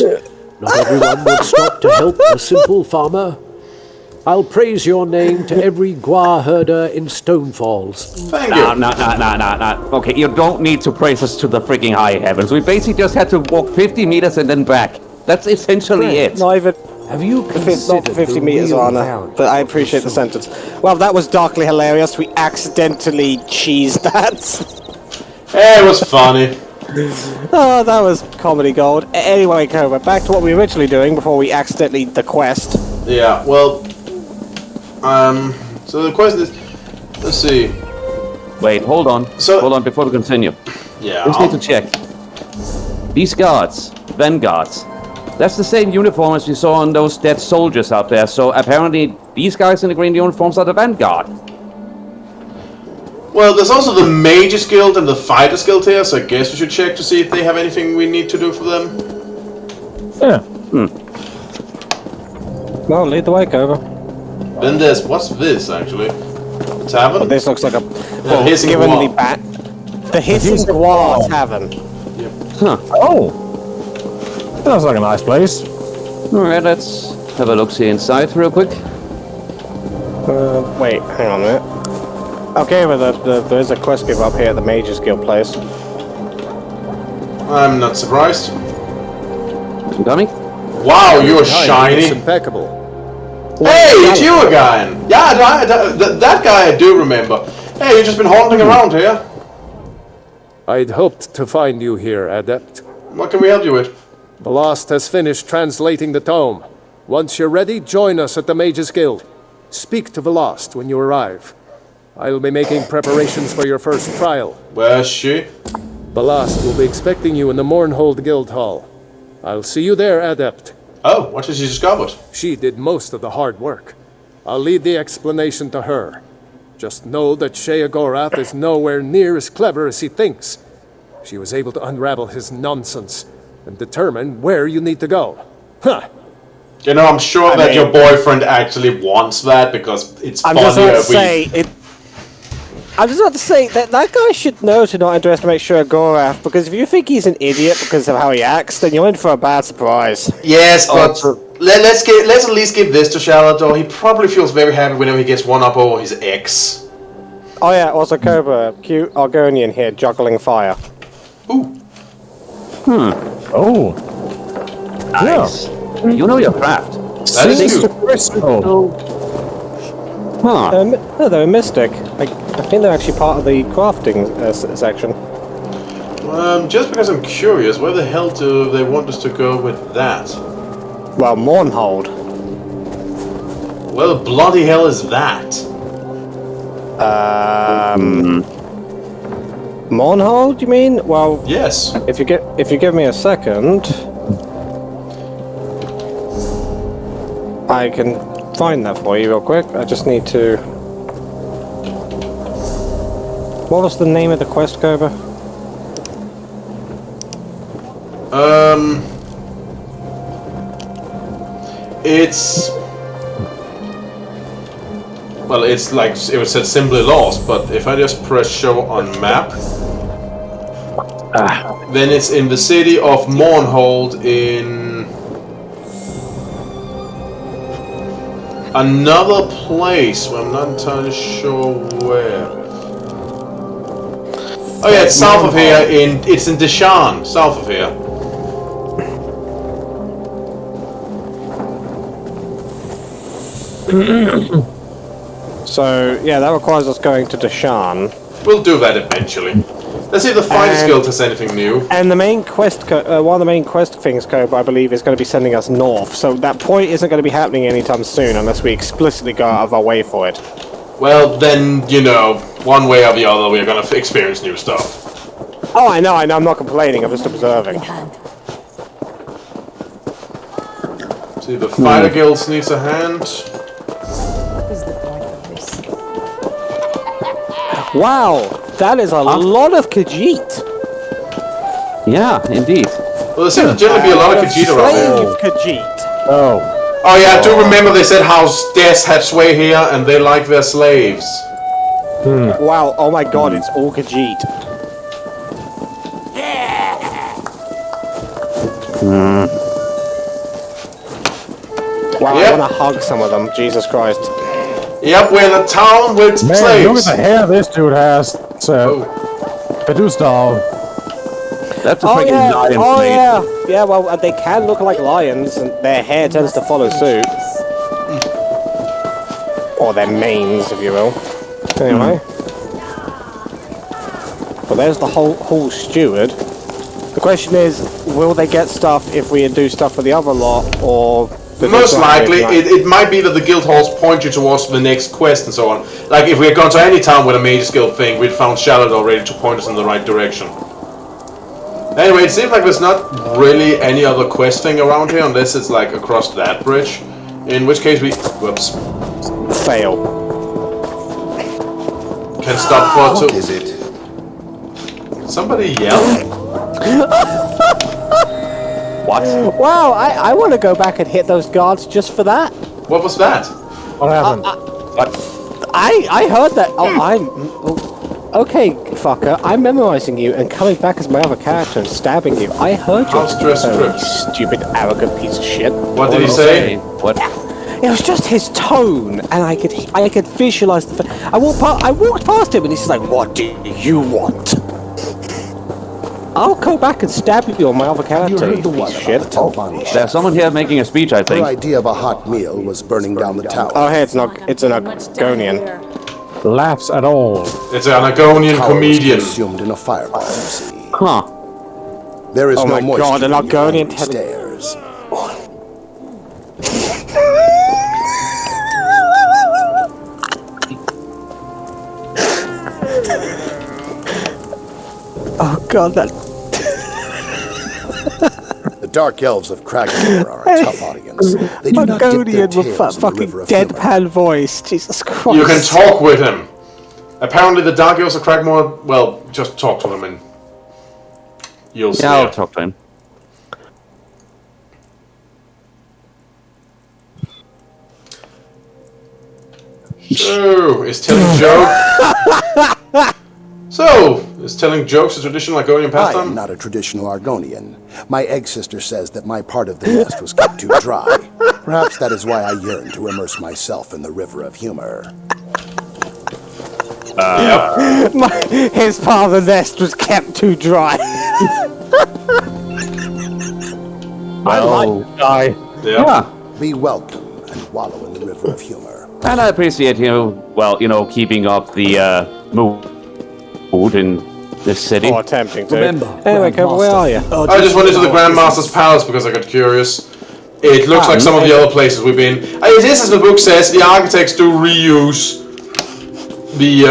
Not everyone would stop to help a simple farmer. I'll praise your name to every guar herder in Stonefalls. Thank you. No. Okay, you don't need to praise us to the freaking high heavens. We basically just had to walk 50 meters and then back. That's essentially it. Not even... Have you considered not 50 meters, Anna, but I appreciate the sentence. Well, that was darkly hilarious. We accidentally cheesed that. It was funny. Oh, that was comedy gold. Anyway, Cobra, back to what we were originally doing before we accidentally the quest. Yeah, well, so the quest is, let's see. Wait, hold on before we continue. Yeah. I just need to check. These guards, Vanguards, that's the same uniform as we saw on those dead soldiers out there, so apparently these guys in the green uniforms are the Vanguard. Well, there's also the Mages Guild and the Fighters Guild here, so I guess we should check to see if they have anything we need to do for them. Yeah. Well, lead the way, Cobra. Then there's, what's this actually? A tavern? Well, this looks like a... Well, hissing given guar. the hissing guar tavern. Huh. Oh! Sounds like a nice place. Alright, let's have a look-see inside real quick. Wait, hang on a minute. Okay, but there is a quest giver up here at the Mages Guild place. I'm not surprised. I'm coming. Wow, you're shiny. It's impeccable. Hey, it's you again. Yeah, that guy I do remember. Hey, you've just been haunting around here. I'd hoped to find you here, Adept. What can we help you with? Ballast has finished translating the tome. Once you're ready, join us at the Mages Guild. Speak to Velast when you arrive. I'll be making preparations for your first trial. Where's she? Ballast will be expecting you in the Mournhold Guild Hall. I'll see you there, Adept. Oh, what has she discovered? She did most of the hard work. I'll leave the explanation to her. Just know that Sheogorath is nowhere near as clever as he thinks. She was able to unravel his nonsense and determine where you need to go. Huh! You know, I'm sure that your boyfriend actually wants that because it's funnier. I'm just going to say, I was about to say that guy should know to not underestimate Shogorath, because if you think he's an idiot because of how he acts, then you're in for a bad surprise. Yes, but let's at least give this to Shalador. He probably feels very happy whenever he gets one up over his ex. Oh yeah, also Cobra, cute Argonian here juggling fire. Ooh. Oh. Nice. Yeah. You know your craft. That is Seems you. to crystal. Huh. No, they're a mystic. I think they're actually part of the crafting section. Just because I'm curious, where the hell do they want us to go with that? Well, Mournhold. Where the bloody hell is that? Mournhold, you mean? Well, yes. If you give me a second, I can find that for you real quick. I just need to. What was the name of the quest, Cobra? It's... Well, it's like, it was said simply lost, but if I just press show on map, then it's in the city of Mournhold in another place where I'm not entirely sure where. Oh yeah, it's south of here, it's in Deshan, south of here. So, yeah, that requires us going to Deshan. We'll do that eventually. Let's see if the Fighters Guild has anything new. And the main quest, one of the main quest things, Cobra, I believe, is going to be sending us north. So that point isn't going to be happening anytime soon unless we explicitly go out of our way for it. Well, then, you know, one way or the other, we're going to experience new stuff. Oh, I know, I'm not complaining, I'm just observing. See, the Fighter Guild needs a hand. Wow, that is a lot of Khajiit. Yeah, indeed. Well, there seems to generally be a lot of Khajiit around here. Khajiit. Oh yeah, I do remember they said how Death had sway here and they like their slaves. Wow, oh my god, it's all Khajiit. Wow, Yep. I want to hug some of them, Jesus Christ. Yep, we're in a town with slaves. Look at the hair this dude has. It's Pedustal. That's a Oh freaking yeah, lion oh slave. yeah. Yeah, well, they can look like lions, and their hair tends to follow suit. Or their manes, if you will. Anyway. Well, there's the whole steward. The question is, will they get stuff if we do stuff for the other lot, or... Most likely, it might be that the guild halls point you towards the next quest and so on. Like, if we had gone to any town with a major guild thing, we'd found Shalador ready to point us in the right direction. Anyway, it seems like there's not really any other quest thing around here, unless it's like across that bridge. In which case we... Whoops. Fail. Can stop for... What is it? Somebody yell? What? Wow, I want to go back and hit those guards just for that. What was that? What happened? I heard that. Okay, fucker. I'm memorizing you and coming back as my other character and stabbing you. I heard you. How's dress you stupid, arrogant piece of shit. What did he say? What? It was just his tone, and I could visualize the. I walked past him, and he's like, "What do you want?" I'll go back and stab you on my other character. You piece of shit. There's someone here making a speech, I Her think. idea of a hot meal was burning down the tower. Oh, hey, it's an Argonian. Laughs at all. It's an Argonian Power was comedian. consumed in a fireball, you see. Huh. There is Oh no my moisture god, an in the Argonian iron stairs. Oh god, that. The Dark Elves of Crackdown are a tough audience. They do not dip their Argonian with tails in the fucking river of humor. deadpan voice. Jesus Christ. You can talk with him. Apparently the Dark Elves of Crackmore, well, just talk to them and you'll see. Yeah, I'll talk to him. So, is telling a joke? So, is telling jokes a traditional Argonian I pastime? am not a traditional Argonian. My egg sister says that my part of the nest was kept too dry. Perhaps that is why I yearn to immerse myself in the river of humor. His part of the nest was kept too dry. I like guy. Yeah. Be welcome and wallow in the river of humor. And I appreciate you, well, keeping up the mood in this city. Or attempting to. Remember, Anyway, Cobra, where are you? I just went into the Grandmaster's Palace because I got curious. It looks like some of the other places we've been. It is, as the book says, the architects do reuse the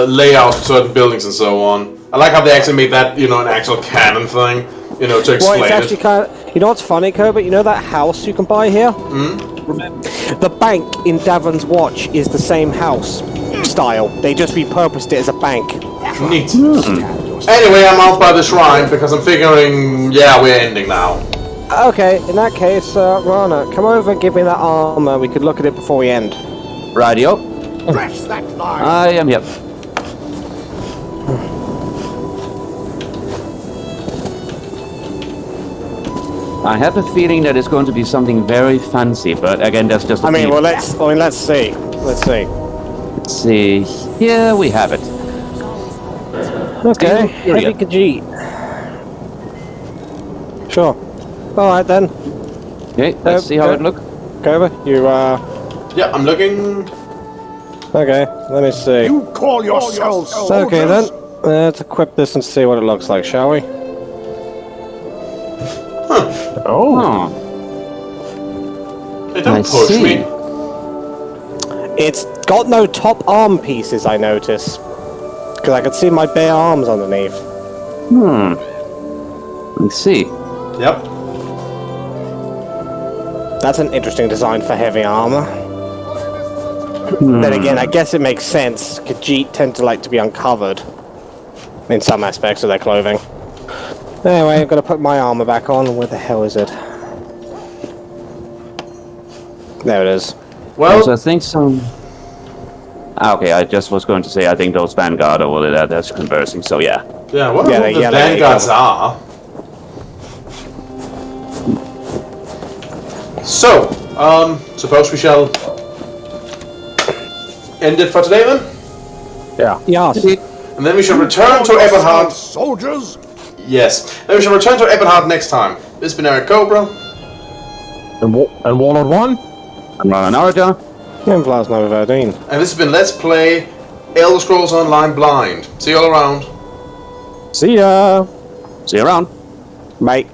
layout for certain buildings and so on. I like how they actually made that, an actual canon thing, to explain Well, it's actually kind of... You know what's funny, Cobra? You know that house you can buy here? The bank in Davon's Watch is the same house style. They just repurposed it as a bank. Neat. Anyway, I'm out by the shrine because I'm figuring, we're ending now. Okay, in that case, Rana, come over and give me that armor. We could look at it before we end. Radio. Crash that line. I am here. I have a feeling that it's going to be something very fancy, but again, that's just. Let's see. Let's see. Let's see. Here we have it. Okay, heavy Khajiit. Sure. All right then. Okay, let's see how it looks. Cobra, you Yeah, I'm looking. Okay, let me see. You call yourselves soldiers? Okay then, let's equip this and see what it looks like, shall we? Oh. Hey, don't push me. It's got no top arm pieces, I notice. Because I can see my bare arms underneath. Let's see. Yep. That's an interesting design for heavy armor. Then again, I guess it makes sense. Khajiit tend to like to be uncovered in some aspects of their clothing. Anyway, I'm gonna put my armor back on. Where the hell is it? There it is. Well, I think some. Okay, I just was going to say I think those Vanguard over there, that's conversing. So yeah. Yeah. What the Vanguards are? So, suppose we shall end it for today then? Yeah. Yes. And then we shall return to Eberhard. Soldiers? Yes. Then we shall return to Eberhard next time. This has been Eric Cobra. And Warlord 1? I'm Rana Naruto. And Vlasnova Verdine. And this has been Let's Play Elder Scrolls Online Blind. See you all around. See ya! See you around. Bye.